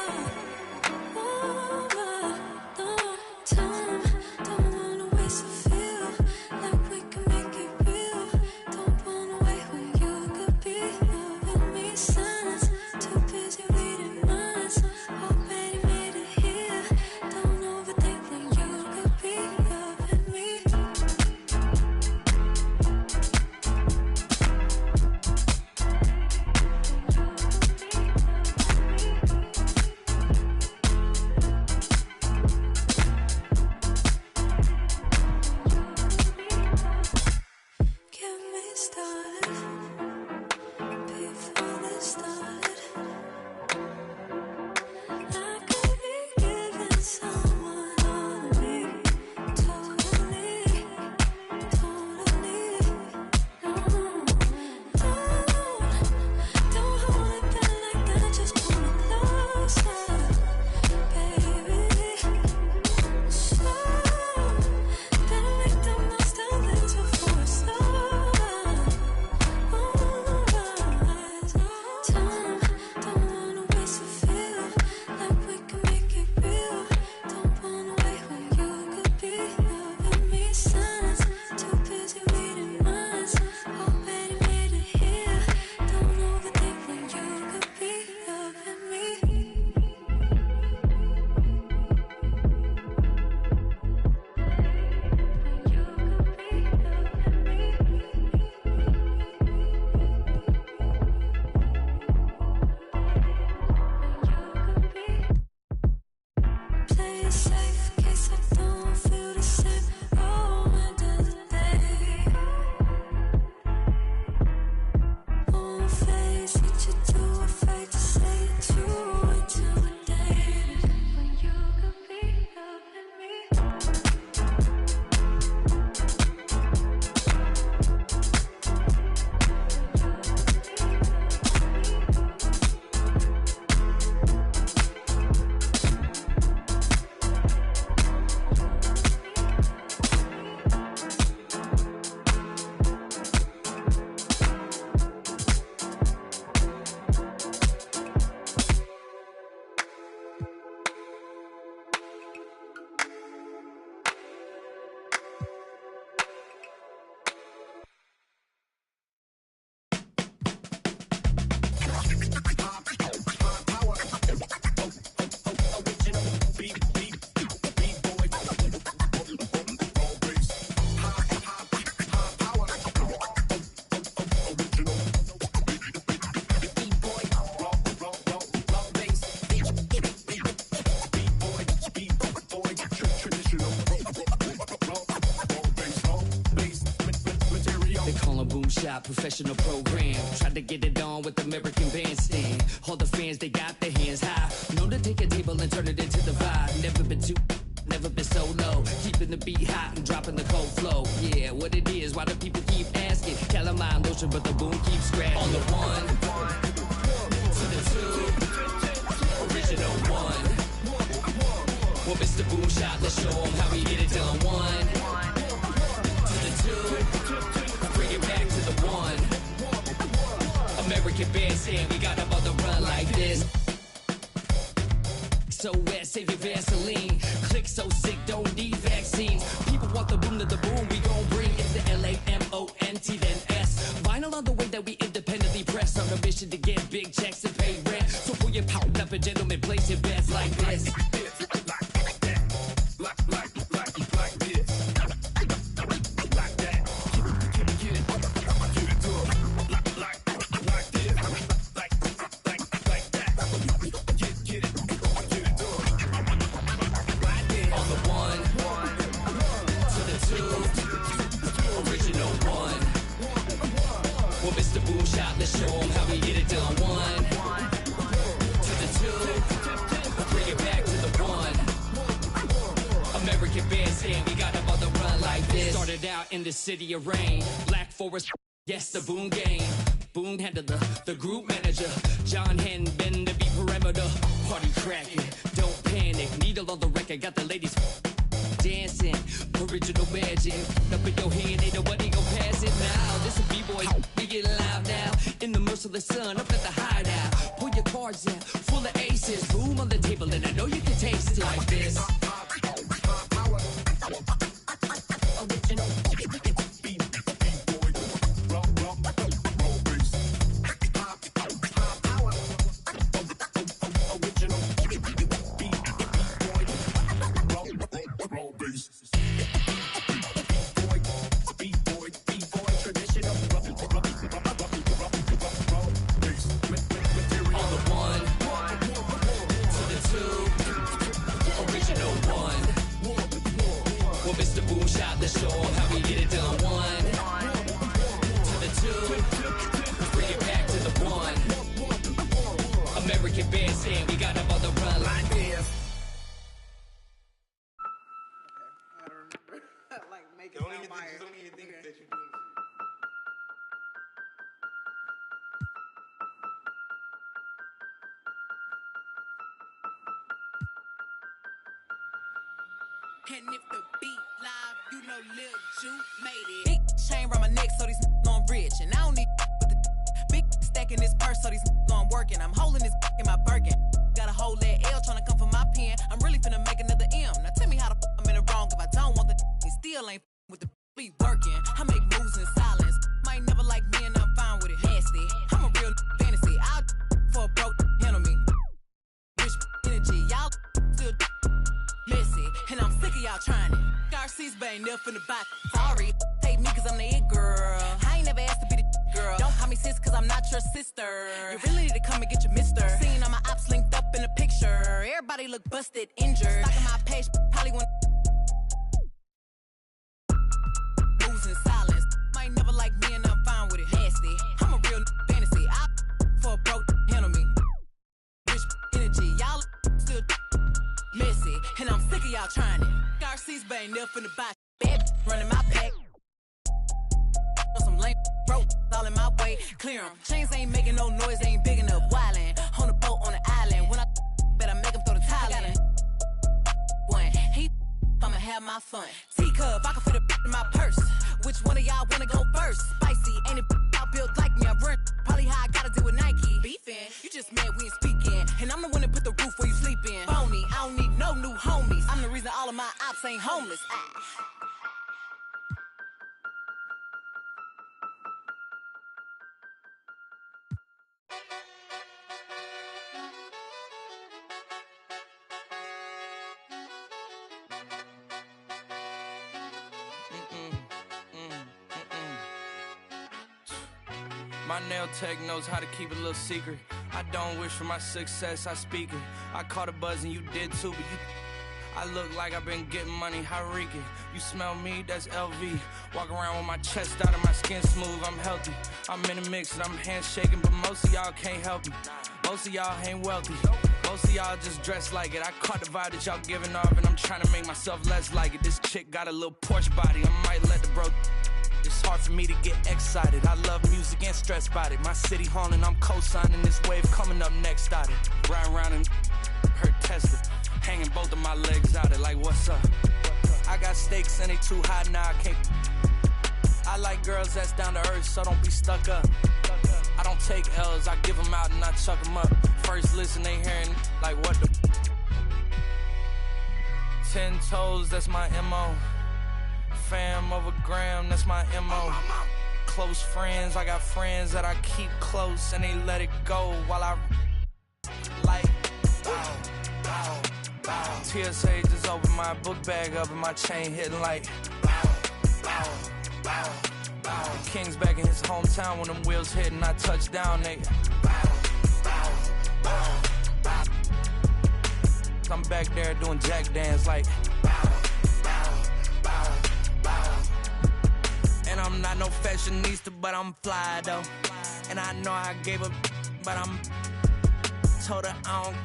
Time stop, professional program. Tried to get it on with American Bandstand. All the fans, they got their hands high. Known to take a table and turn it into the vibe. Never been too, never been so low. Keeping the beat hot and dropping the cold flow. Yeah, what it is, why do people keep asking? Calamine lotion, but the boom keeps scratching. On the one, to the two, original one. Well, Mr. Boom Shot, let's show him how we get it done. One, to the two, bring it back to the one. American Bandstand, we got them on the run like this. So wet, save your Vaseline. Click so sick, don't need vaccines. People want the boom to the boom, we gon' bring it to LAMONT then S. Vinyl on the way that we independently press. On a mission to get big checks and pay rent. So pull your power up and gentlemen, place your bets like this. Let's show them how we get it done. One, to the two, bring it back to the one. American Bandstand, we got them on the run like this. Started out in the city of rain. Black Forest, yes, the Boom Game. Boom handled the group manager. John Henn, been the beat perimeter. Party cracking, don't panic. Needle on the record, got the ladies dancing. Original magic. Up in your hand, ain't nobody gon' pass it now. This a B-boy, we get loud now. In the merciless sun, up at the hideout. Pull your cards out, full of aces. Boom on the table, and I know you can taste it like this. Original. Let's show them how we get it done. One, to the two, bring it back to the one. American Bandstand, we got them on the run like this. Like, make it Don't sound even fire. think that you're doing this. And if the beat live, you know Lil Ju made it. Big chain around my neck, so these on rich. And I don't need with the big stack in this purse, so these on working. I'm holding this in my Birkin. Got a whole that L trying to come for my pen. I'm really finna make another M. Now tell me how the I'm in the wrong if I don't want the he still ain't with the be working. I make moves in silence. Might never like me and I'm fine with it. Nasty. I'm a real fantasy. I'll for a broke handle me. Rich energy. Y'all still messy, and I'm sick of y'all trying it. Garcia's but ain't never finna buy. Sorry, take me cause I'm the it girl. I ain't never asked to be the girl. Don't call me sis cause I'm not your sister. You really need to come and get your mister. Seeing all my ops linked up in a picture. Everybody look busted, injured. Stalking my page, probably want moves in silence. Might never like me and I'm fine with it. Nasty, I'm a real fantasy. I for a broke handle me. Rich energy, y'all still messy, and I'm sick of y'all trying it. Garcia's but ain't never finna buy. Bad running my pack. On some lame broke, all in my way. Clear 'em. Chains ain't making no noise, they ain't big enough. Wildin' on the boat on the island. When I bet I make 'em throw the tile in. One, he I'ma have my fun. Teacup, I can fit a in my purse. Which one of y'all wanna go first? Spicy, ain't it y'all built like me? I run probably how I gotta deal with Nike. Beefin', you just mad we ain't speaking. And I'm the one that put the roof where you sleep in. Phony, I don't need no new homies. I'm the reason all of my ops ain't homeless. My nail tech knows how to keep it a little secret. I don't wish for my success, I speak it. I caught a buzz and you did too, but I look like I've been getting money, Hariki. You smell me, that's LV. Walk around with my chest out and my skin smooth, I'm healthy. I'm in a mix and I'm handshaking, but most of y'all can't help me. Most of y'all ain't wealthy. Most of y'all just dress like it. I caught the vibe that y'all giving off, and I'm trying to make myself less like it. This chick got a little Porsche body, I might let the bro. It's hard for me to get excited. I love music and stress about it. My city haunting, I'm co-signing this wave coming up next out it. Riding around and hurt Tesla. Hanging both of my legs out it like what's up? I got stakes and they too high now, I can't. I like girls that's down to earth, so don't be stuck up. I don't take L's, I give them out and I chuck them up. First listen, they hearing like what the 10 toes, that's my MO. Fam over gram, that's my MO. Close friends, I got friends that I keep close and they let it go while I like TSA just opened my book bag up and my chain hitting like King's back in his hometown when them wheels hit and I touch down, nigga. I'm back there doing jack dance like and I'm not no fashionista, but I'm fly though. And I know I gave up, but I'm told her I don't,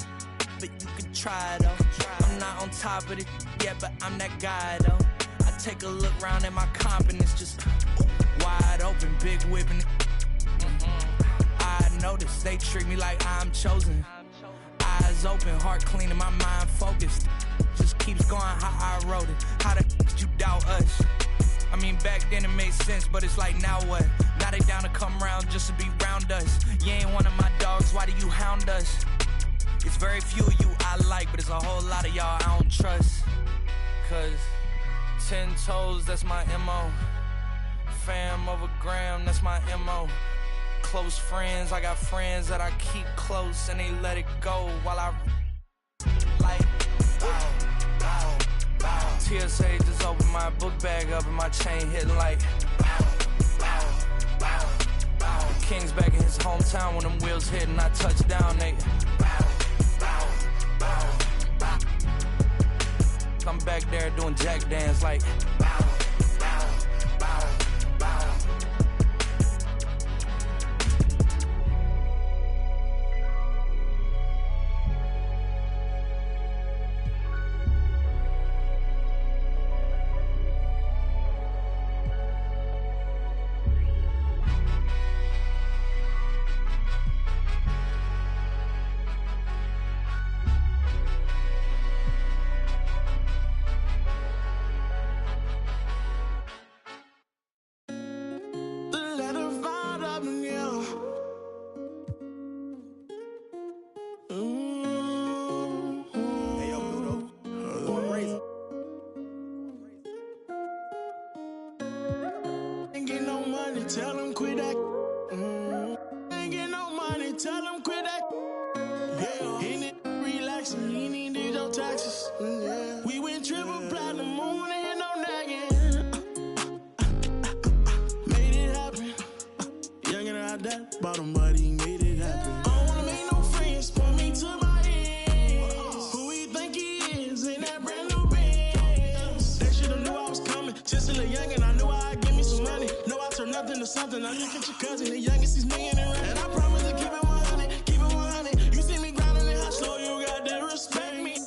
but you can try though. I'm not on top of it yet, but I'm that guy though. I take a look round at my confidence, just wide open, big whipping. I notice they treat me like I'm chosen. Eyes open, heart clean, and my mind focused. Just keeps going how I wrote it. How the could you doubt us? I mean, back then it made sense, but it's like, now what? Now they down to come round just to be round us. You ain't one of my dogs, why do you hound us? It's very few of you I like, but it's a whole lot of y'all I don't trust. Cause 10 toes, that's my MO. Fam over gram, that's my MO. Close friends, I got friends that I keep close and they let it go while I like TSA just opened my book bag up and my chain hitting like King's back in his hometown when them wheels hit and I touch down, nigga. I'm back there doing jack dance like Tell them quit that. Ain't get no money, tell them quit that. Yeah, in it, relaxing, he need your taxes. Yeah. We went triple platinum, moon and no nagging. Made it happen. Young and out that bottom, but he made it happen. I don't wanna make no friends, put me to my ends. Who he think he is in that brand new Benz? They should've knew I was coming. Just a little young and I knew I'd give me some money. No, I turn nothing to something. I look at your cousin, the youngest, he's million and run. And I promise to keep it 100, keep it 100. You see me grinding and hot slow, you got to respect me.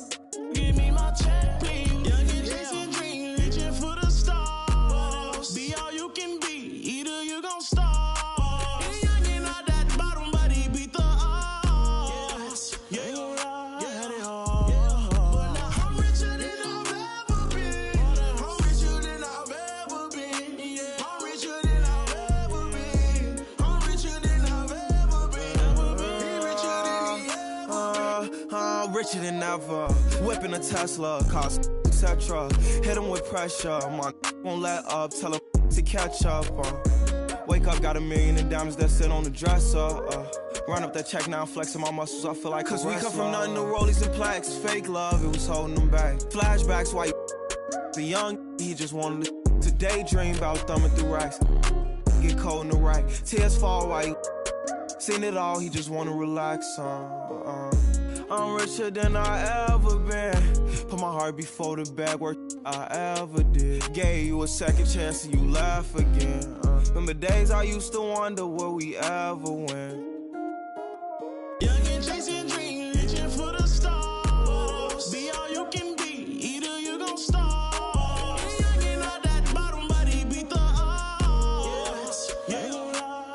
Give me my check, please. Young and chasing dreams, reaching for the stars. Be all you can be, either you gon' starve. Young and out that bottom, but he beat the odds. Yeah, ain't gon' lie, I had it hard. But now I'm richer than I've ever been. I'm richer than I've ever been. Yeah, I'm richer than I've ever been. I'm richer than I've ever been. He richer than he ever been. I'm richer than ever. Whipping a Tesla, cost etc. Hit him with pressure. My won't let up, tell him to catch up. Wake up, got $1 million in diamonds that sit on the dresser. Run up that check now, flexing my muscles, I feel like cause a wrestler. We come from nothing to rollies and plaques. Fake love, it was holding them back. Flashbacks, why the young, he just wanted to daydream about thumbing through racks. Get cold in the right, tears fall while he seen it all, he just wanna relax. I'm richer than I ever been. Put my heart before the bag work I ever did. Gave you a second chance and you laugh again. Remember days I used to wonder will we ever win. Young and chasing dreams, reaching for the stars. Be all you can be, either you gon' starve. Young and at that bottom, but he beat the odds. Yeah,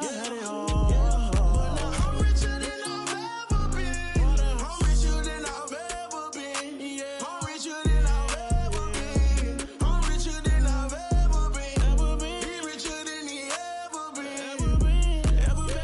yeah, they are. But now I'm richer than I've ever been. I'm richer than I've ever been. Yeah, I'm richer than I've ever been. I'm richer than I've ever been. He richer than he ever been. Ever been.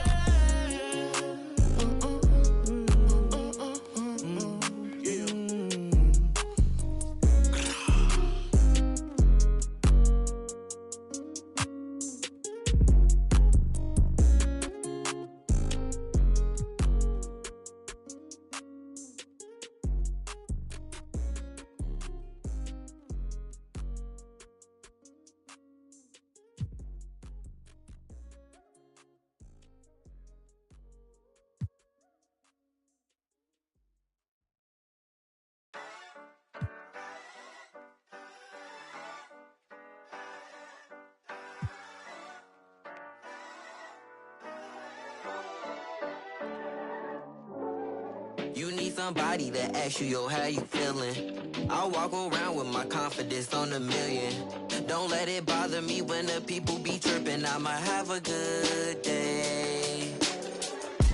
You need somebody to ask you, yo, how you feeling? I walk around with my confidence on a million. Don't let it bother me when the people be tripping. I'ma have a good day.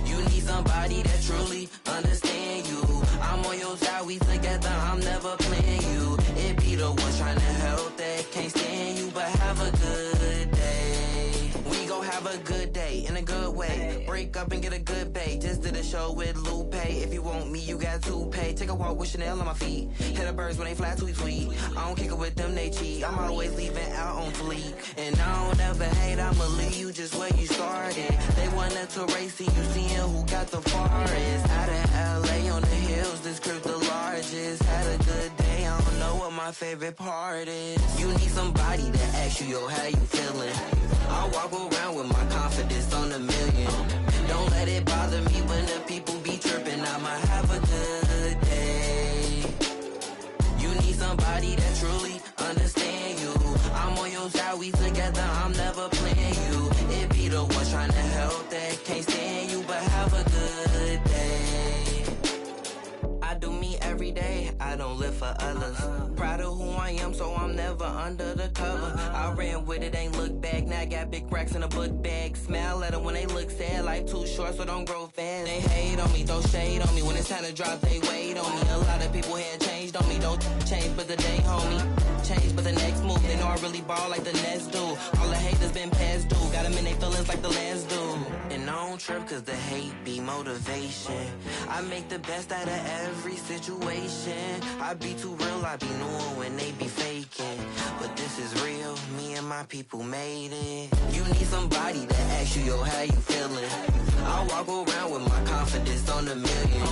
You need somebody that truly understand you. I'm on your side, we together, I'm never playing you. It be the ones trying to help that can't stand you, but have a good day. We gon' have a good day in a good way. Break up and get a good pay. Just did a show with Lupe. If you want me, you got to pay. Take a walk with Chanel on my feet. Hit the birds when they fly tweet tweet. I don't kick it with them, they cheat. I'm always leaving out on fleek. And I don't ever hate, I'ma leave you just where you started. They wanted to race to you, seeing who got the farthest. Out of LA on the hills, this crib the largest. Had a good day, I don't know what my favorite part is. You need somebody to ask you, yo, how you feeling? I walk around with my confidence on a million. Don't let it bother me when the people be tripping. I'ma have a good day. You need somebody that truly understand you. I'm on your side, we together, I'm never playing you. It be the ones trying to help that can't stand you, but have a good day. I do me every day, I don't live for others. Proud of who I am, so I'm never under the cover. I ran with it, ain't look back. Now I got big racks in a book bag. Smile at them when they look sad. Life too short, so don't grow fast. They hate on me, throw shade on me. When it's time to drop, they wait on me. A lot of people had changed on me. Don't change, but the day, homie. Change, but the next move. They know I really ball like the Nets do. All the haters been past due. Got them in their feelings like the last dude. And I don't trip, cause the hate be motivation. I make the best out of every situation. I be too real, I be knowing when they be faking. But this is real, me and my people made it. You need somebody to ask you, yo, how you feeling? I walk around with my confidence on a million.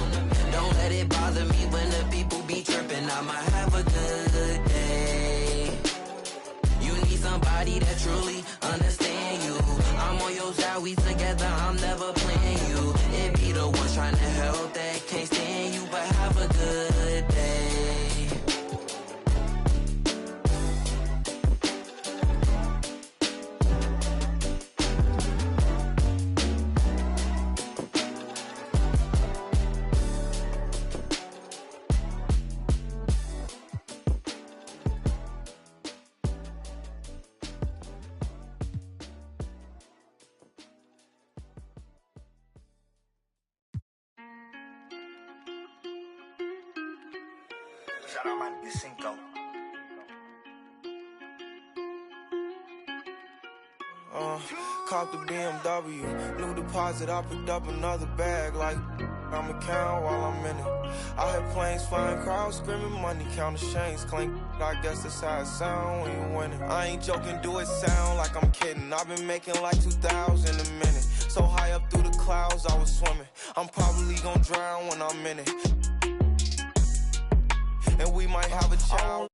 Don't let it bother me when the people be tripping. I'ma have a good day. You need somebody that truly understand you. I'm on your side, we together, I'm never playing you. It be the ones trying to help that can't stand you, but have a good day. Shout out my nigga Cinco. Caught the BMW, new deposit, I picked up another bag like I'ma count while I'm in it. I hear planes flying, crowds screaming, money counting chains clink. I guess that's how it sound when you winning. I ain't joking, do it sound like I'm kidding. I've been making like 2,000 a minute. So high up through the clouds, I was swimming. I'm probably gonna drown when I'm in it. And we might have a child.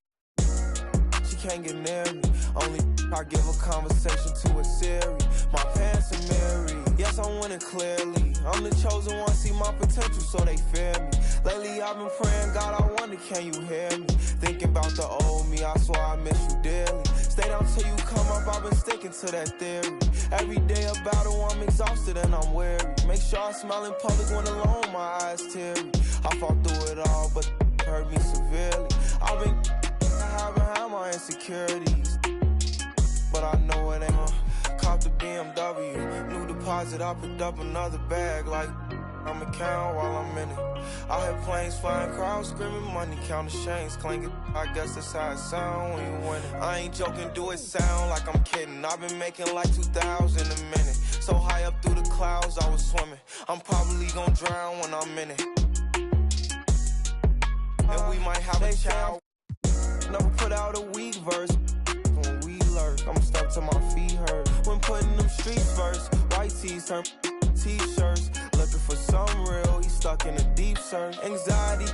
She can't get near me. Only I give a conversation to a Siri. My pants are mirrored. Yes, I'm winning clearly. I'm the chosen one, see my potential, so they fear me. Lately I've been praying, God, I wonder, can you hear me? Thinking about the old me, I swear I miss you dearly. Stay down till you come up, I've been sticking to that theory. Every day a battle, I'm exhausted and I'm weary. Make sure I smile in public when alone, my eyes teary. I fought through it all, but hurt me severely. I've been hiding behind my insecurities, but I know it ain't gonna cop the BMW. New deposit, I picked up another bag like I'ma count while I'm in it. I hear planes flying, crowds screaming, money counting chains clanking. I guess that's how it sound when you win it. I ain't joking, do it sound like I'm kidding. I've been making like 2,000 a minute. So high up through the clouds, I was swimming. I'm probably gonna drown when I'm in it. And we might have a child. Never put out a weak verse. When we lurk, I'm stuck till my feet hurt. When putting them streets first, white tees turn t-shirts. Looking for some real, he stuck in a deep search. Anxiety,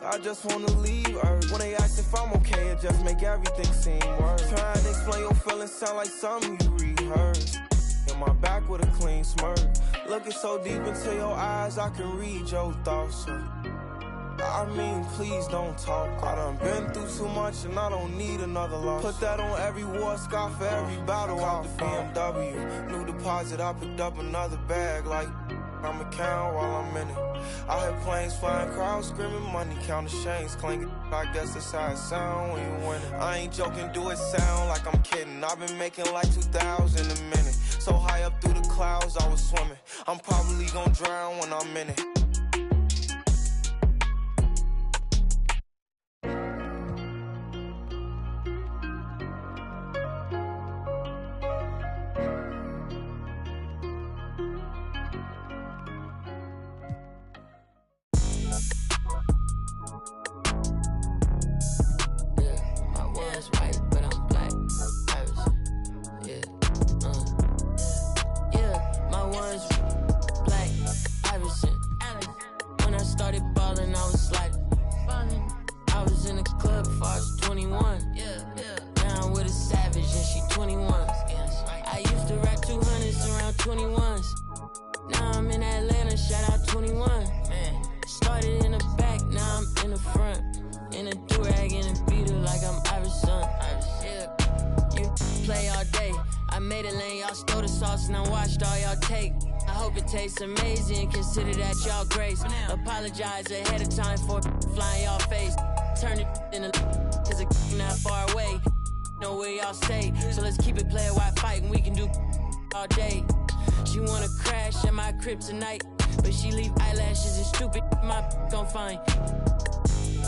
I just wanna leave Earth. When they ask if I'm okay, it just make everything seem worse. Trying to explain your feelings sound like something you rehearsed. In my back with a clean smirk. Looking so deep into your eyes, I can read your thoughts. I mean, please don't talk. I done been through too much and I don't need another loss. Put that on every war scar for every battle out the BMW. New deposit, I picked up another bag like I'ma count while I'm in it. I hear planes flying, crowds screaming, money counting chains clanking. I guess that's how it sound when you win it. I ain't joking, do it sound like I'm kidding. I've been making like 2,000 a minute. So high up through the clouds, I was swimming. I'm probably gonna drown when I'm in it. Tastes amazing, consider that y'all grace. Apologize ahead of time for flying y'all face. Turn it in a cause it's not far away. Know where y'all stay, so let's keep it player while fighting. We can do all day. She wanna crash at my crib tonight, but she leave eyelashes and stupid my gon' find.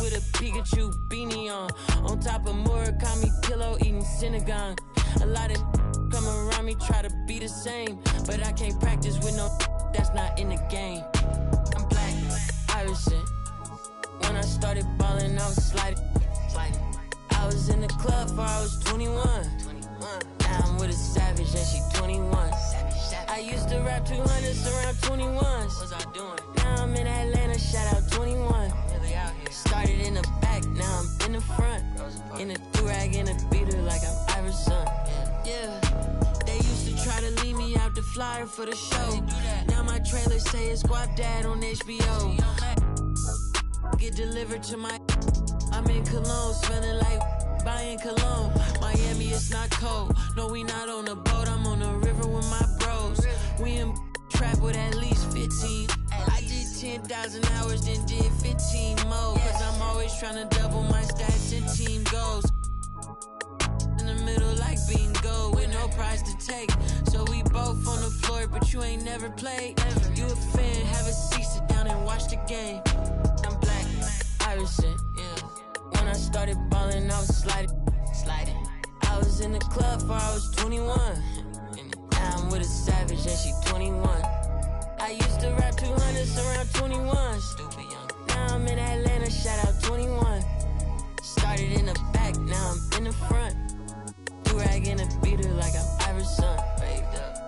With a Pikachu beanie on top of Murakami pillow eating Synagogue. A lot of come around me try to be the same, but I can't practice with no that's not in the game. I'm black, Irishman. When I started ballin', I was sliding. I was in the club before I was 21. Now I'm with a savage and she 21. I used to rap 200s around 21s. What was I doing? Now I'm in Atlanta, shout out 21. Really out here. Started in the back, now I'm in the front. In a do-rag and a beater like I'm Iverson. Yeah. They used to try to leave me out the flyer for the show. Now my trailer say it's Guap Dad on HBO. Get delivered to my. I'm in Cologne, smelling like buying cologne. Miami, it's not cold. No, we not on a boat. I'm on the river with my bros. We in trap with at least 15. I did 10,000 hours, then did 15 more. Cause I'm always trying to double my stats and team goals. In the middle like bingo with no prize to take. So we both on the floor, but you ain't never played. You a fan, have a seat, sit down and watch the game. I'm black, Irishman, yeah. When I started ballin', I was sliding. I was in the club before I was 21. Now I'm with a savage and she 21. I used to rap 200s around 21s. Now I'm in Atlanta, shout out 21. Started in the back, now I'm in the front. Do-rag and a beater like I'm Iverson. Waved up.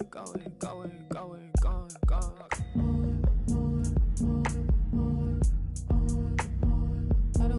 going, going, going, going, going.